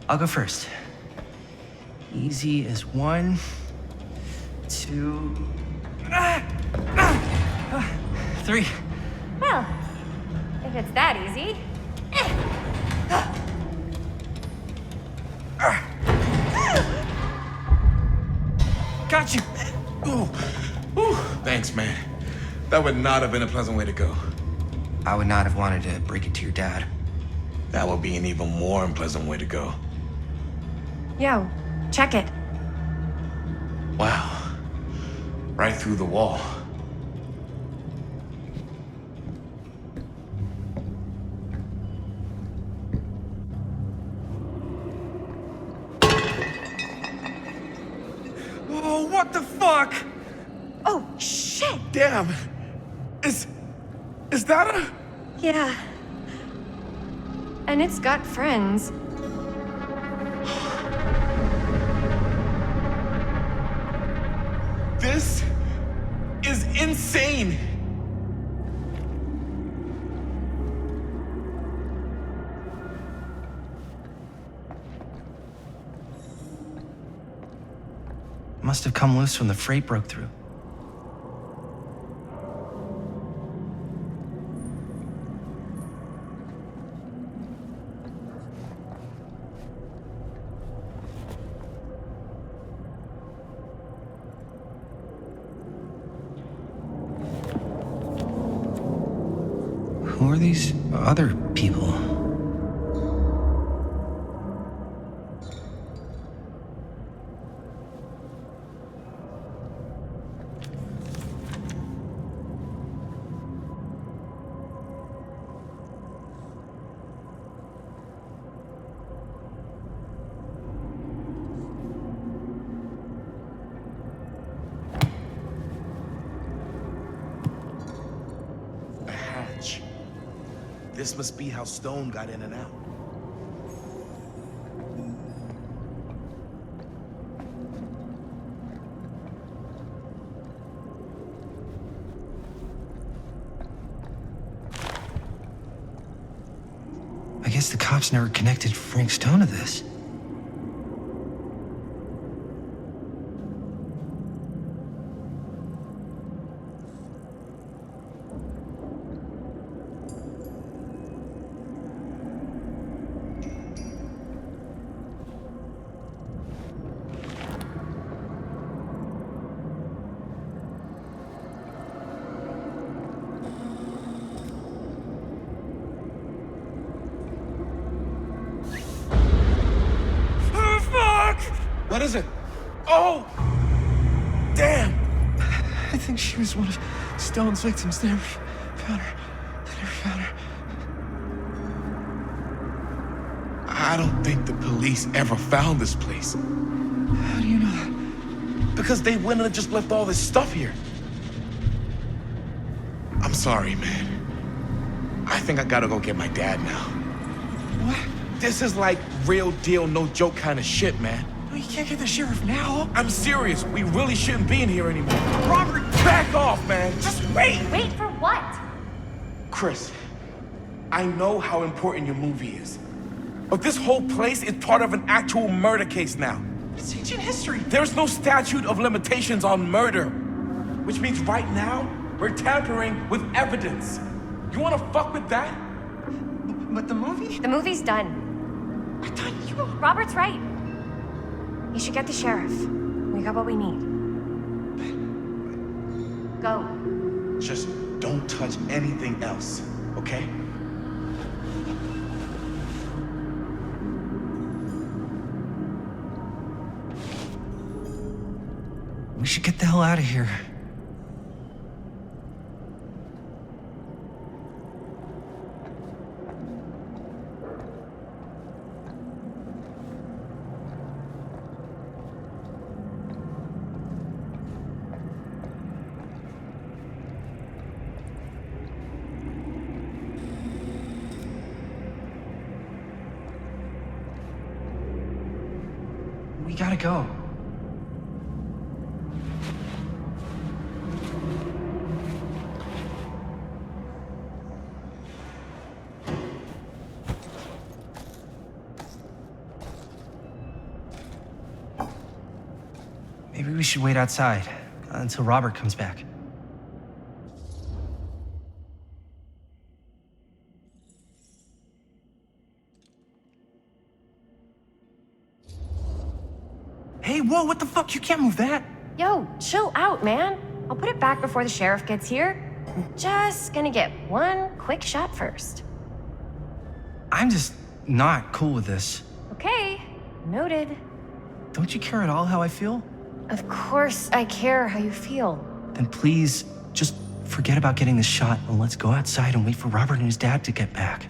I'll go first. Easy as 1, 2, 3. Well, if it's that easy. Got you. Ooh. Ooh. Thanks, man. That would not have been a pleasant way to go. I would not have wanted to break it to your dad. That would be an even more unpleasant way to go. Yo, check it. Wow. Right through the wall. Oh, what the fuck? Oh, shit! Damn. Is that a... Yeah. And it's got friends. This is insane. Must have come loose when the freight broke through. Who are these other people. A hatch. This must be how Stone got in and out. I guess the cops never connected Frank Stone to this. What is it? Oh! Damn! I think she was one of Stone's victims. They never found her. They never found her. I don't think the police ever found this place. How do you know that? Because they wouldn't have just left all this stuff here. I'm sorry, man. I think I gotta go get my dad now. What? This is like real deal, no joke kind of shit, man. No, you can't get the sheriff now. I'm serious. We really shouldn't be in here anymore. Robert, back off, man. Just wait. Wait for what? Chris, I know how important your movie is. But this whole place is part of an actual murder case now. It's ancient history. There's no statute of limitations on murder. Which means right now, we're tampering with evidence. You wanna fuck with that? But the movie? The movie's done. I thought you... Robert's right. You should get the sheriff. We got what we need. Go. Just don't touch anything else, okay? We should get the hell out of here. We gotta go. Maybe we should wait outside until Robert comes back. Hey, whoa, what the fuck? You can't move that. Yo, chill out, man. I'll put it back before the sheriff gets here. I'm just gonna get one quick shot first. I'm just not cool with this. Okay, noted. Don't you care at all how I feel? Of course I care how you feel. Then please, just forget about getting this shot and let's go outside and wait for Robert and his dad to get back.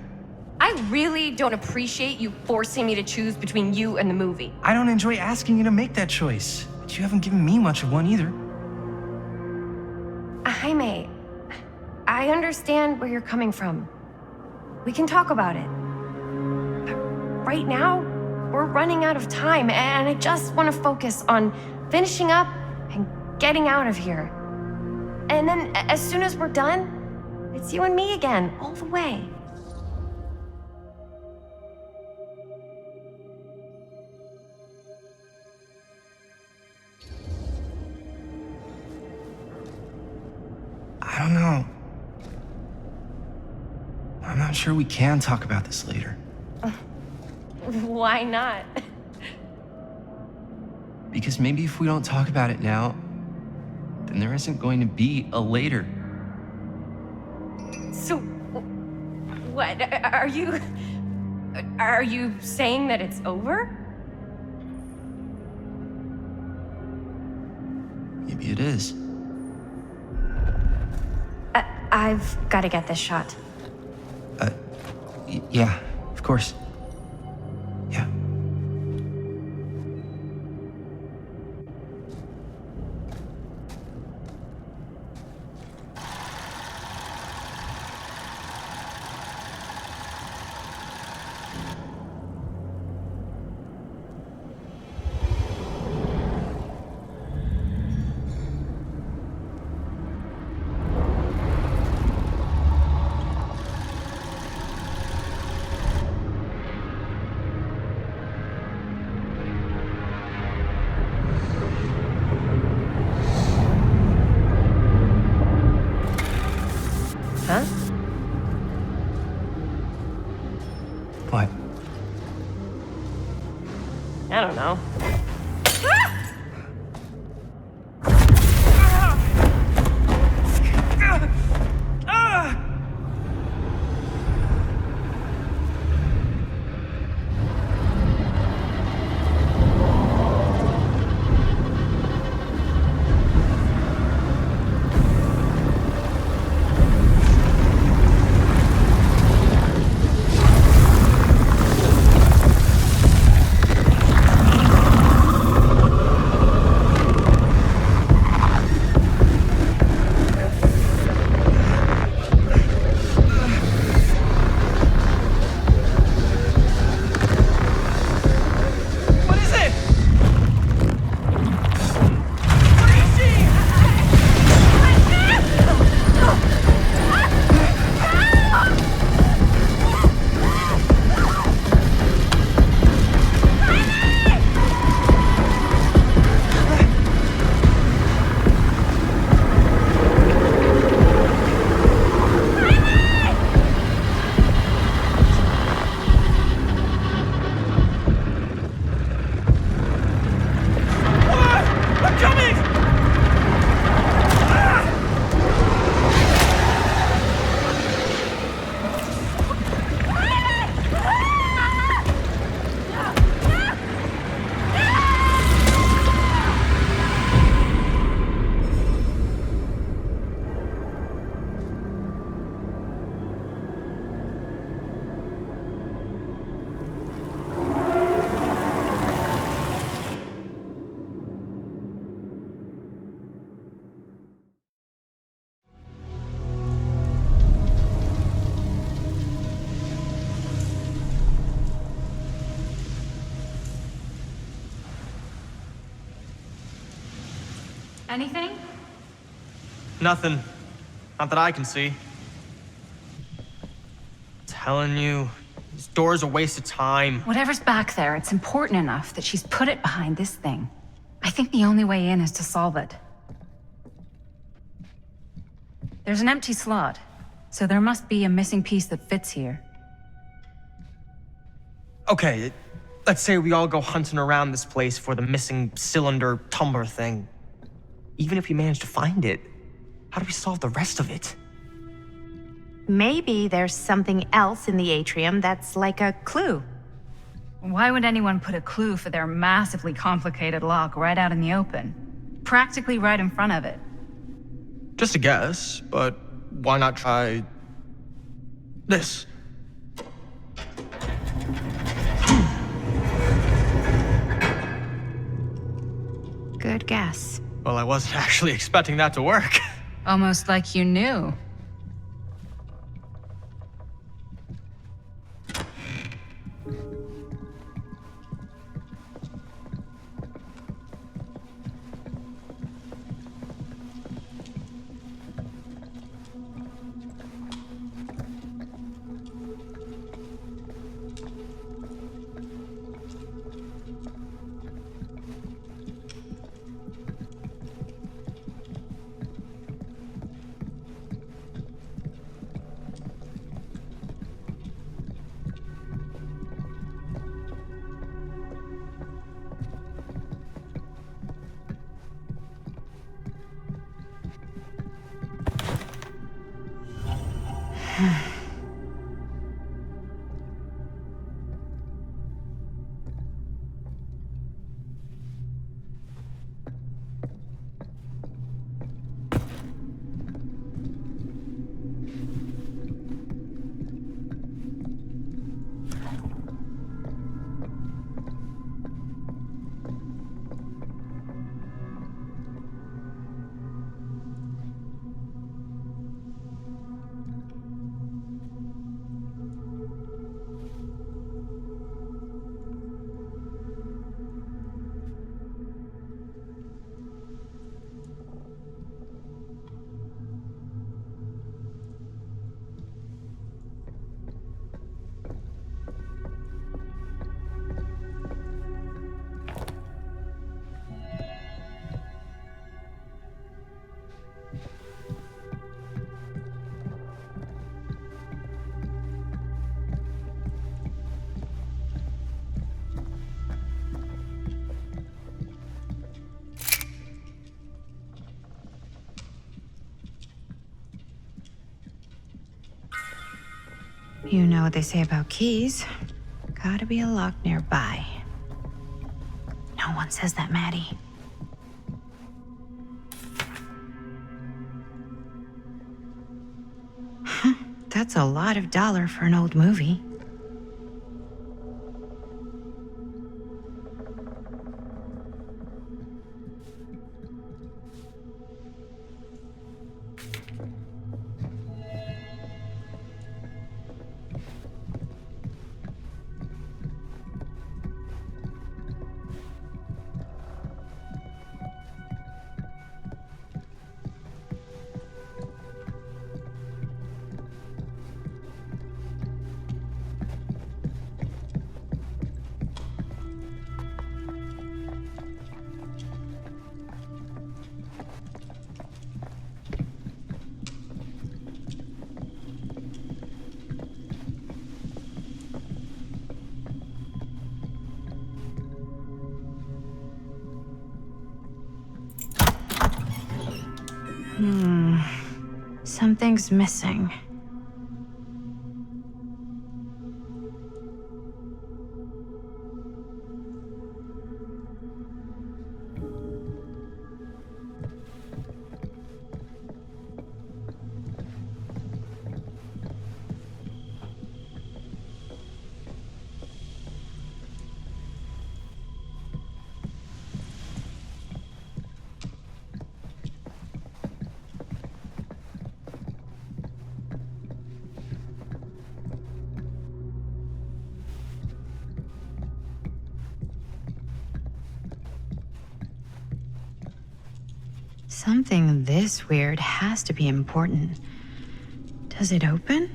I really don't appreciate you forcing me to choose between you and the movie. I don't enjoy asking you to make that choice, but you haven't given me much of one either. Jaime, I understand where you're coming from. We can talk about it. But right now, we're running out of time, and I just want to focus on finishing up and getting out of here. And then, as soon as we're done, it's you and me again, all the way. I don't know. I'm not sure we can talk about this later. Why not? Because maybe if we don't talk about it now, then there isn't going to be a later. So, What? Are you saying that it's over? Maybe it is. I've got to get this shot. Yeah, of course. Yeah. Huh? What? I don't know. Anything? Nothing. Not that I can see. Telling you, this door's a waste of time. Whatever's back there, it's important enough that she's put it behind this thing. I think the only way in is to solve it. There's an empty slot, so there must be a missing piece that fits here. Okay, let's say we all go hunting around this place for the missing cylinder tumbler thing. Even if we manage to find it, how do we solve the rest of it? Maybe there's something else in the atrium that's like a clue. Why would anyone put a clue for their massively complicated lock right out in the open? Practically right in front of it. Just a guess, but why not try this? Good guess. Well, I wasn't actually expecting that to work. Almost like you knew. You know what they say about keys. Gotta be a lock nearby. No one says that, Maddie. That's a lot of dollar for an old movie. Something's missing. Something this weird has to be important. Does it open?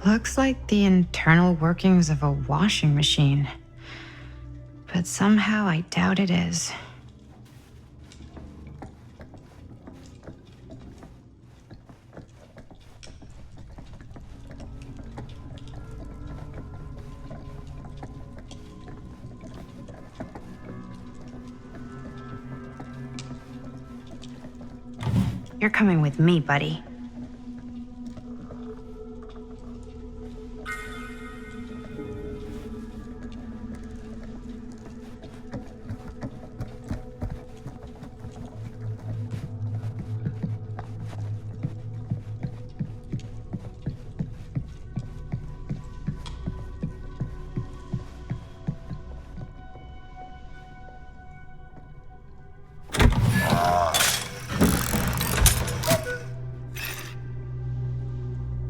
Looks like the internal workings of a washing machine. But somehow I doubt it is. You're coming with me, buddy.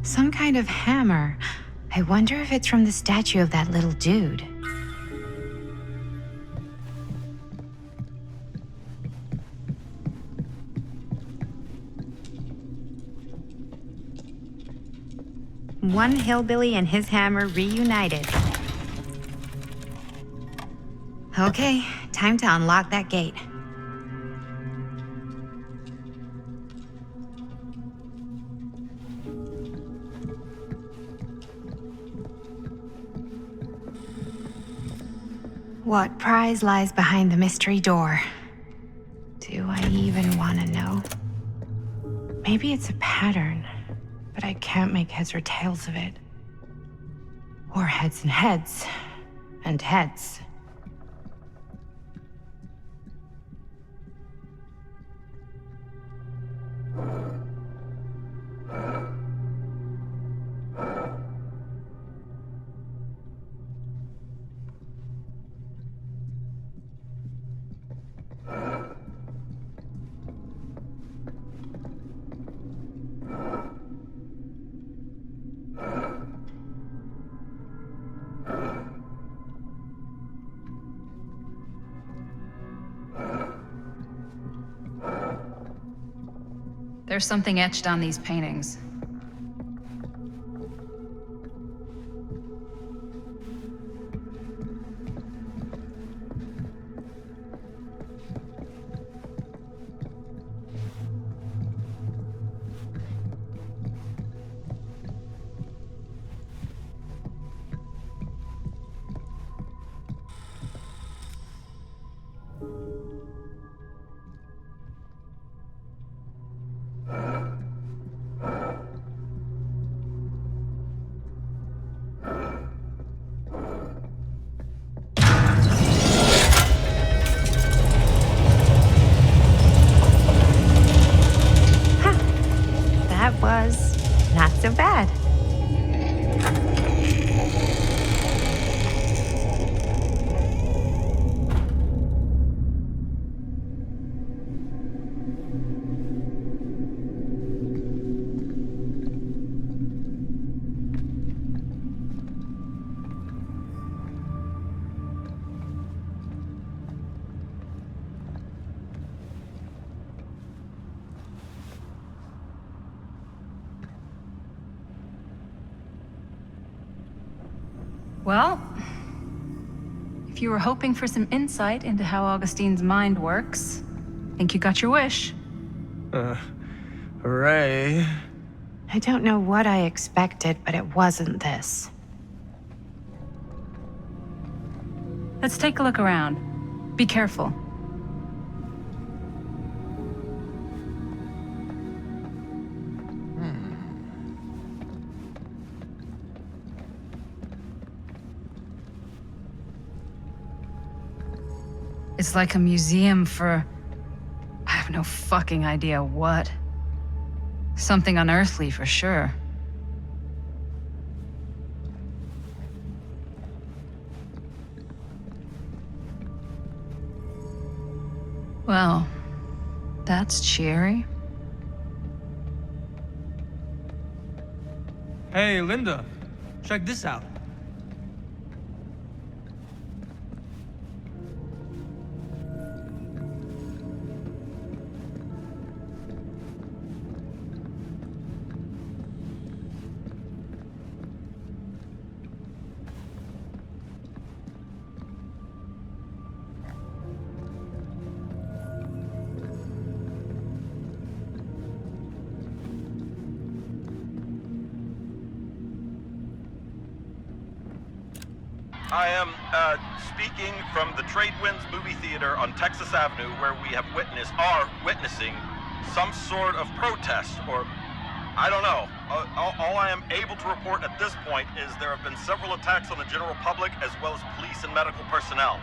Some kind of hammer. I wonder if it's from the statue of that little dude. One hillbilly and his hammer reunited. Okay, time to unlock that gate. What prize lies behind the mystery door? Do I even want to know? Maybe it's a pattern, but I can't make heads or tails of it. Or heads and heads, and heads. There's something etched on these paintings. That was not so bad. Well, if you were hoping for some insight into how Augustine's mind works, I think you got your wish. Hooray. I don't know what I expected, but it wasn't this. Let's take a look around. Be careful. It's like a museum for... I have no fucking idea what. Something unearthly for sure. Well, that's cheery. Hey, Linda, check this out. I am speaking from the Trade Winds Movie Theater on Texas Avenue, where we are witnessing some sort of protest, or I don't know. All I am able to report at this point is there have been several attacks on the general public as well as police and medical personnel.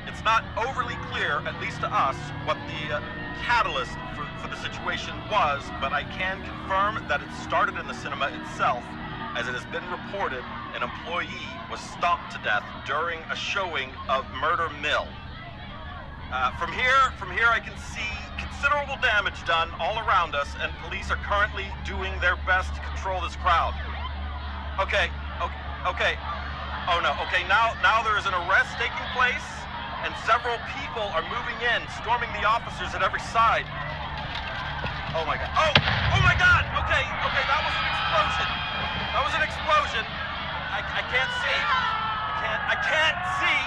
It's not overly clear, at least to us, what the catalyst for the situation was, but I can confirm that it started in the cinema itself. As it has been reported, an employee was stomped to death during a showing of Murder Mill. From here I can see considerable damage done all around us, and police are currently doing their best to control this crowd. Okay. Oh no, okay, now there is an arrest taking place, and several people are moving in, storming the officers at every side. Oh my god. Oh my god! Okay, that was an explosion. That was an explosion. I can't see. I can't see.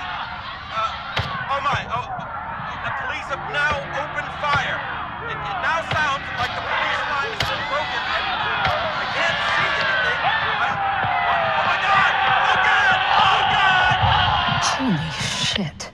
The police have now opened fire. It now sounds like the police line has been broken, and I can't see anything. Oh my god! Oh god! Oh god! Holy shit.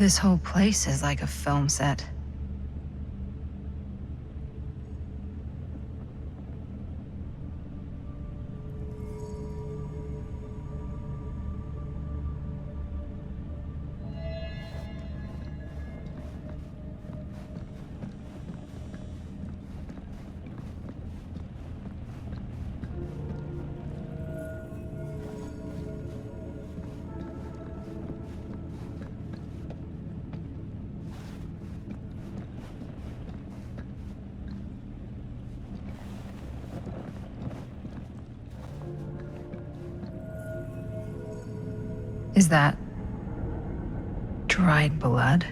This whole place is like a film set. Is that dried blood?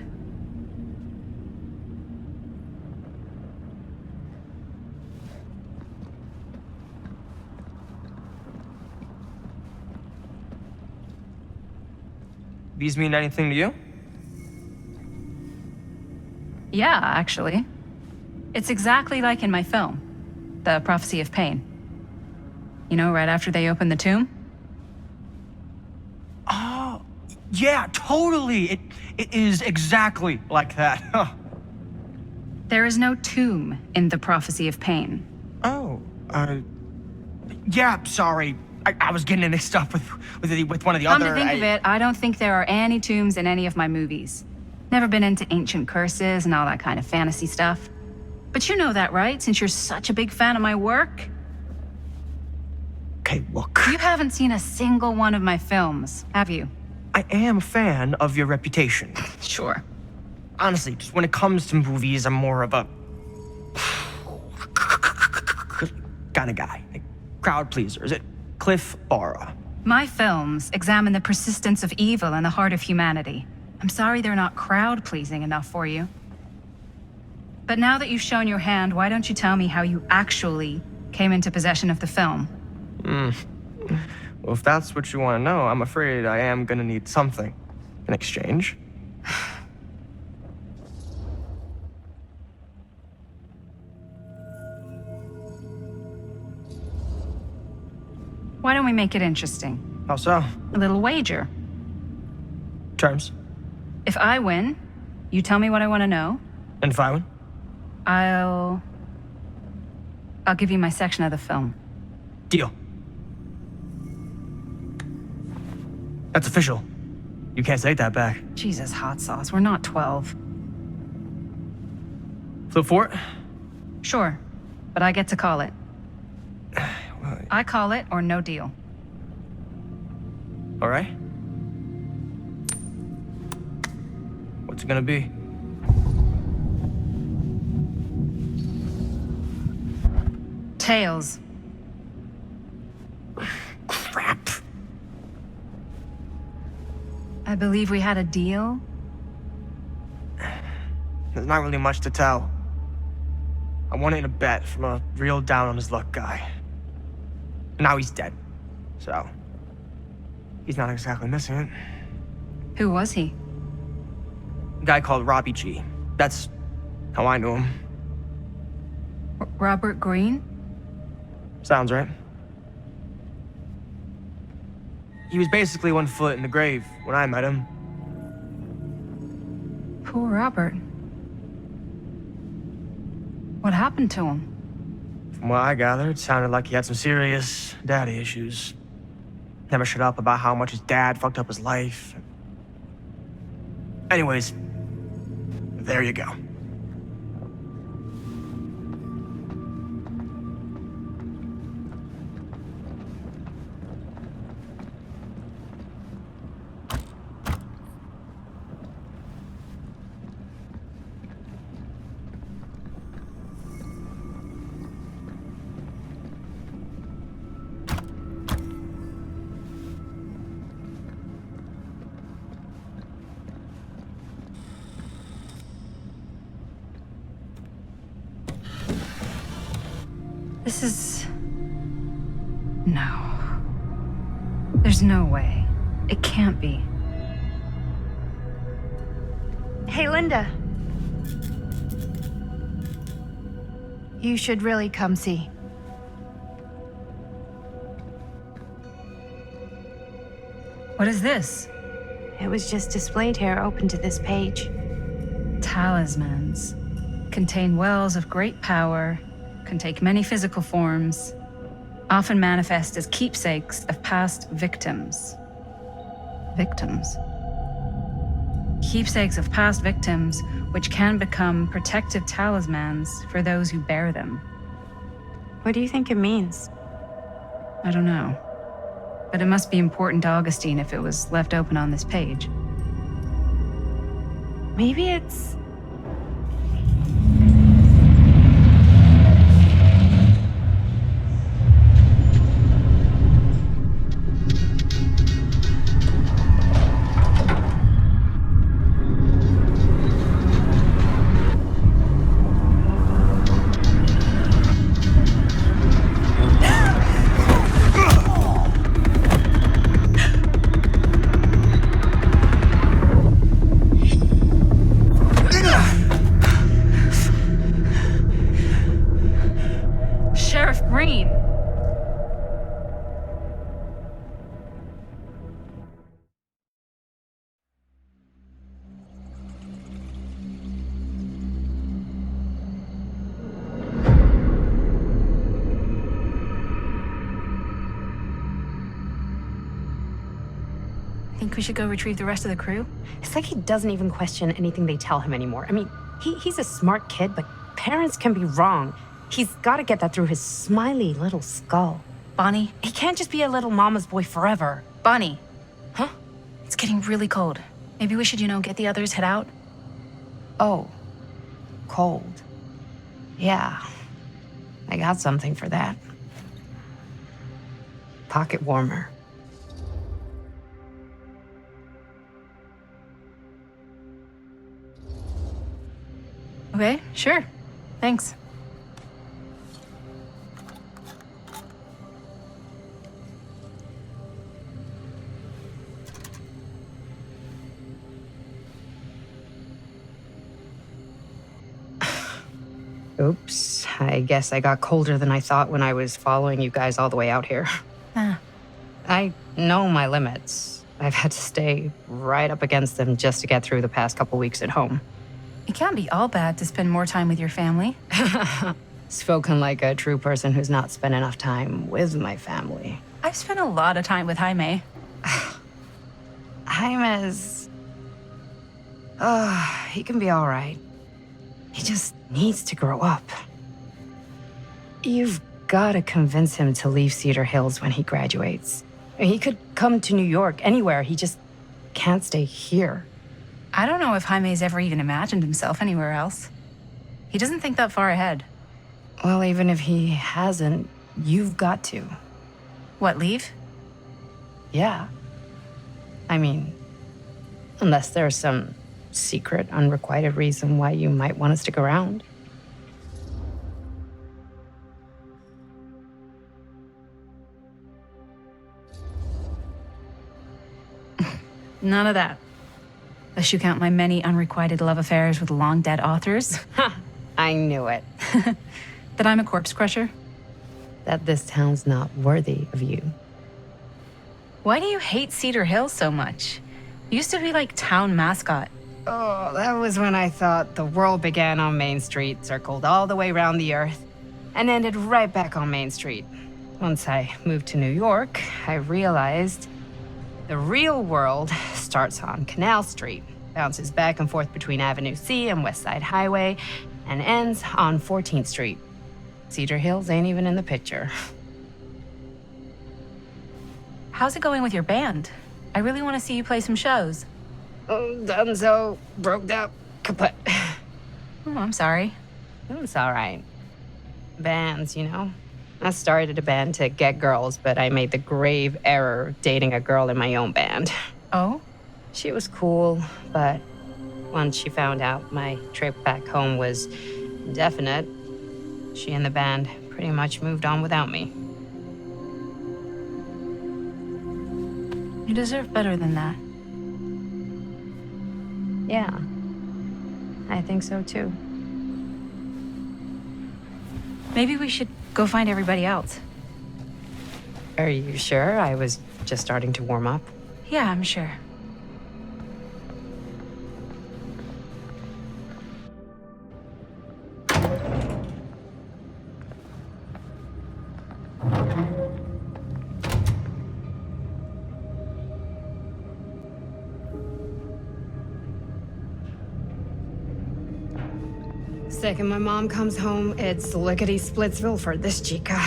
These mean anything to you? Yeah, actually. It's exactly like in my film, The Prophecy of Pain. You know, right after they open the tomb? Oh, yeah, totally. It is exactly like that. Huh. There is no tomb in The Prophecy of Pain. Oh, yeah, sorry. I was getting mixed up with one of the Come other. to think of it, I don't think there are any tombs in any of my movies. Never been into ancient curses and all that kind of fantasy stuff. But you know that, right? Since you're such a big fan of my work? Okay, look. You haven't seen a single one of my films, have you? I am a fan of your reputation. Sure. Honestly, just when it comes to movies, I'm more of a kind of guy. Like, crowd pleaser. Is it Cliff Barra? My films examine the persistence of evil in the heart of humanity. I'm sorry they're not crowd-pleasing enough for you. But now that you've shown your hand, why don't you tell me how you actually came into possession of the film? Well, if that's what you want to know, I'm afraid I am gonna need something in exchange. Why don't we make it interesting? How so? A little wager. Terms? If I win, you tell me what I want to know. And if I win? I'll give you my section of the film. Deal. That's official. You can't take that back. Jesus, hot sauce. We're not 12. Flip for it? Sure, but I get to call it. I call it or no deal. All right. What's it gonna be? Tails. Crap. I believe we had a deal. There's not really much to tell. I won it in a bet from a real down-on-his-luck guy. And now he's dead. So, he's not exactly missing it. Who was he? A guy called Robbie G. That's how I knew him. Robert Green? Sounds right. He was basically 1 foot in the grave when I met him. Poor Robert. What happened to him? From what I gathered, it sounded like he had some serious daddy issues. Never shut up about how much his dad fucked up his life. Anyways, there you go. This is... No. There's no way. It can't be. Hey, Linda. You should really come see. What is this? It was just displayed here, open to this page. Talismans contain wells of great power, can take many physical forms, often manifest as keepsakes of past victims. Victims? Keepsakes of past victims, which can become protective talismans for those who bear them. What do you think it means? I don't know. But it must be important to Augustine if it was left open on this page. Maybe it's... Sheriff Green! Think we should go retrieve the rest of the crew? It's like he doesn't even question anything they tell him anymore. I mean, he's a smart kid, but parents can be wrong. He's got to get that through his smiley little skull. Bonnie? He can't just be a little mama's boy forever. Bonnie. Huh? It's getting really cold. Maybe we should, get the others, head out? Oh. Cold. Yeah. I got something for that. Pocket warmer. Okay, sure. Thanks. Oops. I guess I got colder than I thought when I was following you guys all the way out here. I know my limits. I've had to stay right up against them just to get through the past couple weeks at home. It can't be all bad to spend more time with your family. Spoken like a true person who's not spent enough time with my family. I've spent a lot of time with Jaime. Jaime's... he can be all right. He just needs to grow up. You've got to convince him to leave Cedar Hills when he graduates. He could come to New York, anywhere. He just can't stay here. I don't know if Jaime's ever even imagined himself anywhere else. He doesn't think that far ahead. Well, even if he hasn't, you've got to. What, leave? Yeah. I mean, unless there's some secret, unrequited reason why you might want to stick around. None of that. Unless you count my many unrequited love affairs with long-dead authors. I knew it. That I'm a corpse crusher. That this town's not worthy of you. Why do you hate Cedar Hills so much? You used to be like town mascot. Oh, that was when I thought the world began on Main Street, circled all the way around the earth, and ended right back on Main Street. Once I moved to New York, I realized the real world starts on Canal Street, bounces back and forth between Avenue C and West Side Highway, and ends on 14th Street. Cedar Hills ain't even in the picture. How's it going with your band? I really want to see you play some shows. Oh, donezo, broke up, kaput. Oh, I'm sorry. It's all right. Bands, I started a band to get girls, but I made the grave error of dating a girl in my own band. Oh? She was cool, but once she found out my trip back home was indefinite, she and the band pretty much moved on without me. You deserve better than that. Yeah, I think so too. Maybe we should go find everybody else. Are you sure? I was just starting to warm up. Yeah, I'm sure. Second my mom comes home, it's lickety-splitsville for this chica.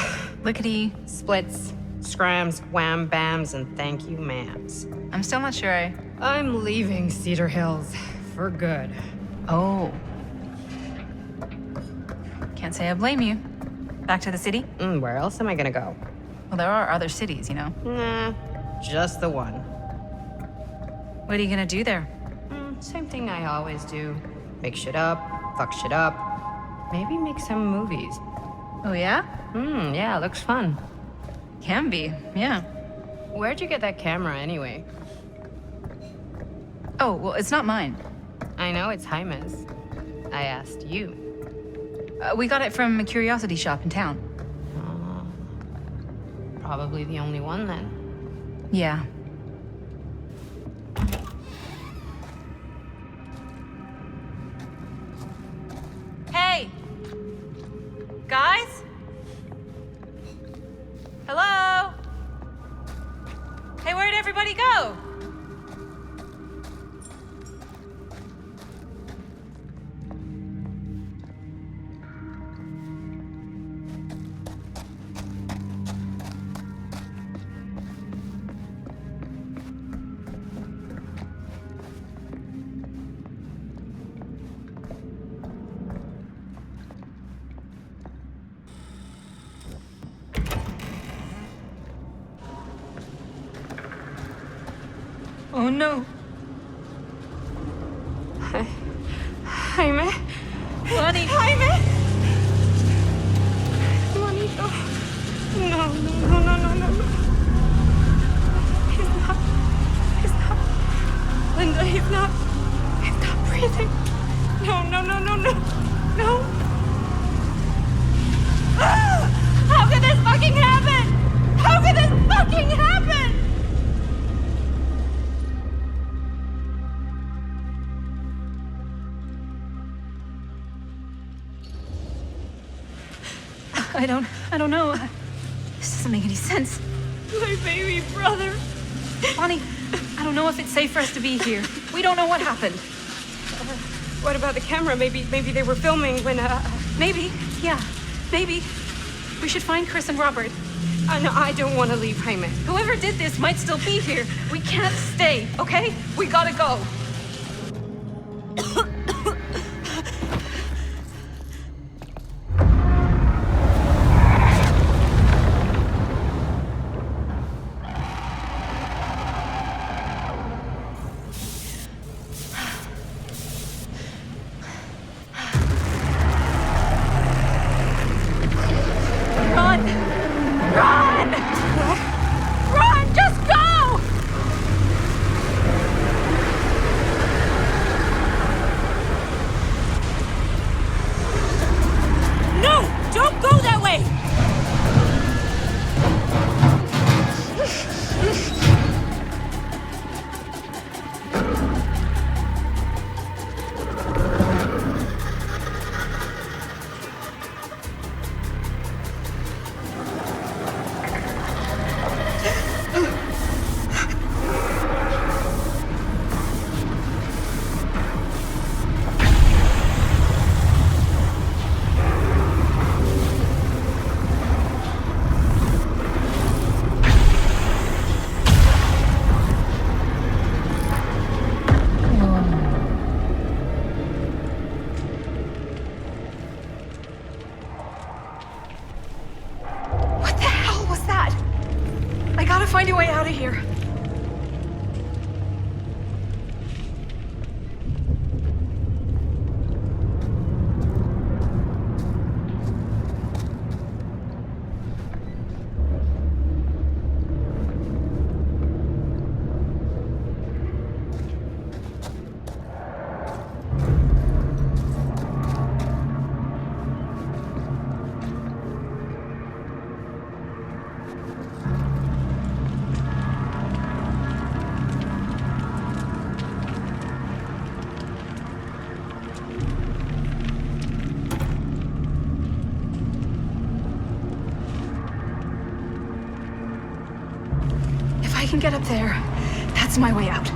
Lickety. Splits, scrams, wham bams, and thank you ma'ams. I'm still not sure I'm leaving Cedar Hills for good. Oh. Can't say I blame you. Back to the city? Where else am I gonna go? Well, there are other cities, you know. Nah, just the one. What are you gonna do there? Same thing I always do. Make shit up, fuck shit up. Maybe make some movies. Oh, yeah? Yeah, looks fun. Can be, yeah. Where'd you get that camera anyway? Oh, well, it's not mine. I know it's Jaime's. I asked you. We got it from a curiosity shop in town. Probably the only one then. Yeah. Hey! Guys? Hello? Hey, where'd everybody go? Oh no. Jaime? Bunny! Jaime! Juanito. No. He's not. Linda, he's not breathing. No. How could this fucking happen? How could this fucking happen? I don't know. This doesn't make any sense. My baby brother. Bonnie, I don't know if it's safe for us to be here. We don't know what happened. What about the camera? Maybe they were filming when, Maybe, yeah, maybe. We should find Chris and Robert. No, I don't want to leave Jaime. Whoever did this might still be here. We can't stay, okay? We gotta go. Run! Just go! No! Don't go that way! Find a way out of here. If I can get up there, that's my way out.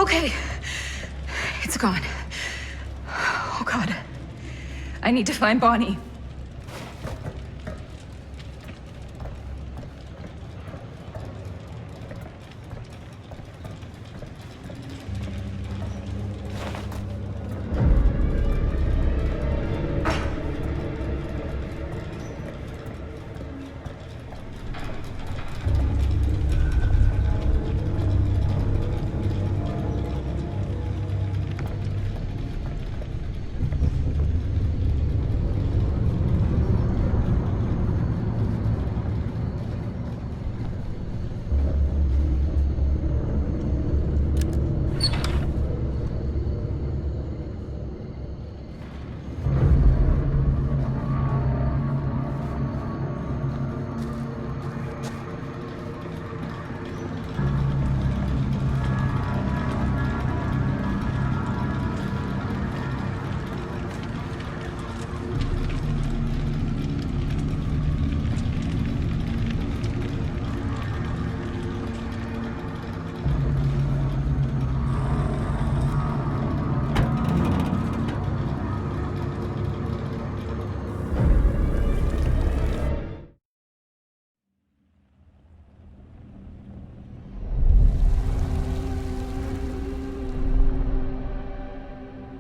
Okay. It's gone. Oh, God. I need to find Bonnie.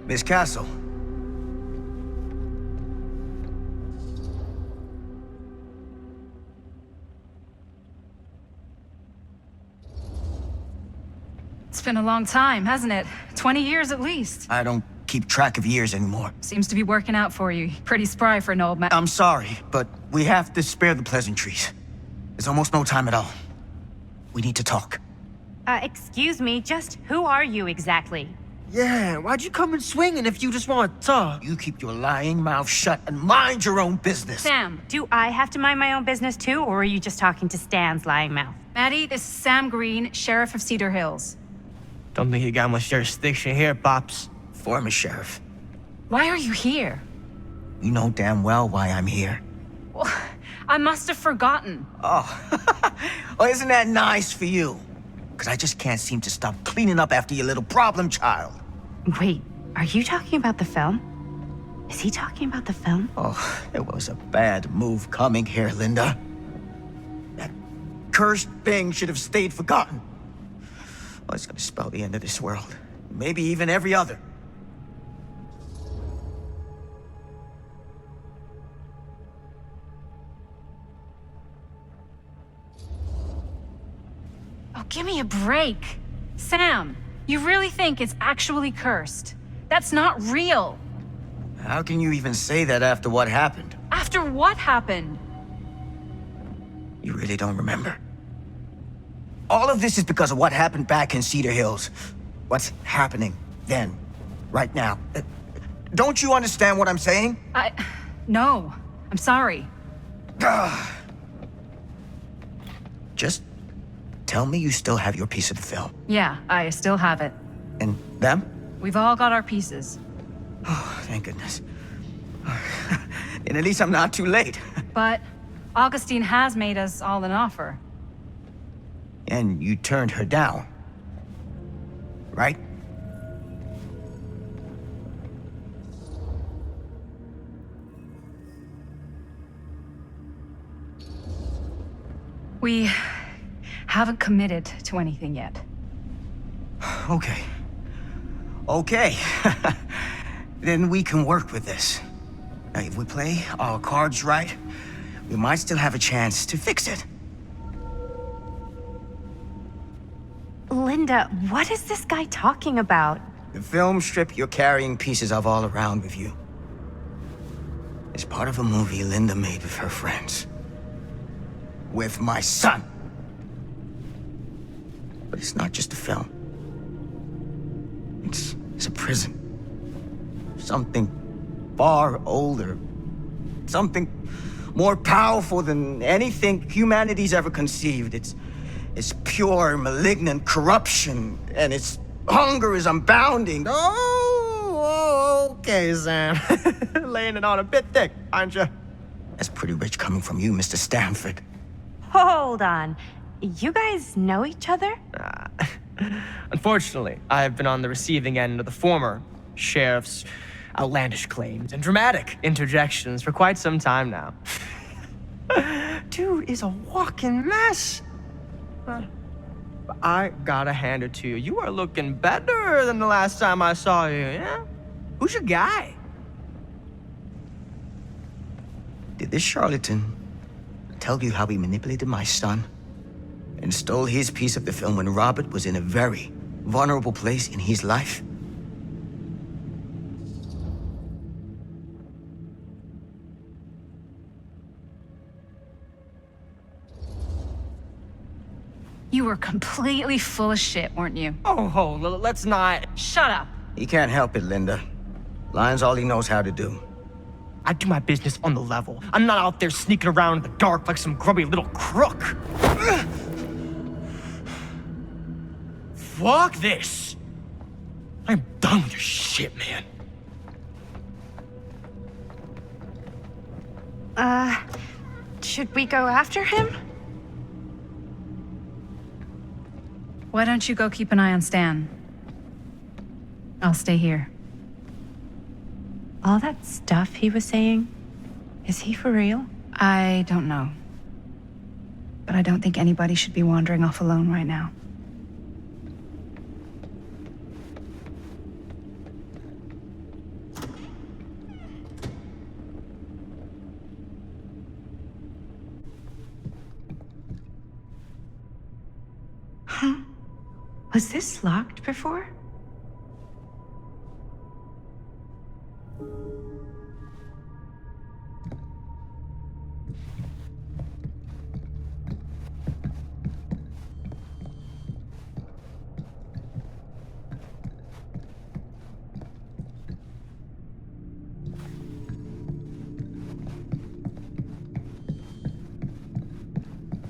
Miss Castle. It's been a long time, hasn't it? 20 years at least. I don't keep track of years anymore. Seems to be working out for you. Pretty spry for an old man. I'm sorry, but we have to spare the pleasantries. There's almost no time at all. We need to talk. Excuse me, just who are you exactly? Yeah, why'd you come in swinging if you just want to talk? You keep your lying mouth shut and mind your own business. Sam, do I have to mind my own business too, or are you just talking to Stan's lying mouth? Maddie, this is Sam Green, Sheriff of Cedar Hills. Don't think you got much jurisdiction here, Pops. Former sheriff. Why are you here? You know damn well why I'm here. Well, I must have forgotten. Oh, well, isn't that nice for you? Because I just can't seem to stop cleaning up after your little problem child. Wait, are you talking about the film? Is he talking about the film? Oh, it was a bad move coming here, Linda. That cursed thing should have stayed forgotten. Oh, it's gonna spell the end of this world. Maybe even every other. Oh, give me a break. Sam, you really think it's actually cursed? That's not real. How can you even say that after what happened? After what happened? You really don't remember? All of this is because of what happened back in Cedar Hills. What's happening then, right now. Don't you understand what I'm saying? No. I'm sorry. Just tell me you still have your piece of the film. Yeah, I still have it. And them? We've all got our pieces. Oh, thank goodness. And at least I'm not too late. But Augustine has made us all an offer. And you turned her down, right? We haven't committed to anything yet. Okay. Okay. Then we can work with this. Now, if we play our cards right, we might still have a chance to fix it. Linda, what is this guy talking about? The film strip you're carrying pieces of all around with you is part of a movie Linda made with her friends. With my son. But it's not just a film. It's a prison. Something far older. Something more powerful than anything humanity's ever conceived. It's pure, malignant corruption, and its hunger is unbounding. Oh, okay, Sam. Laying it on a bit thick, aren't you? That's pretty rich coming from you, Mr. Stanford. Hold on. You guys know each other? Unfortunately, I have been on the receiving end of the former sheriff's outlandish claims and dramatic interjections for quite some time now. Dude is a walking mess. But I gotta hand it to you. You are looking better than the last time I saw you, yeah? Who's your guy? Did this charlatan tell you how he manipulated my son and stole his piece of the film when Robert was in a very vulnerable place in his life? You were completely full of shit, weren't you? Oh, let's not. Shut up. He can't help it, Linda. Lying's all he knows how to do. I do my business on the level. I'm not out there sneaking around in the dark like some grubby little crook. Fuck this. I'm done with your shit, man. Should we go after him? Why don't you go keep an eye on Stan? I'll stay here. All that stuff he was saying, is he for real? I don't know. But I don't think anybody should be wandering off alone right now. Huh? Was this locked before?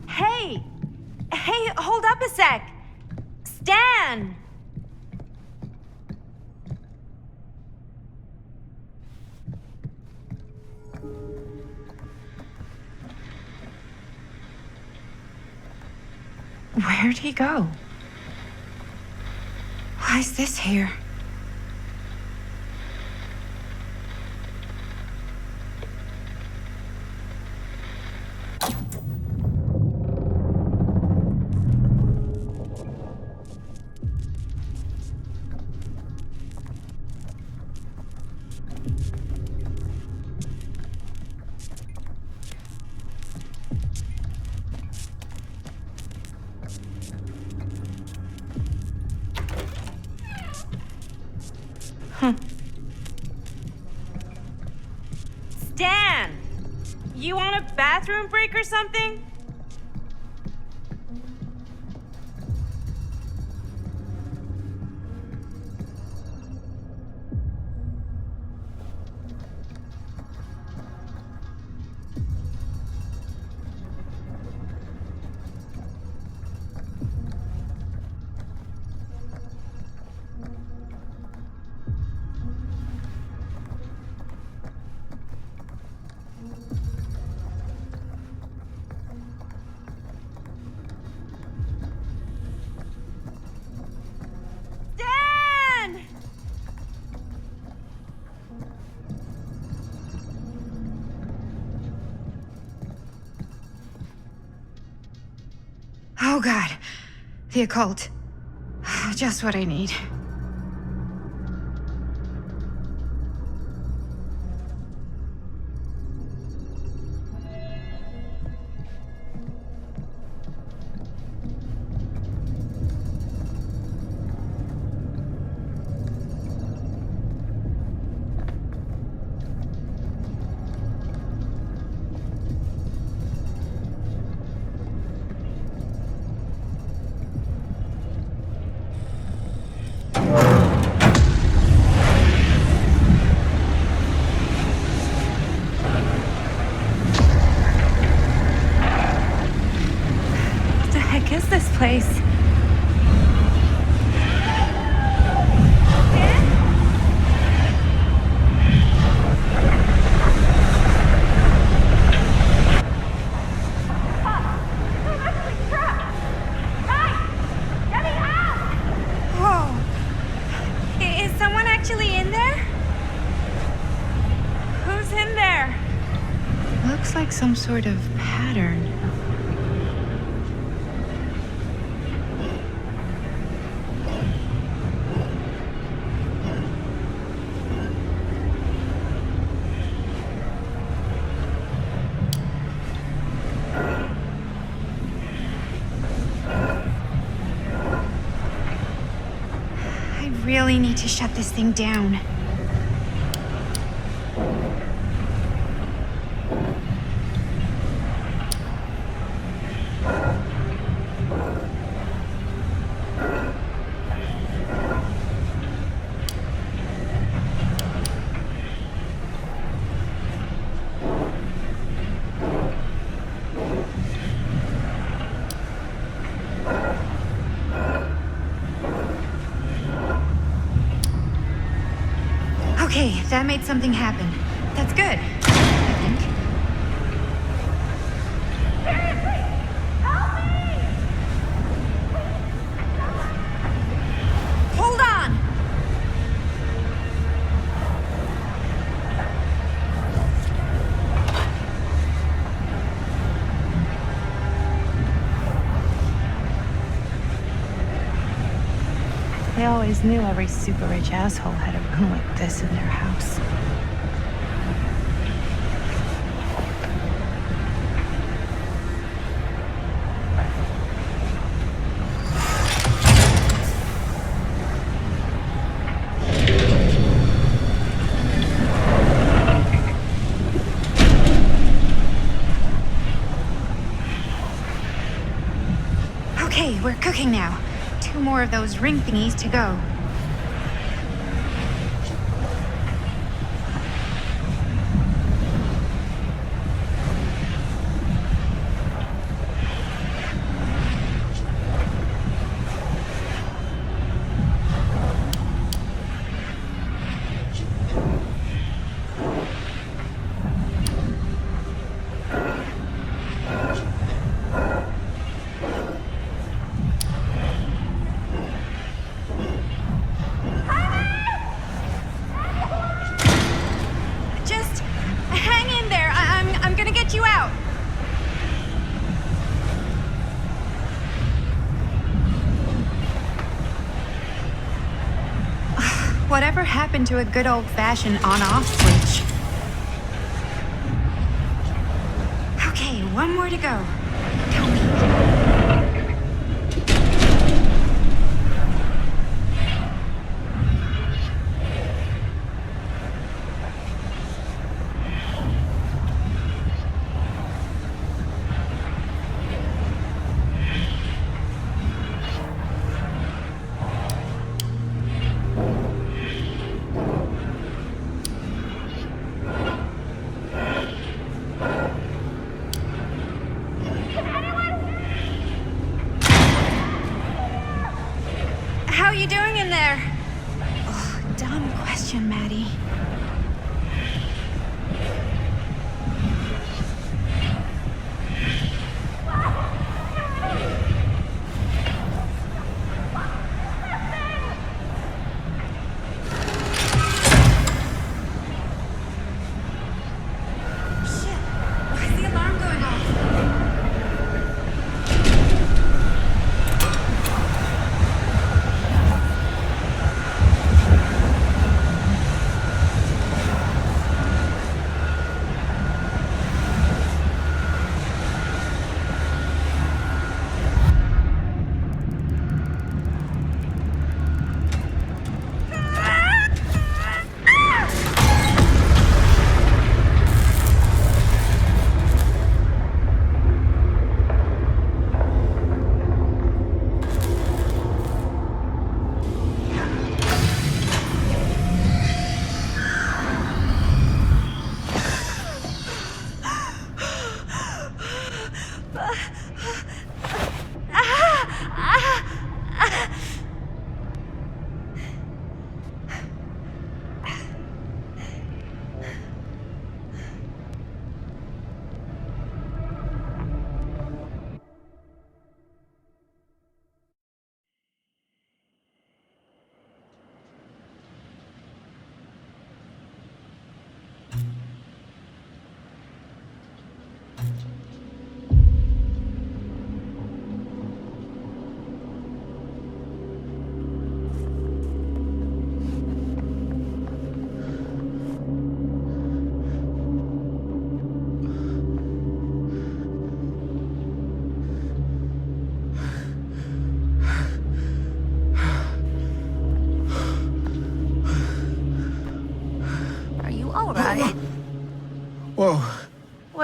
Hey! Hey, hold up a sec! Stan! Where'd he go? Why is this here? Stan! You want a bathroom break or something? Oh God, the occult. Just what I need. What is this place? sort of pattern. I really need to shut this thing down. Okay, that made something happen. That's good, I think. Seriously! Help me! Hold on! They always knew every super rich asshole had a room like this in their house. Okay, we're cooking now. 2 more of those ring thingies to go. Just hang in there. I'm gonna get you out. Whatever happened to a good old-fashioned on-off switch? Okay, 1 more to go. Don't leave. How you doing in there? Oh, dumb question, Maddie. Shit, why is the alarm going off?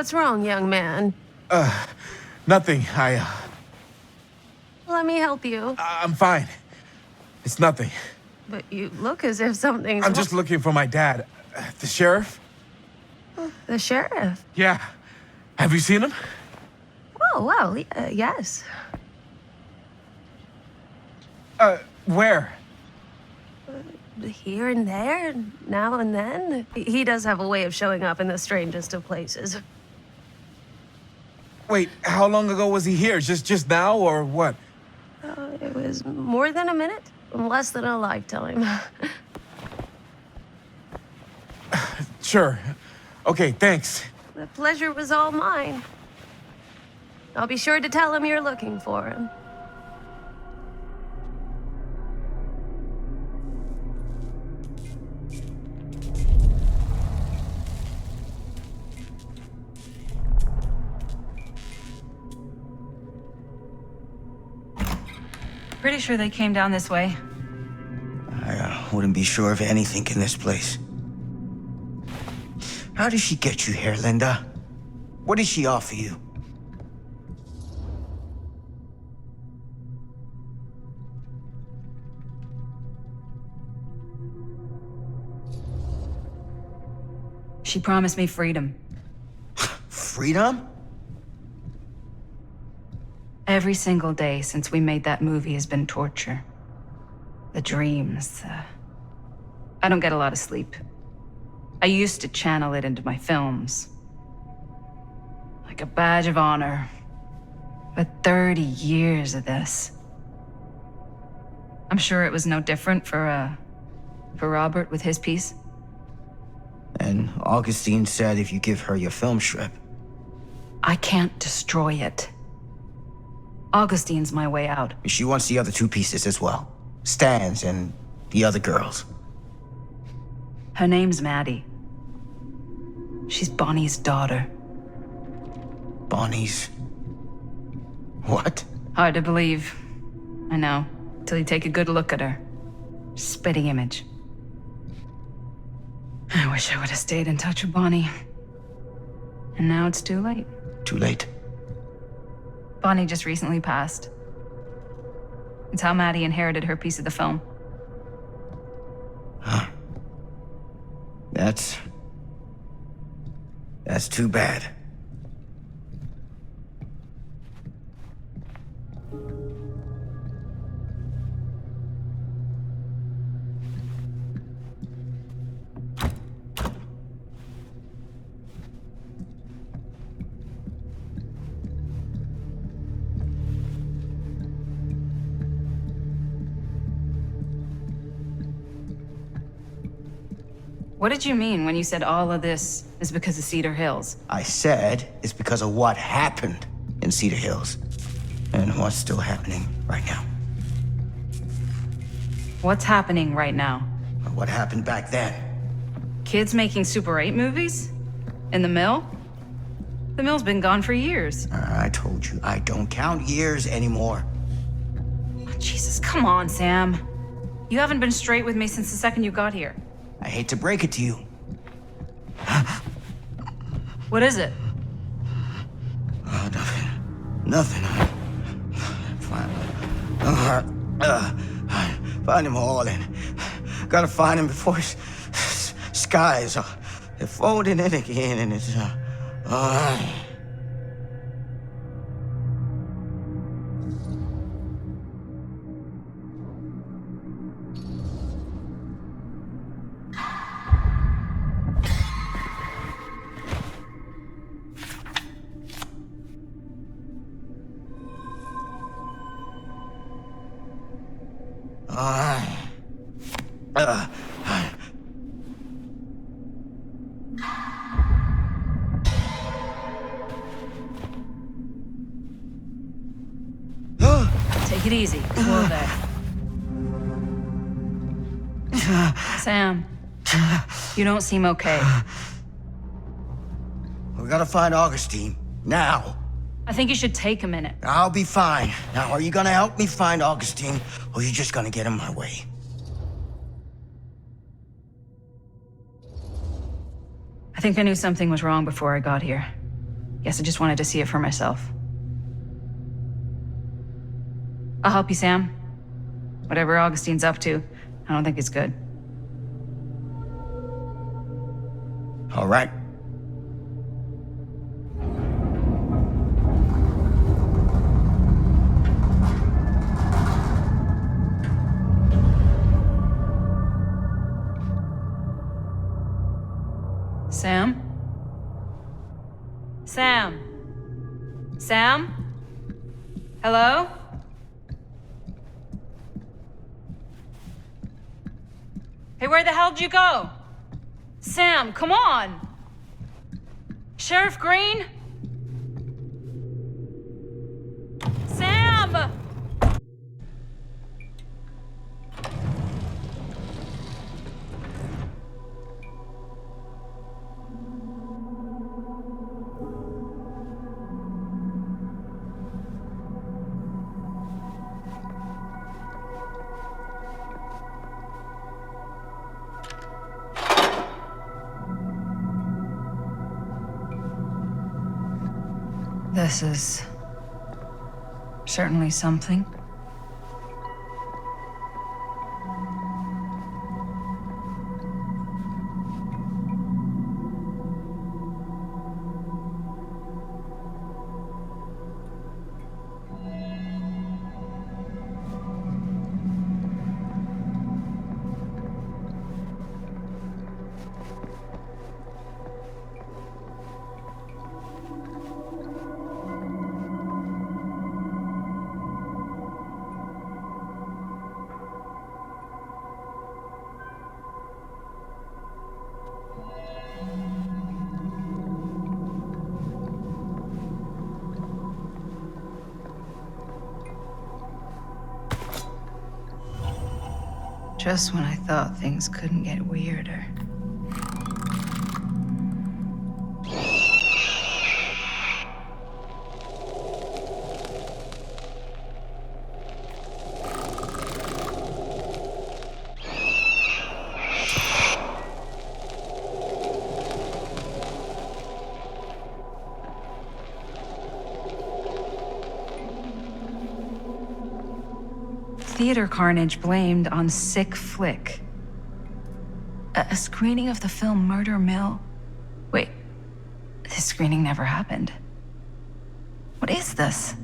What's wrong, young man? Nothing. Let me help you. I'm fine. It's nothing. But you look as if something's I'm just looking for my dad. The sheriff? The sheriff? Yeah. Have you seen him? Oh, well, yes. Where? Here and there, now and then. He does have a way of showing up in the strangest of places. Wait, how long ago was he here? Just now, or what? It was more than a minute, less than a lifetime. Sure. Okay, thanks. The pleasure was all mine. I'll be sure to tell him you're looking for him. Pretty sure they came down this way. I wouldn't be sure of anything in this place. How did she get you here, Linda? What did she offer you? She promised me freedom. Freedom? Every single day since we made that movie has been torture. The dreams, I don't get a lot of sleep. I used to channel it into my films. Like a badge of honor. But 30 years of this. I'm sure it was no different for Robert with his piece. And Augustine said if you give her your film strip. I can't destroy it. Augustine's my way out. She wants the other two pieces as well. Stan's and the other girls. Her name's Maddie. She's Bonnie's daughter. Bonnie's... what? Hard to believe. I know. Till you take a good look at her. Spitting image. I wish I would have stayed in touch with Bonnie. And now it's too late. Too late? Bonnie just recently passed. It's how Maddie inherited her piece of the film. Huh. That's too bad. What did you mean when you said all of this is because of Cedar Hills? I said it's because of what happened in Cedar Hills. And what's still happening right now. What's happening right now? What happened back then? Kids making Super 8 movies? In the mill? The mill's been gone for years. I told you, I don't count years anymore. Oh, Jesus, come on, Sam. You haven't been straight with me since the second you got here. I hate to break it to you. What is it? Oh, nothing. Find him all in. Gotta find him before his skies are folding in again, and it's Take it easy. Whoa there. Sam, you don't seem okay. We gotta find Augustine, now. I think you should take a minute. I'll be fine. Now, are you gonna help me find Augustine, or are you just gonna get in my way? I think I knew something was wrong before I got here. Guess I just wanted to see it for myself. I'll help you, Sam. Whatever Augustine's up to, I don't think it's good. All right. Sam? Sam? Sam? Hello? Hey, where the hell did you go? Sam, come on! Sheriff Green? Sam! This is certainly something. Just when I thought things couldn't get weirder. Theater carnage blamed on sick flick. A screening of the film Murder Mill? Wait, this screening never happened. What is this?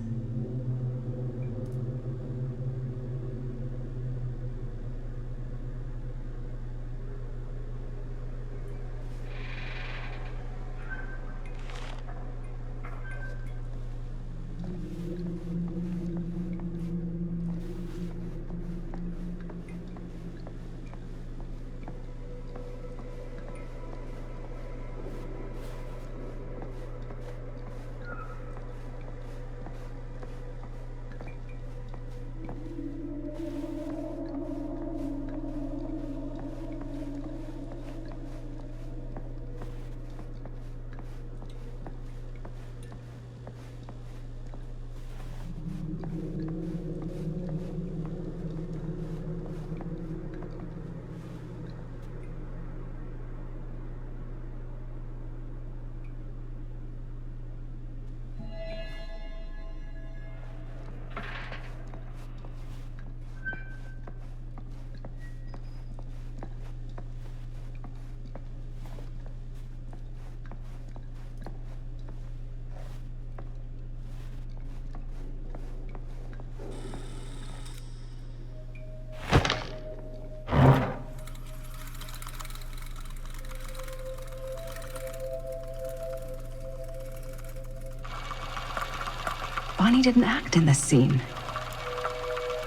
Bonnie didn't act in this scene.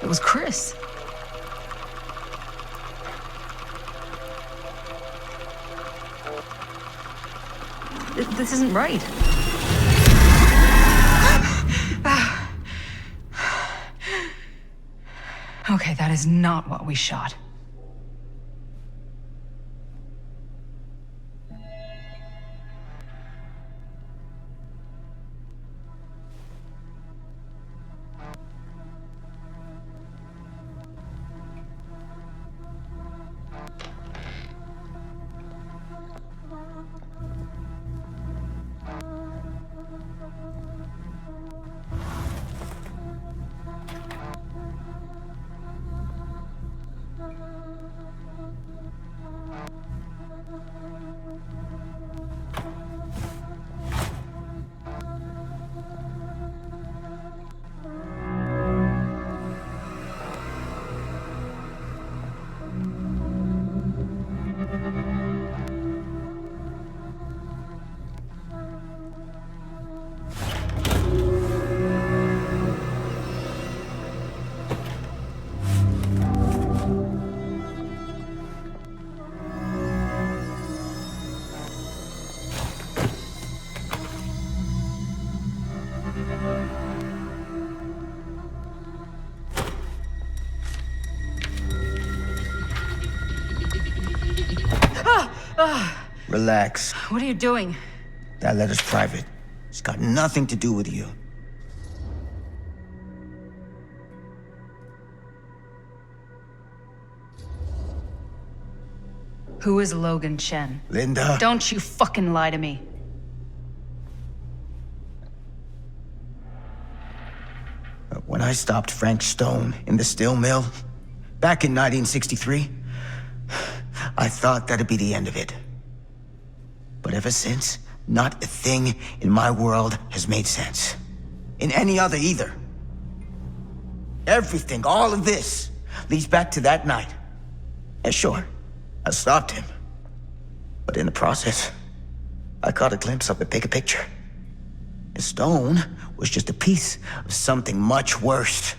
It was Chris. This isn't right. Okay, that is not what we shot. Relax. What are you doing? That letter's private. It's got nothing to do with you. Who is Logan Chen? Linda. Don't you fucking lie to me. When I stopped Frank Stone in the steel mill, back in 1963, I thought that'd be the end of it. But ever since, not a thing in my world has made sense. In any other either. Everything, all of this, leads back to that night. And sure, I stopped him. But in the process, I caught a glimpse of the bigger picture. And Stone was just a piece of something much worse.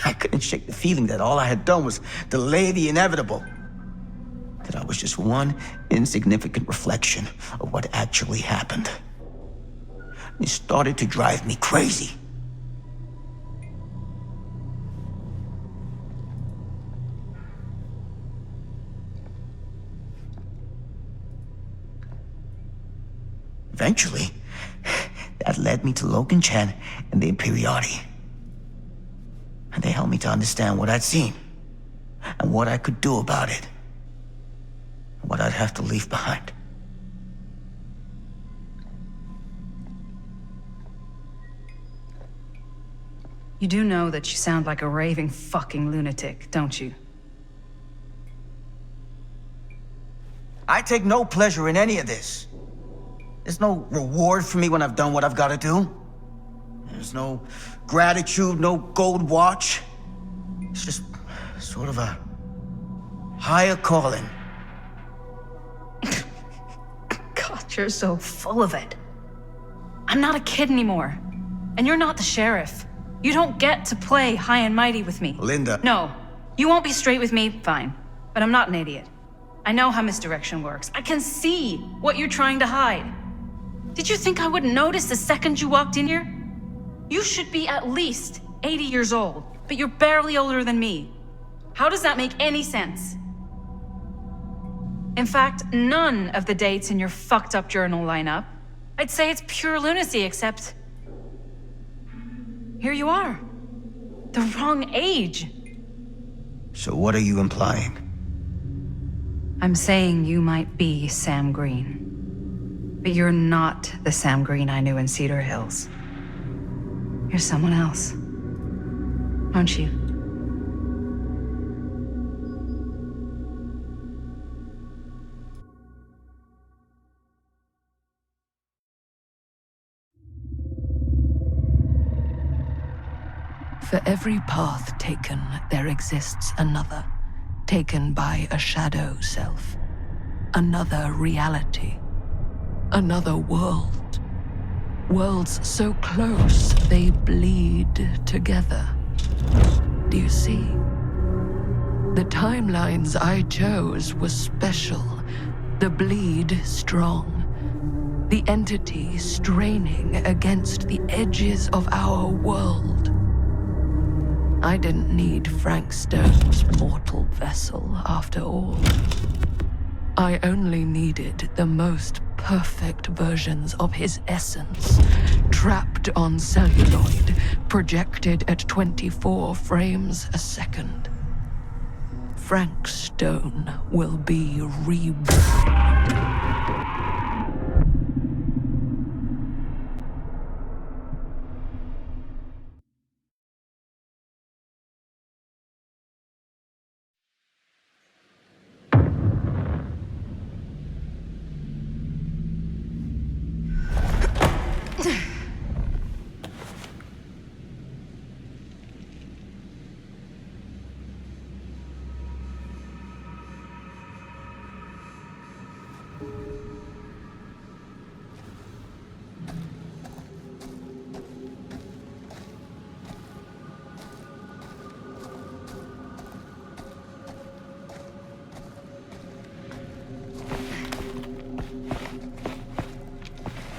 I couldn't shake the feeling that all I had done was delay the inevitable. That I was just one insignificant reflection of what actually happened. It started to drive me crazy. Eventually, that led me to Logan Chen and the Imperiati. And they helped me to understand what I'd seen, and what I could do about it, and what I'd have to leave behind. You do know that you sound like a raving fucking lunatic, don't you? I take no pleasure in any of this. There's no reward for me when I've done what I've got to do. There's no gratitude, no gold watch. It's just sort of a higher calling. God, you're so full of it. I'm not a kid anymore. And you're not the sheriff. You don't get to play high and mighty with me. Linda. No, you won't be straight with me, fine. But I'm not an idiot. I know how misdirection works. I can see what you're trying to hide. Did you think I wouldn't notice the second you walked in here? You should be at least 80 years old, but you're barely older than me. How does that make any sense? In fact, none of the dates in your fucked up journal line up. I'd say it's pure lunacy, except here you are. The wrong age. So what are you implying? I'm saying you might be Sam Green. But you're not the Sam Green I knew in Cedar Hills. You're someone else. Aren't you? For every path taken, there exists another, taken by a shadow self. Another reality. Another world. Worlds so close, they bleed together. Do you see? The timelines I chose were special. The bleed strong. The entity straining against the edges of our world. I didn't need Frank Stone's mortal vessel, after all. I only needed the most perfect versions of his essence, trapped on celluloid, projected at 24 frames a second. Frank Stone will be reborn.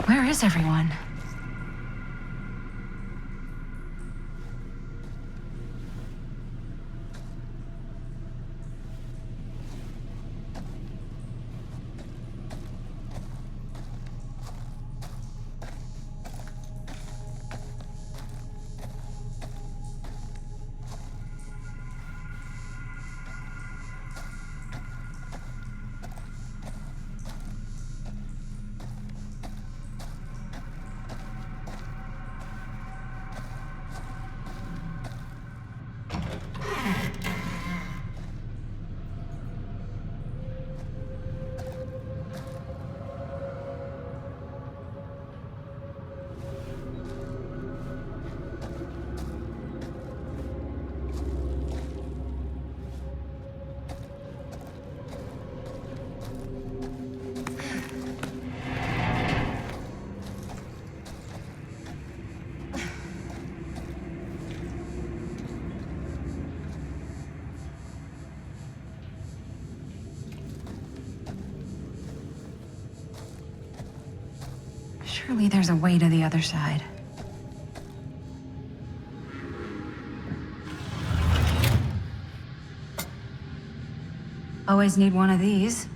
Where is everyone? Surely there's a way to the other side. Always need one of these.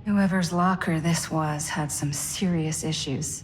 Whoever's locker this was had some serious issues.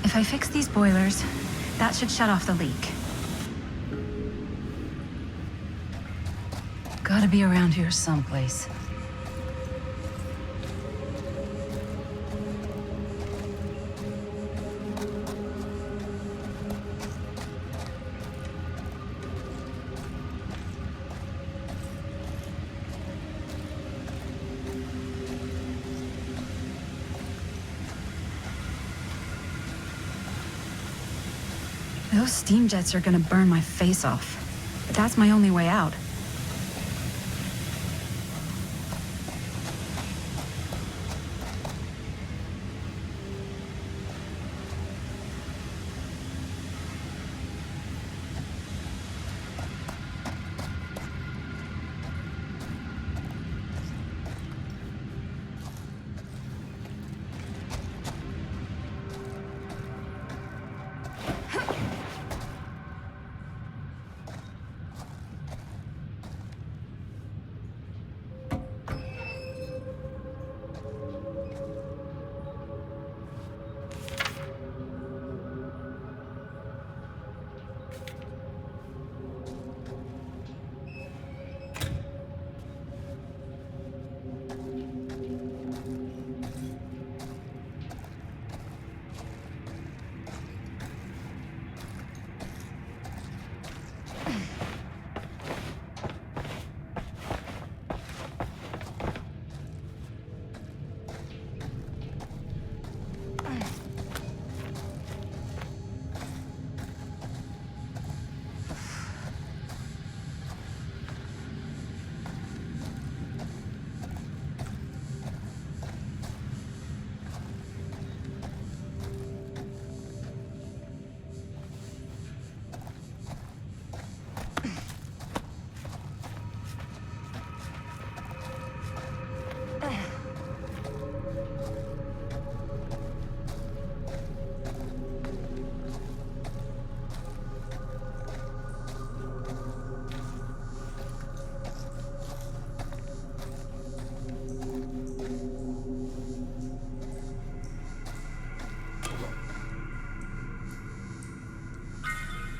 If I fix these boilers, that should shut off the leak. Gotta be around here someplace. Those steam jets are gonna burn my face off. But that's my only way out.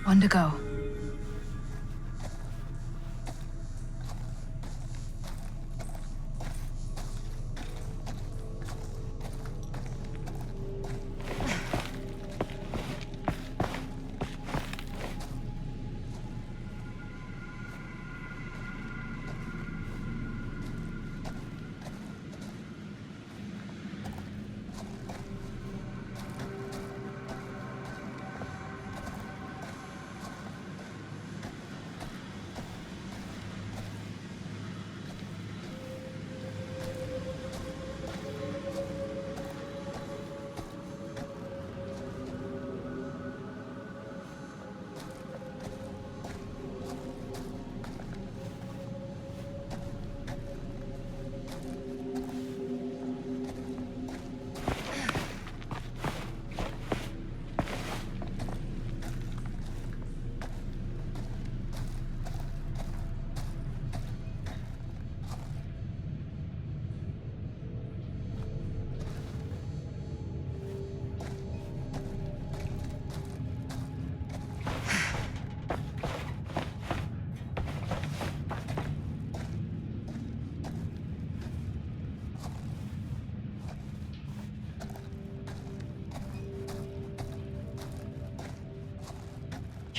One to go.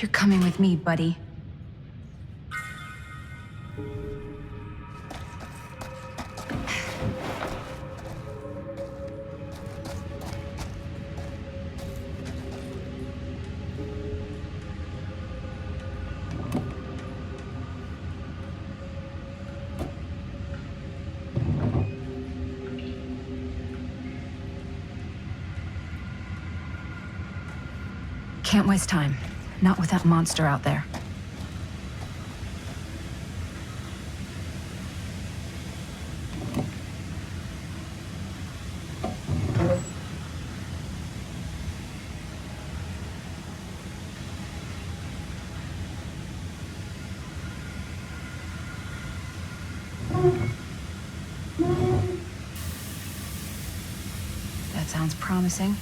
You're coming with me, buddy. Can't waste time. Not with that monster out there. That sounds promising.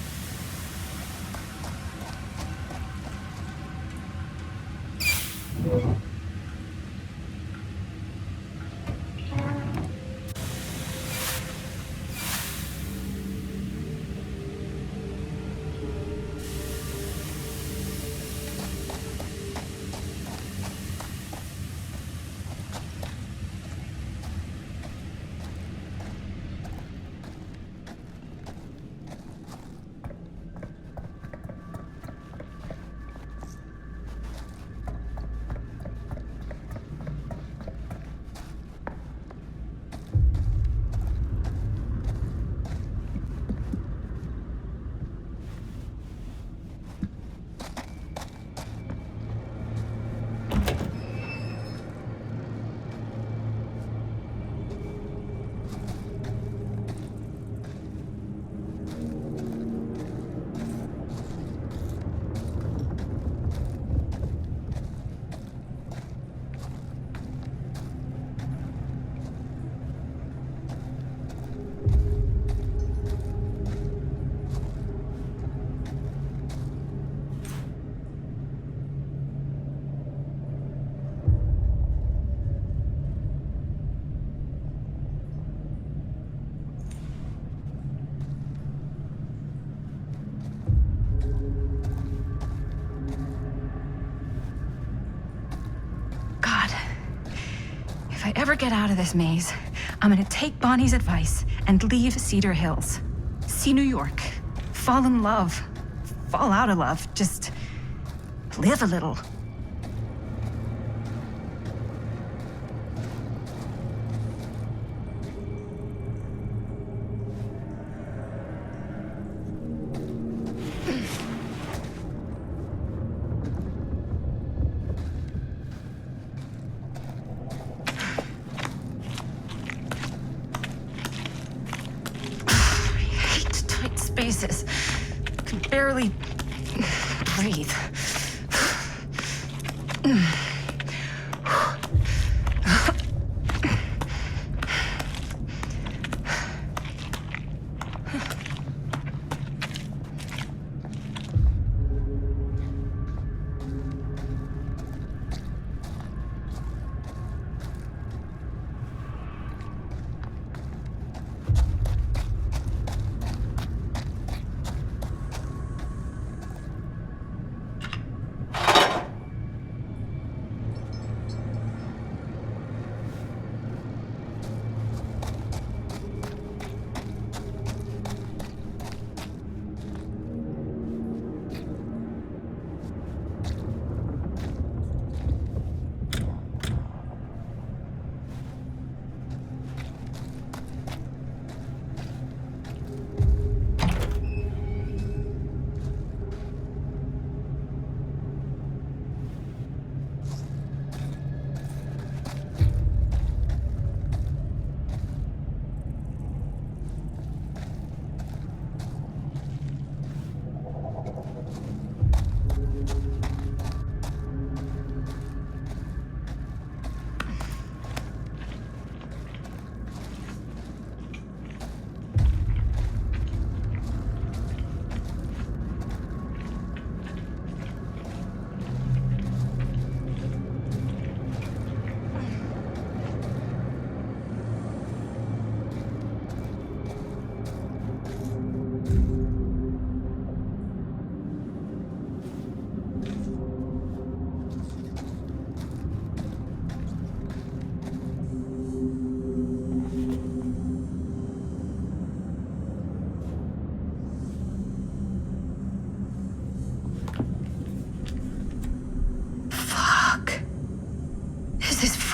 If I ever get out of this maze, I'm gonna take Bonnie's advice and leave Cedar Hills. See New York. Fall in love. Fall out of love. Just live a little. Spaces. I can barely breathe.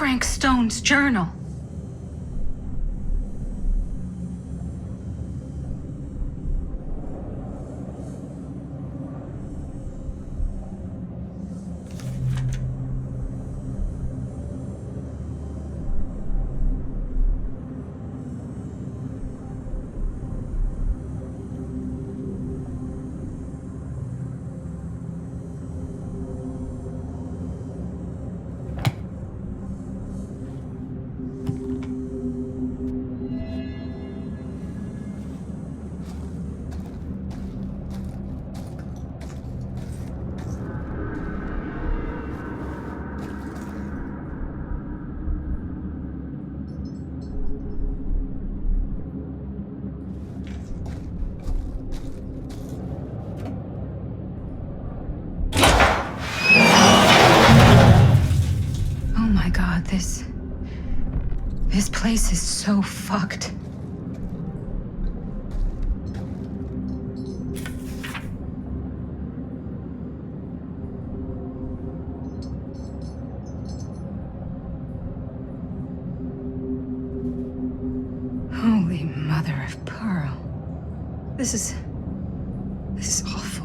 Frank Stone's journal. This place is so fucked. Holy mother of pearl. This is awful.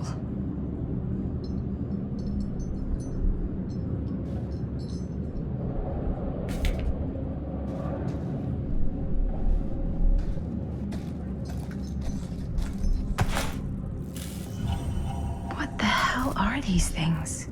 What the hell are these things?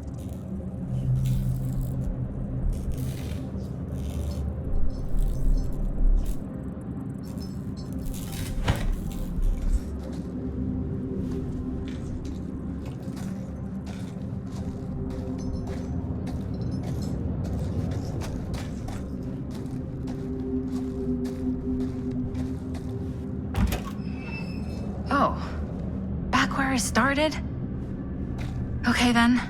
Oh, back where I started? Okay then.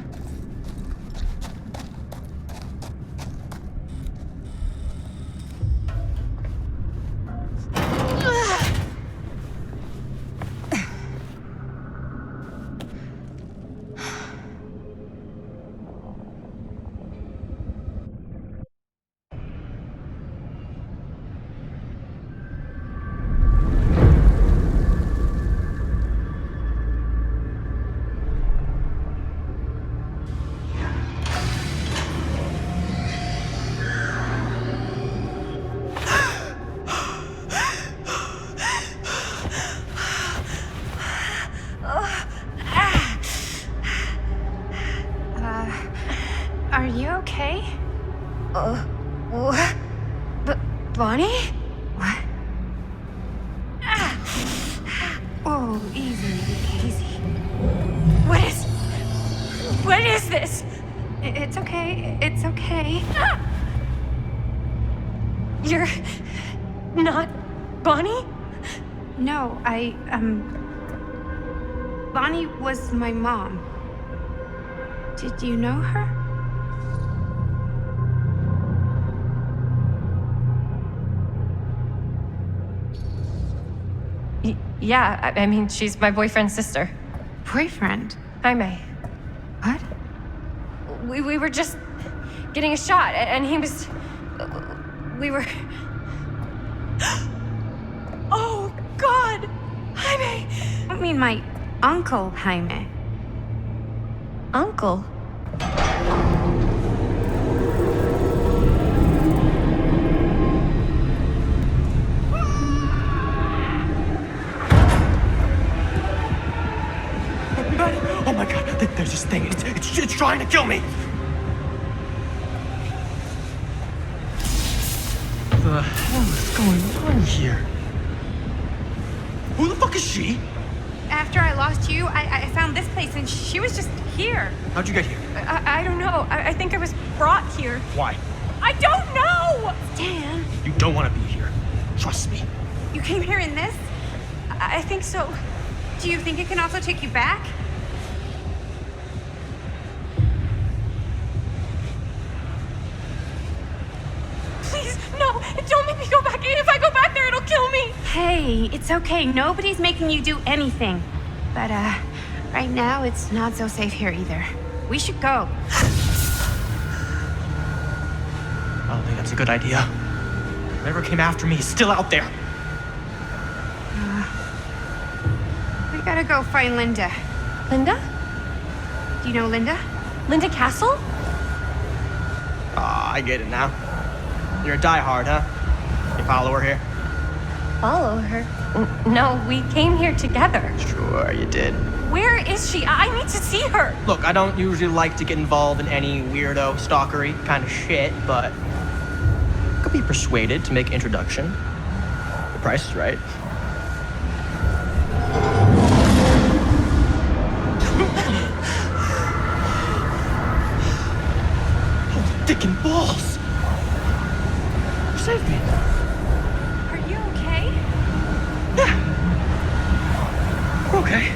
Are you okay? What? Bonnie? What? Oh, easy, easy. What is this? It's okay. It's okay. You're not Bonnie? No, Bonnie was my mom. Did you know her? Yeah, I mean, she's my boyfriend's sister. Boyfriend? Jaime. What? We were just getting a shot, and he was... We were... Oh, God! Jaime! I mean my uncle, Jaime. Uncle? Oh my god, there's this thing. It's trying to kill me. What the hell is going on here? Who the fuck is she? After I lost you, I found this place and she was just here. How'd you get here? I don't know. I think I was brought here. Why? I don't know! Dan. You don't want to be here. Trust me. You came here in this? I think so. Do you think it can also take you back? Please, no! Don't make me go back. If I go back there, it'll kill me! Hey, it's okay. Nobody's making you do anything. But, right now, it's not so safe here either. We should go. I don't think That's a good idea. Whoever came after me is still out there. We gotta go find Linda. Linda? Do you know Linda? Linda Castle? Ah, I get it now. You're a diehard, huh? You follow her here? Follow her? No, we came here together. Sure, you did. Where is she? I need to see her. Look, I don't usually like to get involved in any weirdo, stalkery kind of shit, but could be persuaded to make introduction. The price is right. Oh, dick and balls! You saved me. Are you okay? Yeah. We're okay.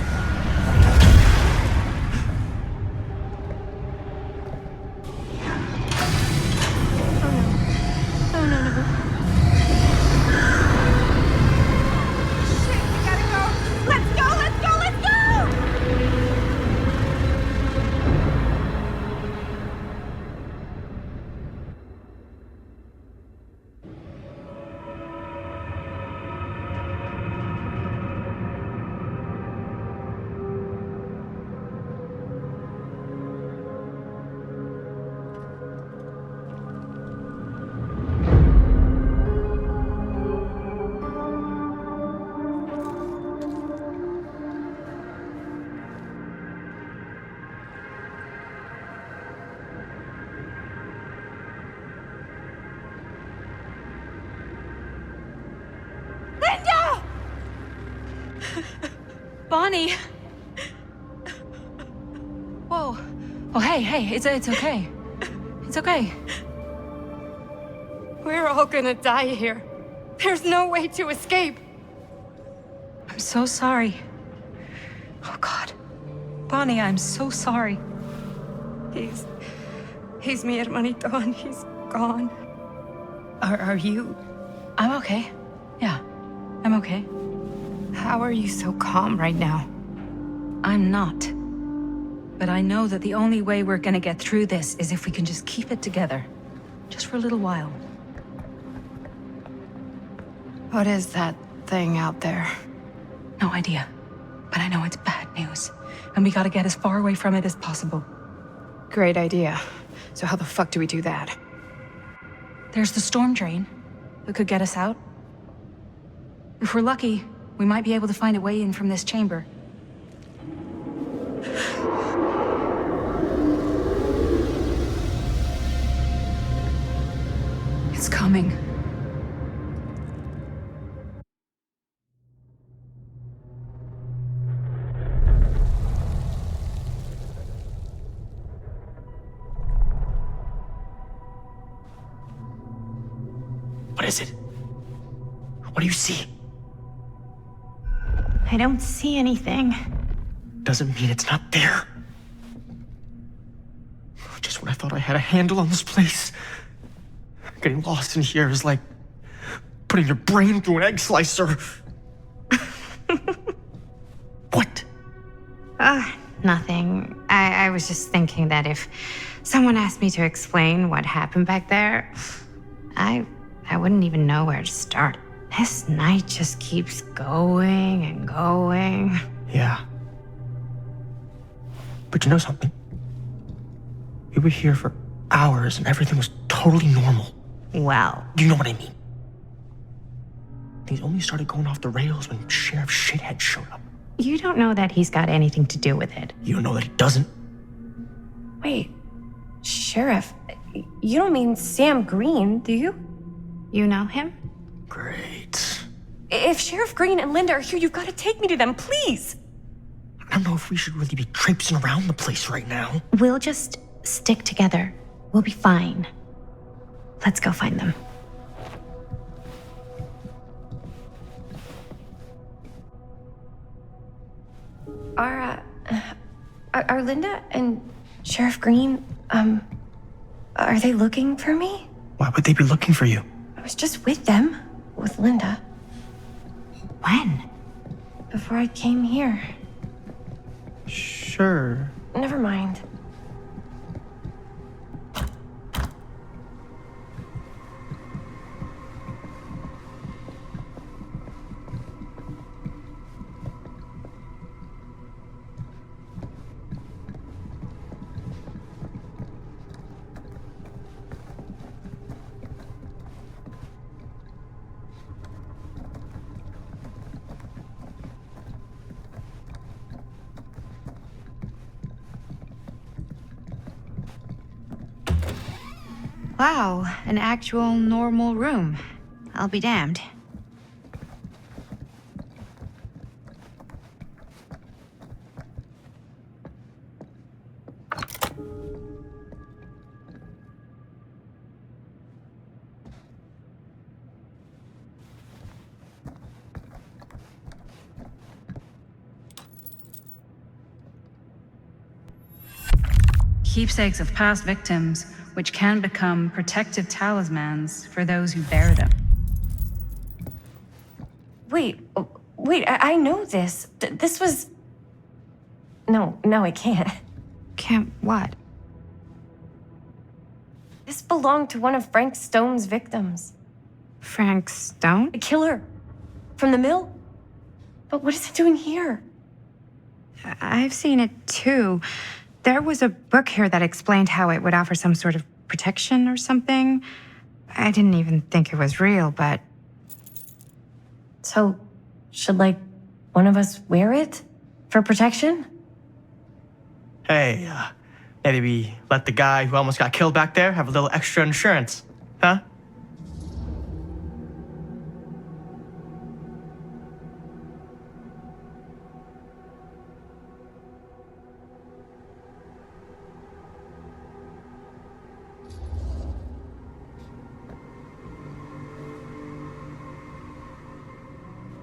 Bonnie! Whoa. Oh, hey, it's okay. It's okay. We're all gonna die here. There's no way to escape. I'm so sorry. Oh, God. Bonnie, I'm so sorry. He's mi hermanito and he's gone. Are you? I'm okay. Yeah, I'm okay. How are you so calm right now? I'm not. But I know that the only way we're gonna get through this is if we can just keep it together. Just for a little while. What is that thing out there? No idea. But I know it's bad news. And we gotta get as far away from it as possible. Great idea. So how the fuck do we do that? There's the storm drain that could get us out. If we're lucky, we might be able to find a way in from this chamber. It's coming. What is it? What do you see? I don't see anything. Doesn't mean it's not there. Just when I thought I had a handle on this place. Getting lost in here is like putting your brain through an egg slicer. What? Nothing. I was just thinking that if someone asked me to explain what happened back there, I wouldn't even know where to start. This night just keeps going and going. Yeah. But you know something? We were here for hours and everything was totally normal. Well. You know what I mean? Things only started going off the rails when Sheriff Shithead showed up. You don't know that he's got anything to do with it. You don't know that he doesn't? Wait, Sheriff, you don't mean Sam Green, do you? You know him? Great. If Sheriff Green and Linda are here, you've got to take me to them, please. I don't know if we should really be traipsing around the place right now. We'll just stick together. We'll be fine. Let's go find them. Are Linda and Sheriff Green, are they looking for me? Why would they be looking for you? I was just with them, with Linda. When? Before I came here. Sure. Never mind. Wow, an actual normal room. I'll be damned. Keepsakes of past victims, which can become protective talismans for those who bear them. Wait, I know this. This was... No, I can't. Can't what? This belonged to one of Frank Stone's victims. Frank Stone? The killer. From the mill? But what is it doing here? I've seen it too. There was a book here that explained how it would offer some sort of protection or something. I didn't even think it was real, but... So, should, one of us wear it? For protection? Hey, maybe we let the guy who almost got killed back there have a little extra insurance, huh?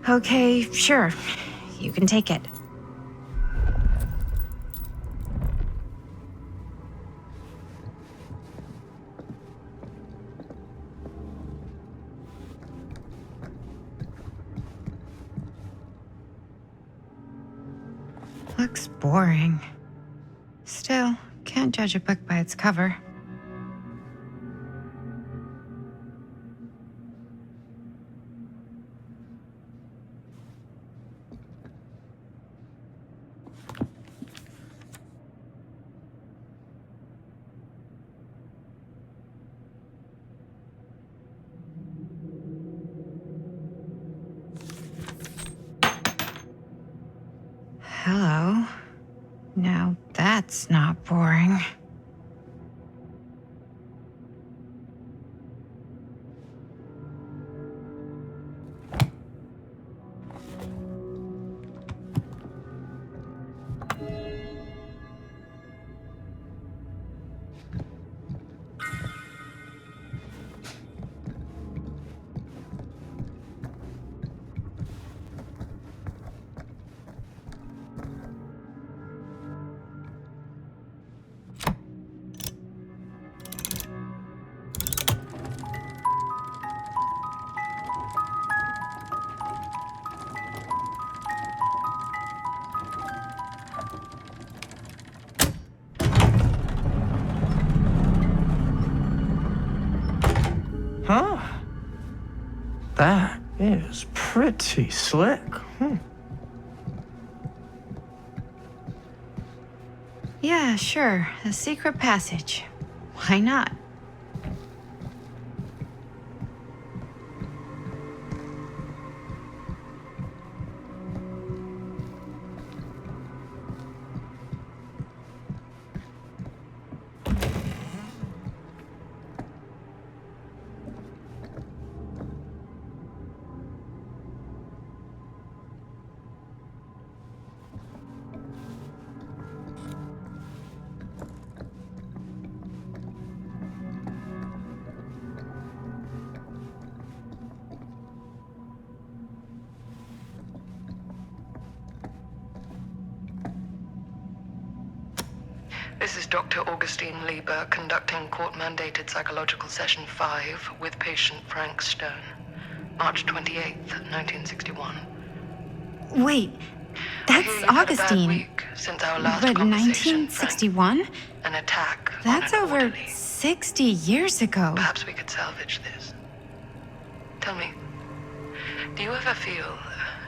Okay, sure. You can take it. Looks boring. Still, can't judge a book by its cover. Hello. Now that's not boring. Huh? That is pretty slick. Yeah, sure. A secret passage. Why not? This is Dr. Augustine Lieber conducting court-mandated psychological session 5 with patient Frank Stone. March 28th, 1961. Wait, that's Augustine. Week since our last but conversation, 1961? Frank. An attack. That's over 60 years ago. Perhaps we could salvage this. Tell me, do you ever feel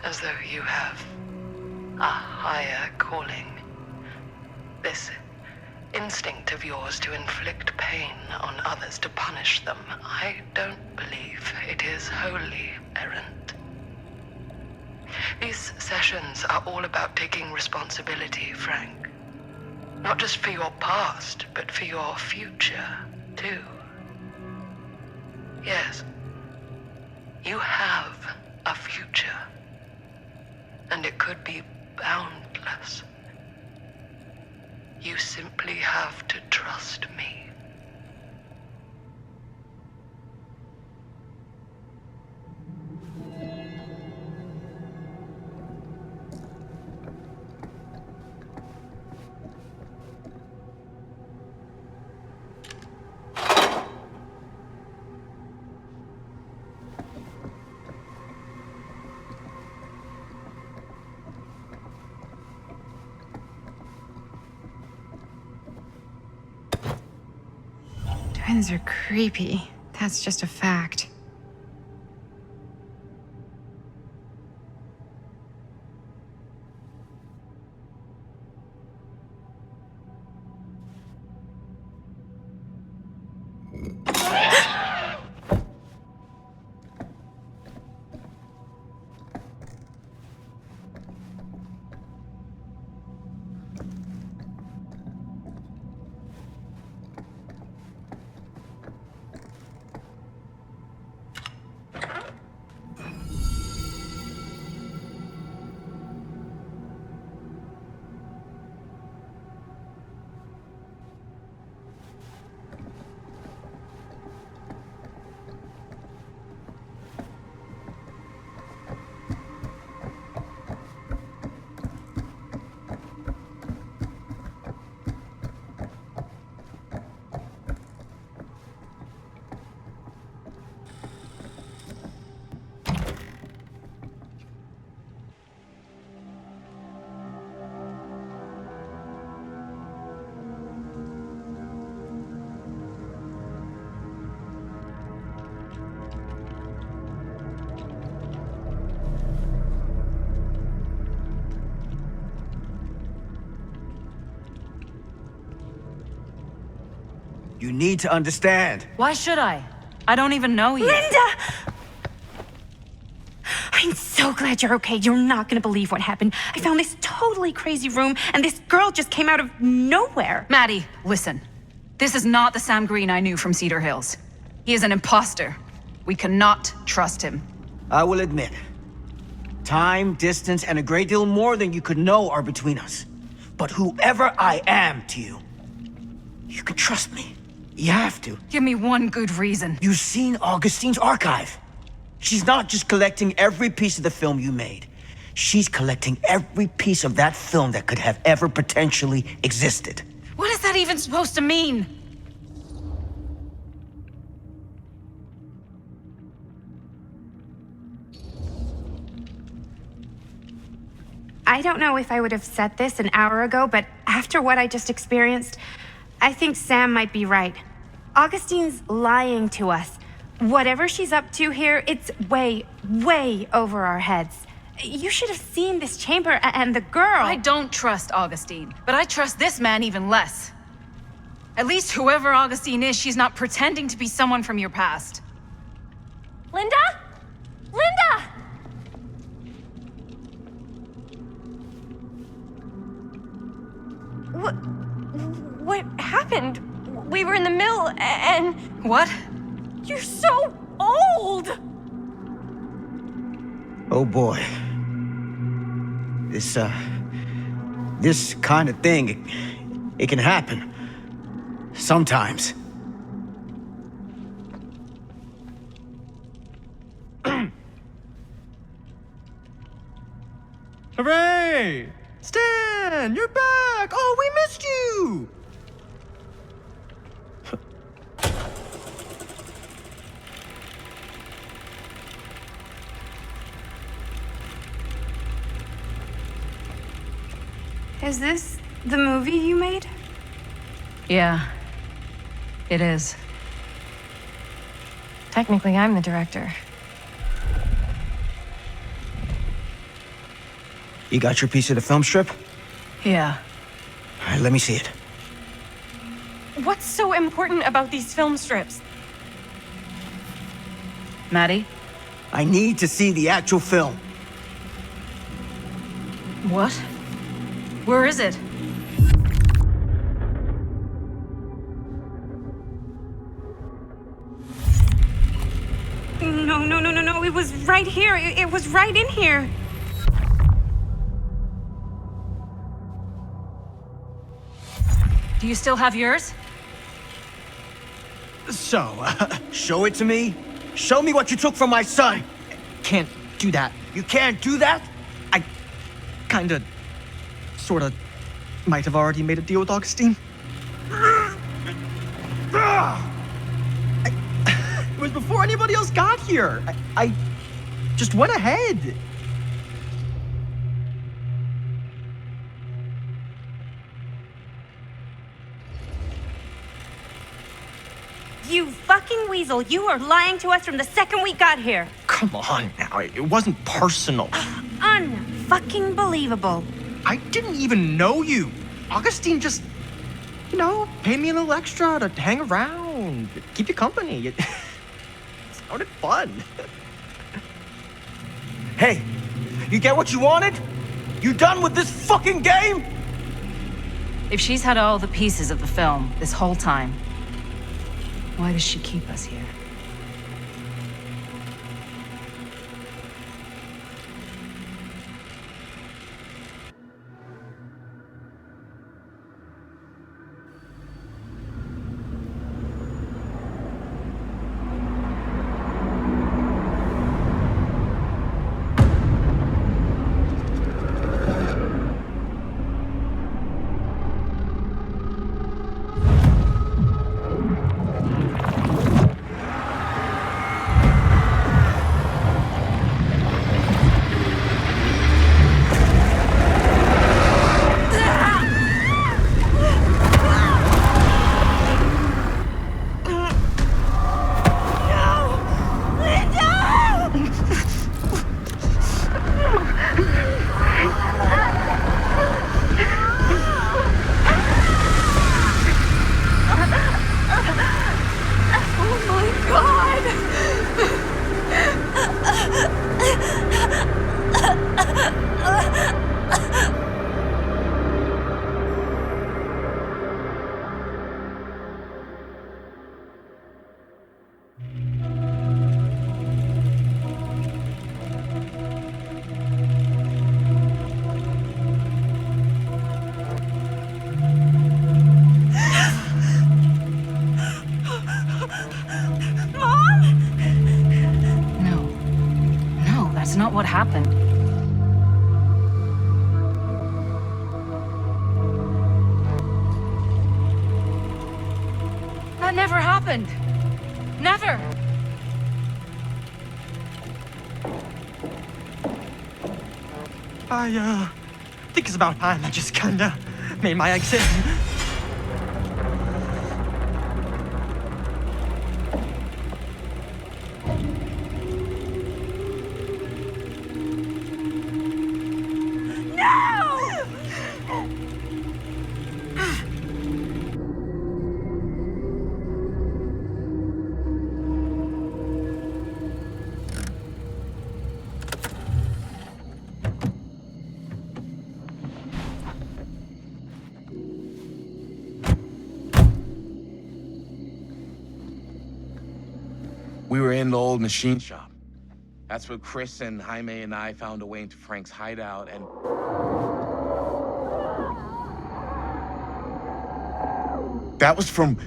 as though you have a higher calling? This instinct of yours to inflict pain on others, to punish them, I don't believe it is wholly errant. These sessions are all about taking responsibility, Frank. Not just for your past, but for your future, too. Yes. You have a future. And it could be boundless. You simply have to trust me. Twins are creepy. That's just a fact. You need to understand. Why should I? I don't even know you. Linda! I'm so glad you're okay. You're not gonna believe what happened. I found this totally crazy room, and this girl just came out of nowhere. Maddie, listen. This is not the Sam Green I knew from Cedar Hills. He is an imposter. We cannot trust him. I will admit, time, distance, and a great deal more than you could know are between us. But whoever I am to you, you can trust me. You have to. Give me one good reason. You've seen Augustine's archive. She's not just collecting every piece of the film you made. She's collecting every piece of that film that could have ever potentially existed. What is that even supposed to mean? I don't know if I would have said this an hour ago, but after what I just experienced, I think Sam might be right. Augustine's lying to us. Whatever she's up to here, it's way, way over our heads. You should have seen this chamber and the girl. I don't trust Augustine, but I trust this man even less. At least whoever Augustine is, she's not pretending to be someone from your past. Linda? Linda! What happened? We were in the mill and... What? You're so old! Oh boy. This kind of thing, it can happen. Sometimes. Hooray! Stan, you're back! Oh, we missed you! Is this the movie you made? Yeah, it is. Technically, I'm the director. You got your piece of the film strip? Yeah. All right, let me see it. What's so important about these film strips? Maddie? I need to see the actual film. What? Where is it? it was right here. It was right in here. Do you still have yours? So, show it to me. Show me what you took from my son. Can't do that. You can't do that? I kinda, sorta, might have already made a deal with Augustine. It was before anybody else got here. I just went ahead. You fucking weasel. You were lying to us from the second we got here. Come on now, it wasn't personal. Unfucking believable. I didn't even know you. Augustine just, paid me a little extra to hang around, keep you company. It sounded fun. Hey, you get what you wanted? You done with this fucking game? If she's had all the pieces of the film this whole time, why does she keep us here? Not what happened. That never happened. Never. I think it's about time I just kinda made my exit. We were in the old machine shop. That's where Chris and Jaime and I found a way into Frank's hideout and... That was from...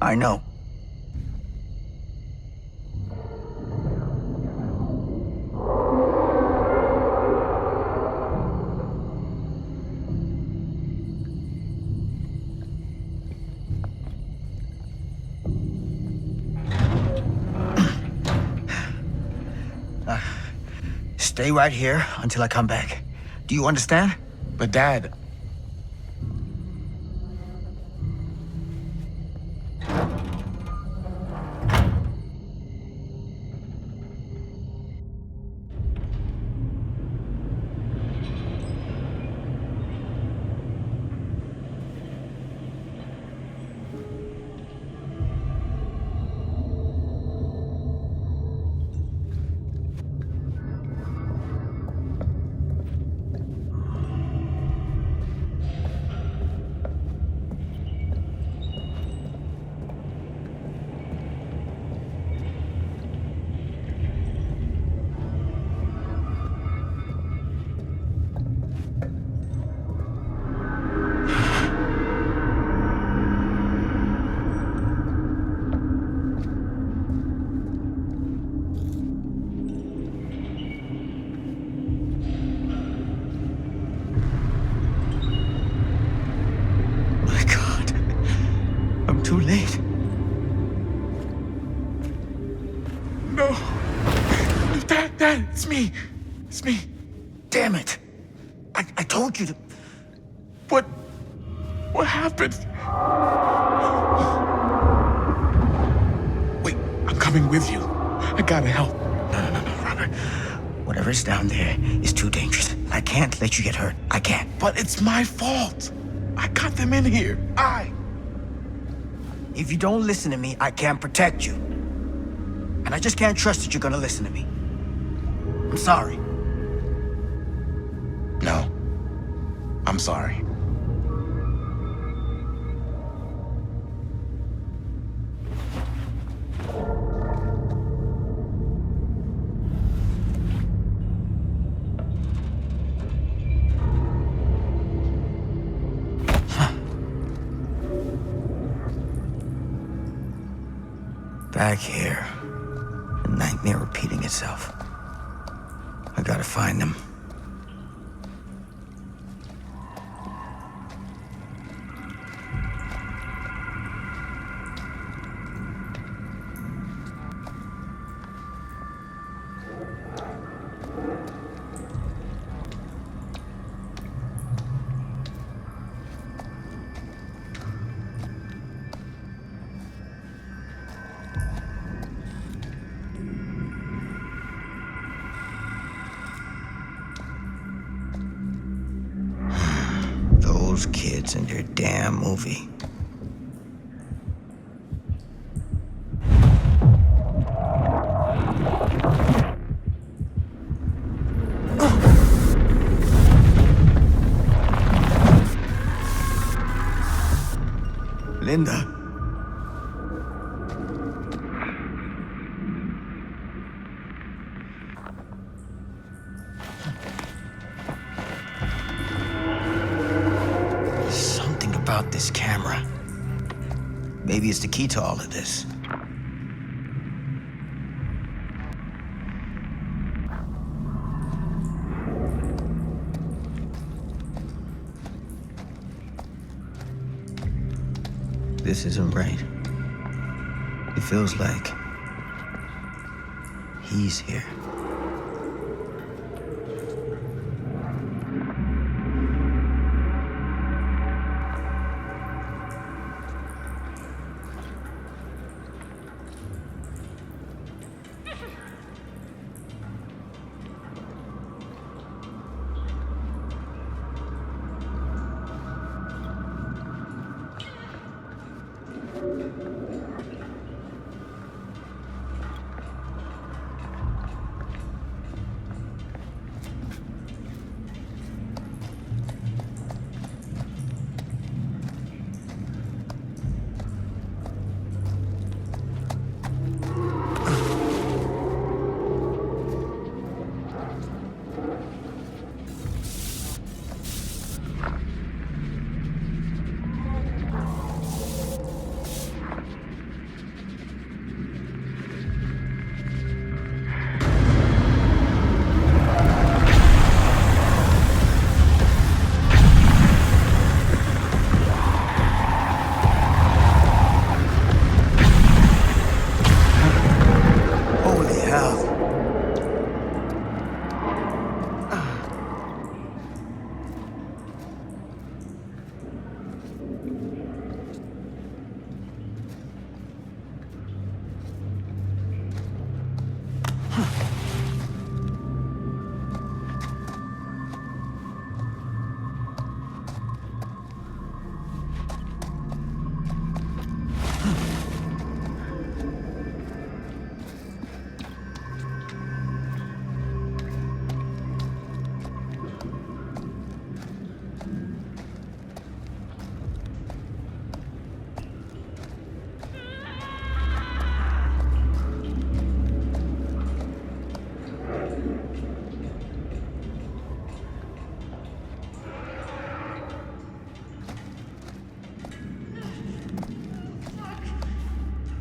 I know. Stay right here until I come back. Do you understand? But Dad... It's me. It's me. Damn it. I told you to... What happened? Wait, I'm coming with you. I gotta help. No, Robert. Whatever's down there is too dangerous. I can't let you get hurt. I can't. But it's my fault. I got them in here. If you don't listen to me, I can't protect you. And I just can't trust that you're gonna listen to me. I'm sorry. No. I'm sorry. Back here. The nightmare repeating itself. I gotta find them. Those kids and their damn movie. Linda. Something about this camera. Maybe it's the key to all of this. This isn't right. It feels like he's here.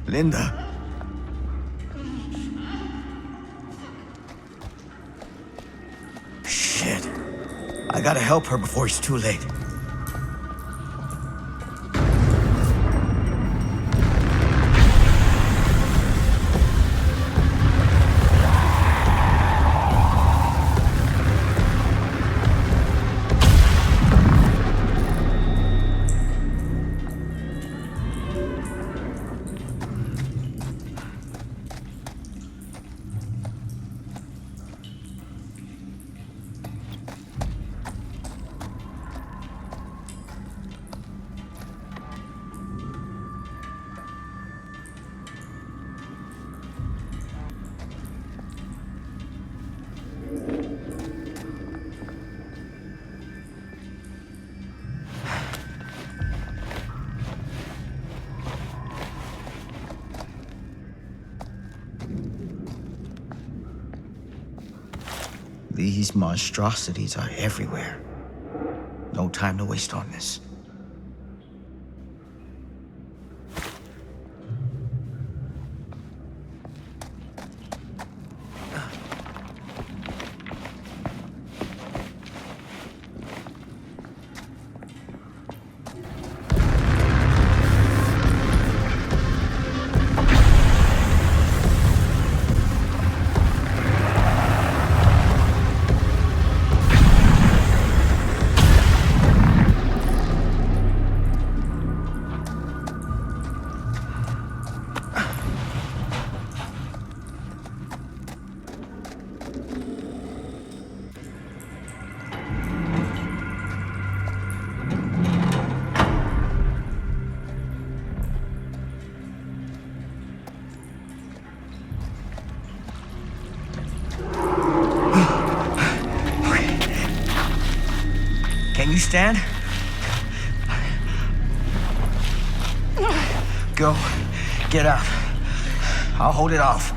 Linda. Shit. I gotta help her before it's too late. These monstrosities are everywhere. No time to waste on this. Can you stand? Go. Get out. I'll hold it off.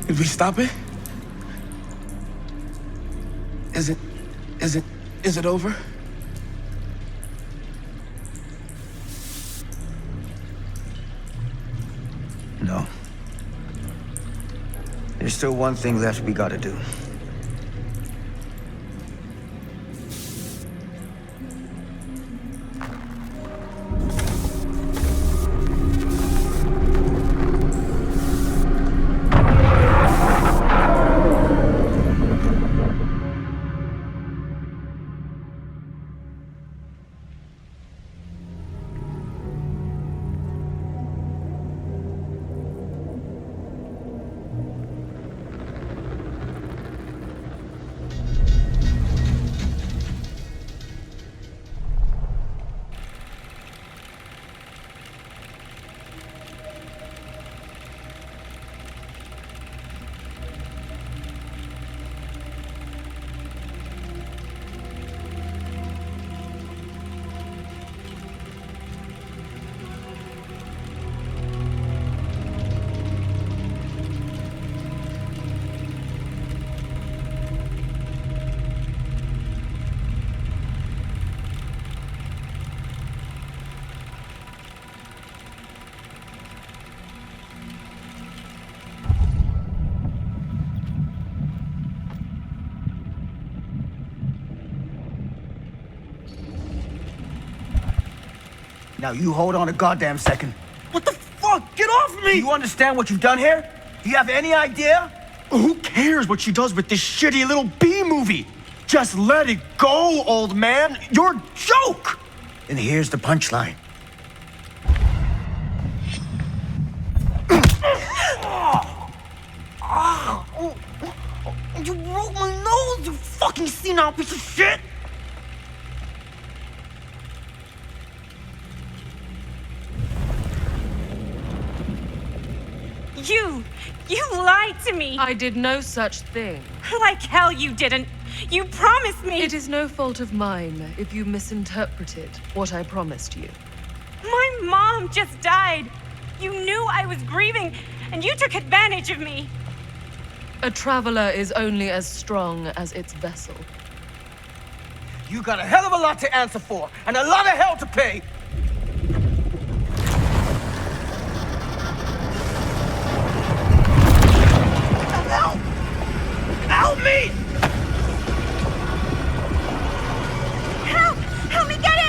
Did we stop it? Is it over? No. There's still one thing left we gotta do. Now you hold on a goddamn second. What the fuck? Get off me! Do you understand what you've done here? Do you have any idea? Who cares what she does with this shitty little B movie? Just let it go, old man. You're a joke! And here's the punchline. You broke my nose, you fucking senile piece of shit! You lied to me! I did no such thing. Like hell you didn't! You promised me! It is no fault of mine if you misinterpreted what I promised you. My mom just died! You knew I was grieving, and you took advantage of me! A traveler is only as strong as its vessel. You got a hell of a lot to answer for, and a lot of hell to pay! Help! Help me! Help! Help me get him!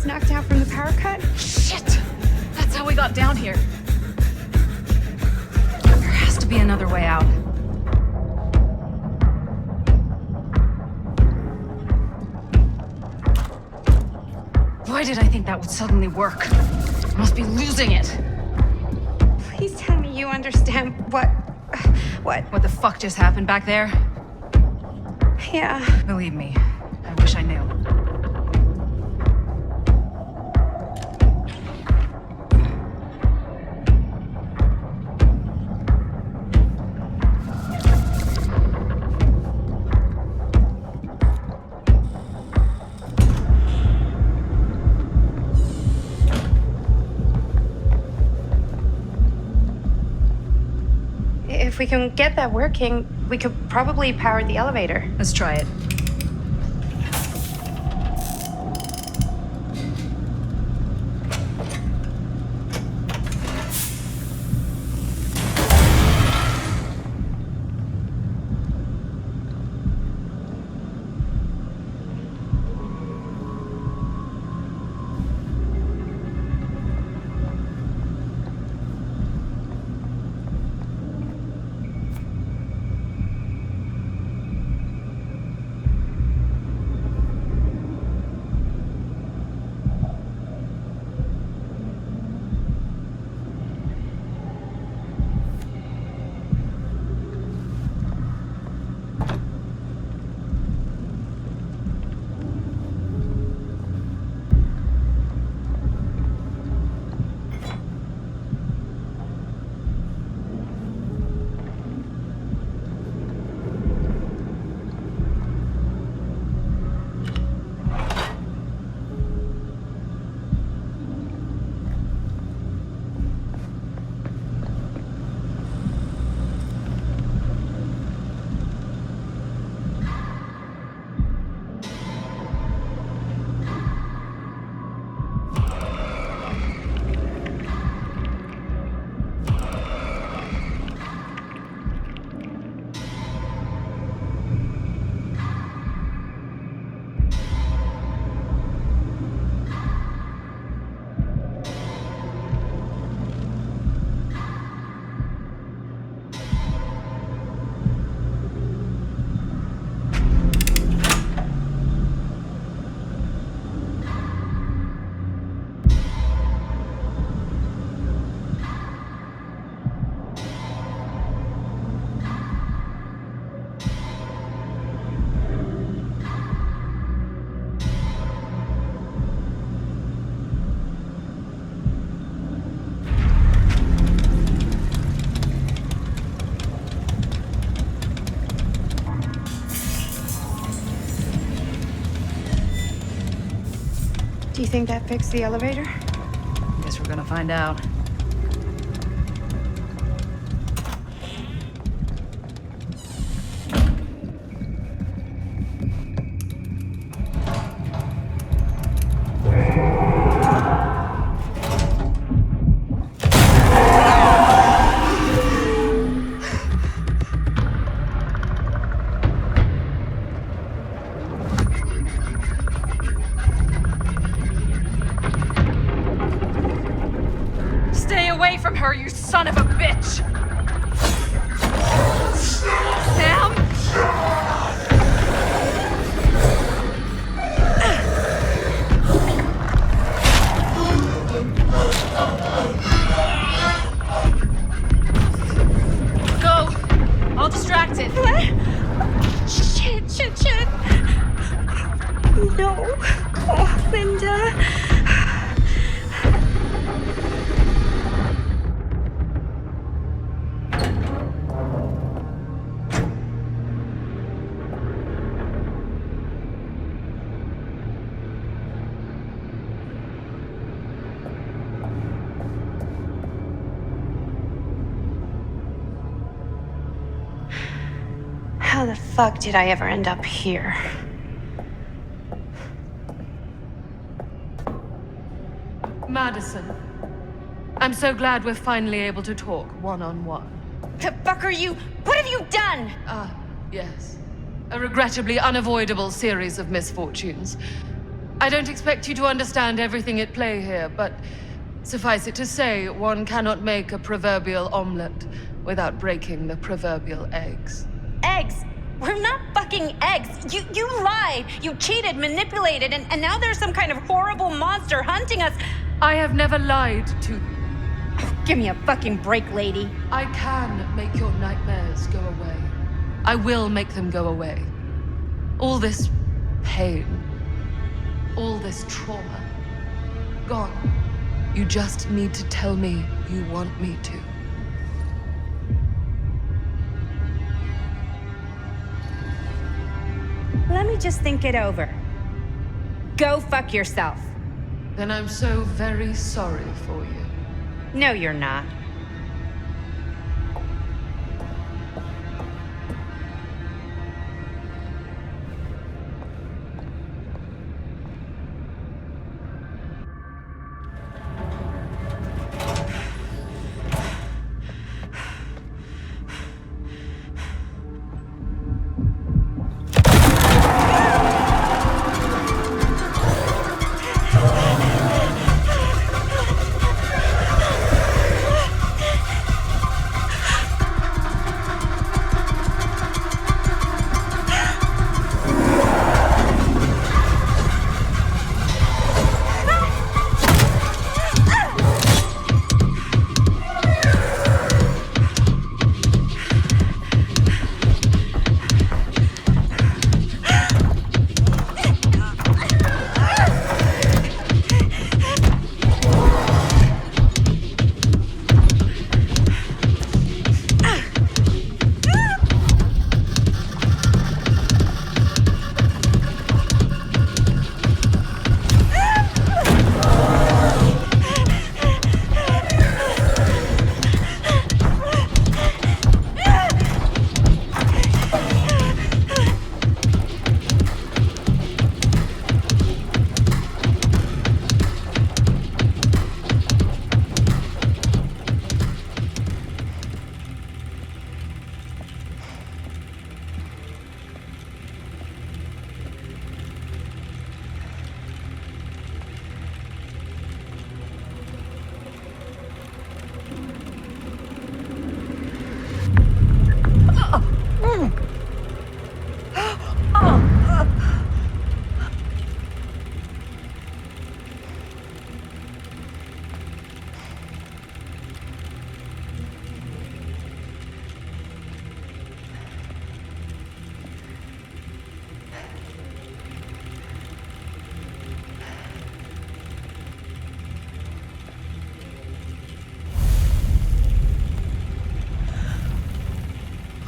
knocked out from the power cut? Shit! That's how we got down here. There has to be another way out. Why did I think that would suddenly work? I must be losing it. Please tell me you understand what the fuck just happened back there? Yeah. Believe me, I wish I knew. If we can get that working, we could probably power the elevator. Let's try it. Do you think that fixed the elevator? Guess we're gonna find out. Stay away from her, you son of a bitch! Sam? Go! All distracted. Shit. No. Oh, Linda. How the fuck did I ever end up here? Madison, I'm so glad we're finally able to talk one-on-one. The fuck are you? What have you done? Yes. A regrettably unavoidable series of misfortunes. I don't expect you to understand everything at play here, but suffice it to say, one cannot make a proverbial omelette without breaking the proverbial eggs. Eggs? We're not fucking eggs. You lied. You cheated, manipulated, and now there's some kind of horrible monster hunting us. I have never lied to you. Give me a fucking break, lady. I can make your nightmares go away. I will make them go away. All this pain, all this trauma, gone. You just need to tell me you want me to. Let me just think it over. Go fuck yourself. Then I'm so very sorry for you. No, you're not.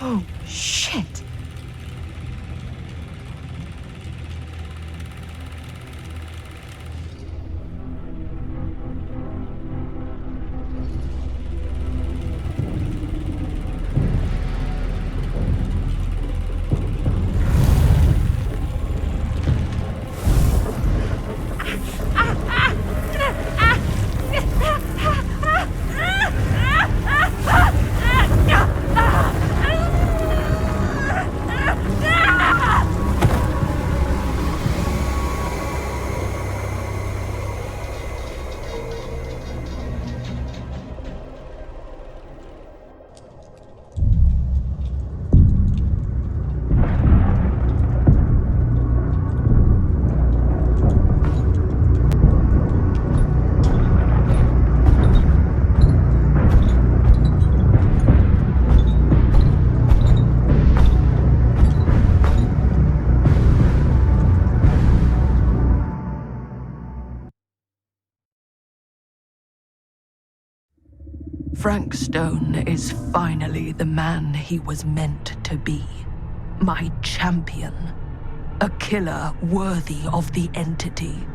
Oh, shit. Frank Stone is finally the man he was meant to be. My champion. A killer worthy of the entity.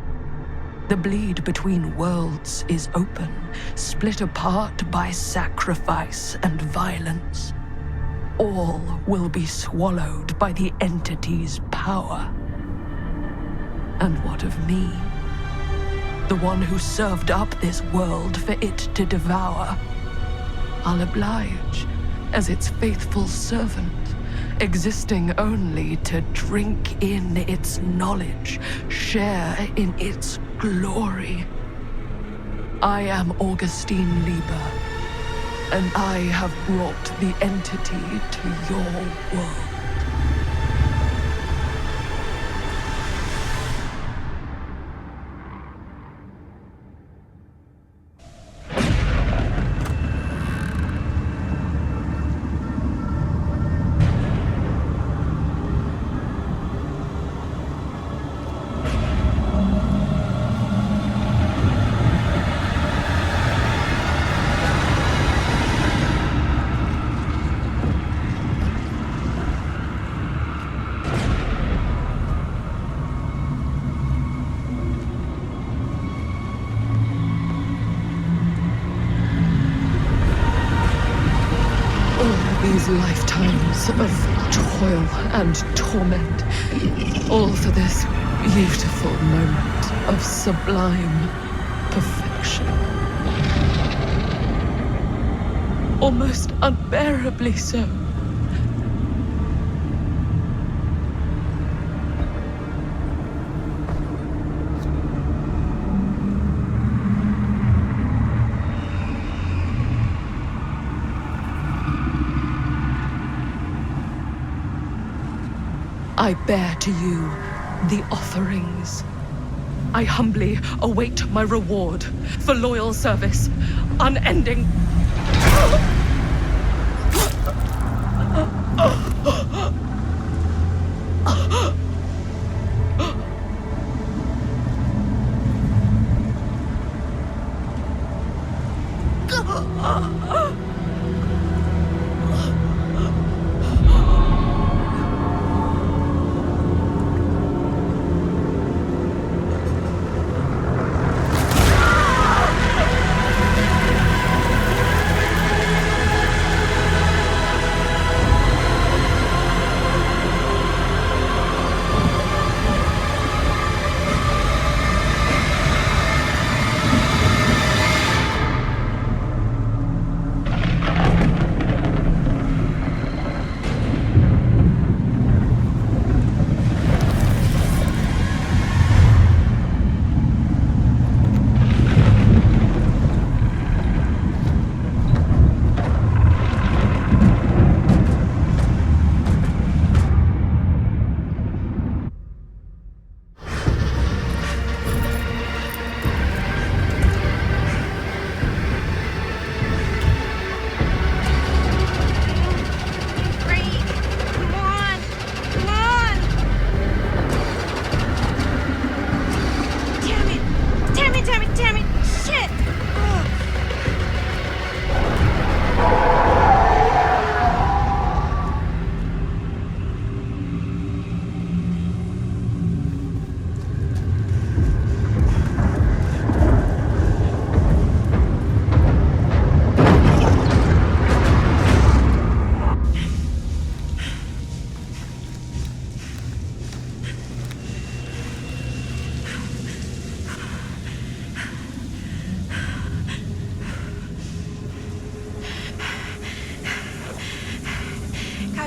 The bleed between worlds is open, split apart by sacrifice and violence. All will be swallowed by the entity's power. And what of me? The one who served up this world for it to devour. I'll oblige as its faithful servant, existing only to drink in its knowledge, share in its glory. I am Augustine Lieber, and I have brought the entity to your world. lifetimes of toil and torment, all for this beautiful moment of sublime perfection. Almost unbearably so. I bear to you the offerings. I humbly await my reward for loyal service, unending.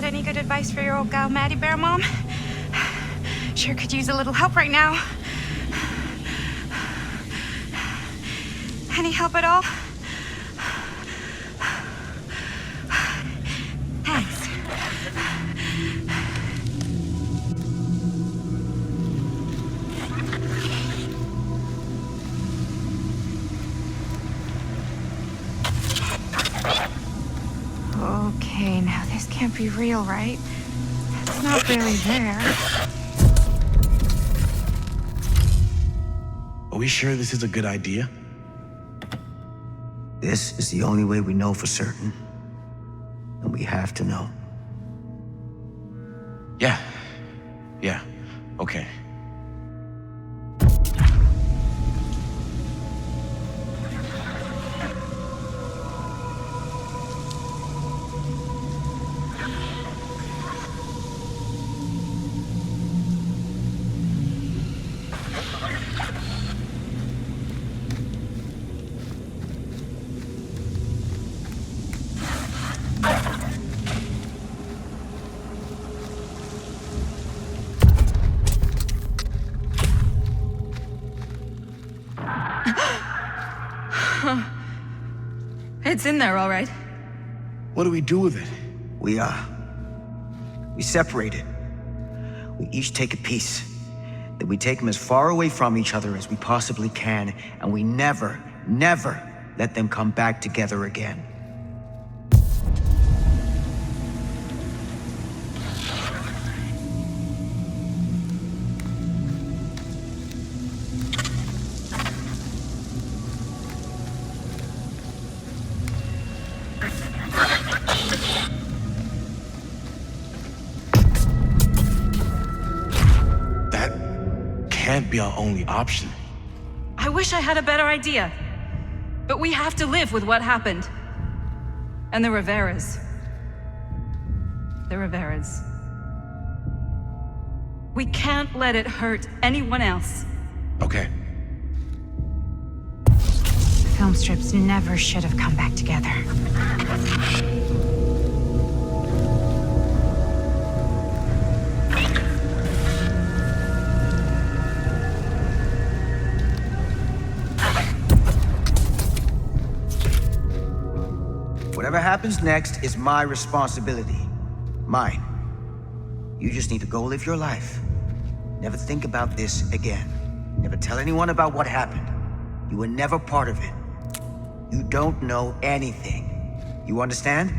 Any good advice for your old gal, Maddie Bear Mom? Sure could use a little help right now. Any help at all? Thanks. Okay, now this can't be real, right? It's not really there. Are we sure this is a good idea? This is the only way we know for certain. And we have to know. Yeah. Yeah. Okay. It's in there, all right. What do we do with it? We separate it. We each take a piece. Then we take them as far away from each other as we possibly can, and we never, never let them come back together again. Can't be our only option. I wish I had a better idea. But we have to live with what happened. And the Riveras. the Riveras. We can't let it hurt anyone else. Okay. Film strips never should have come back together. Whatever happens next is my responsibility. Mine. You just need to go live your life. Never think about this again. Never tell anyone about what happened. You were never part of it. You don't know anything. You understand?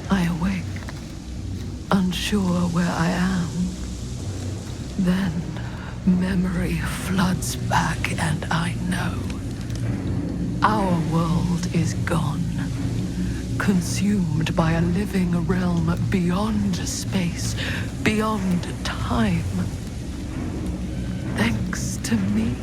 I awake, unsure where I am. Then memory floods back, and I know our world is gone, consumed by a living realm beyond space, beyond time. Thanks to me.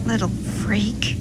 Little freak.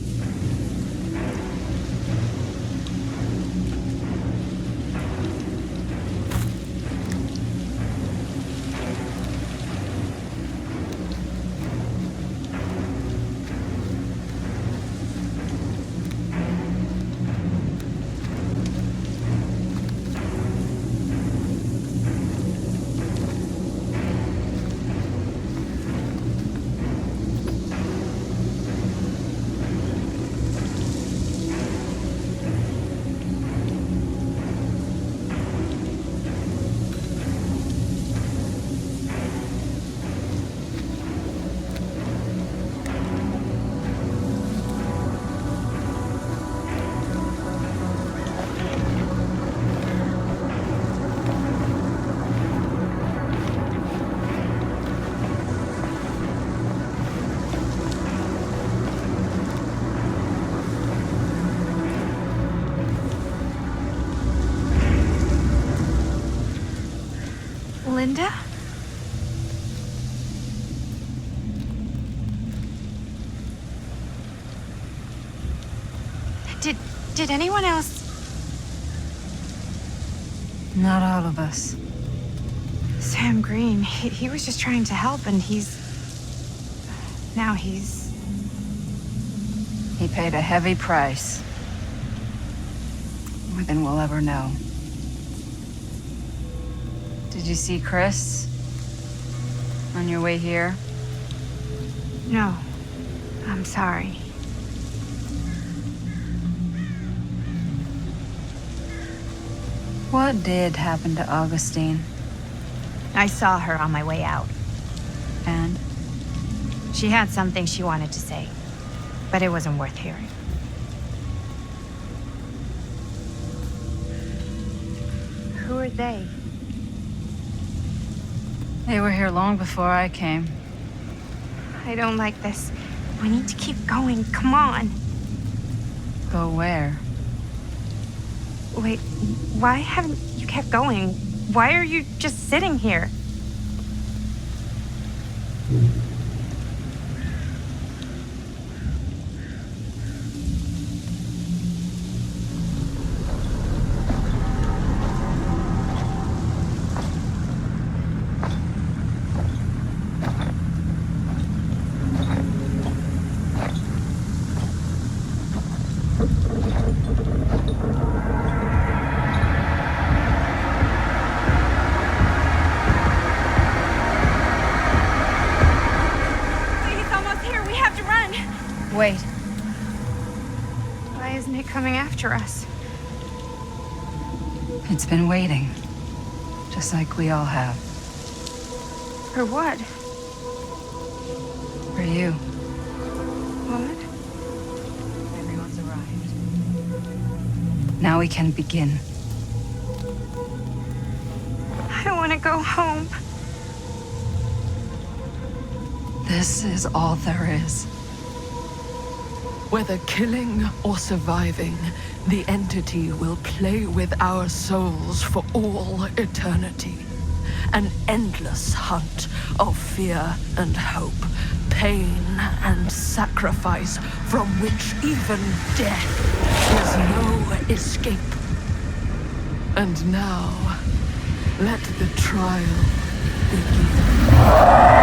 Linda? Did anyone else? Not all of us. Sam Green, he was just trying to help, and now he's... He paid a heavy price. More than we'll ever know. Did you see Chris? On your way here? No. I'm sorry. What did happen to Augustine? I saw her on my way out. And? She had something she wanted to say, but it wasn't worth hearing. Who are they? They were here long before I came. I don't like this. We need to keep going. Come on. Go where? Wait, why haven't you kept going? Why are you just sitting here? Wait. Why isn't it coming after us? It's been waiting. Just like we all have. For what? For you. What? Everyone's arrived. Now we can begin. I don't want to go home. This is all there is. Whether killing or surviving, the entity will play with our souls for all eternity. An endless hunt of fear and hope, pain and sacrifice, from which even death is no escape. And now, let the trial begin.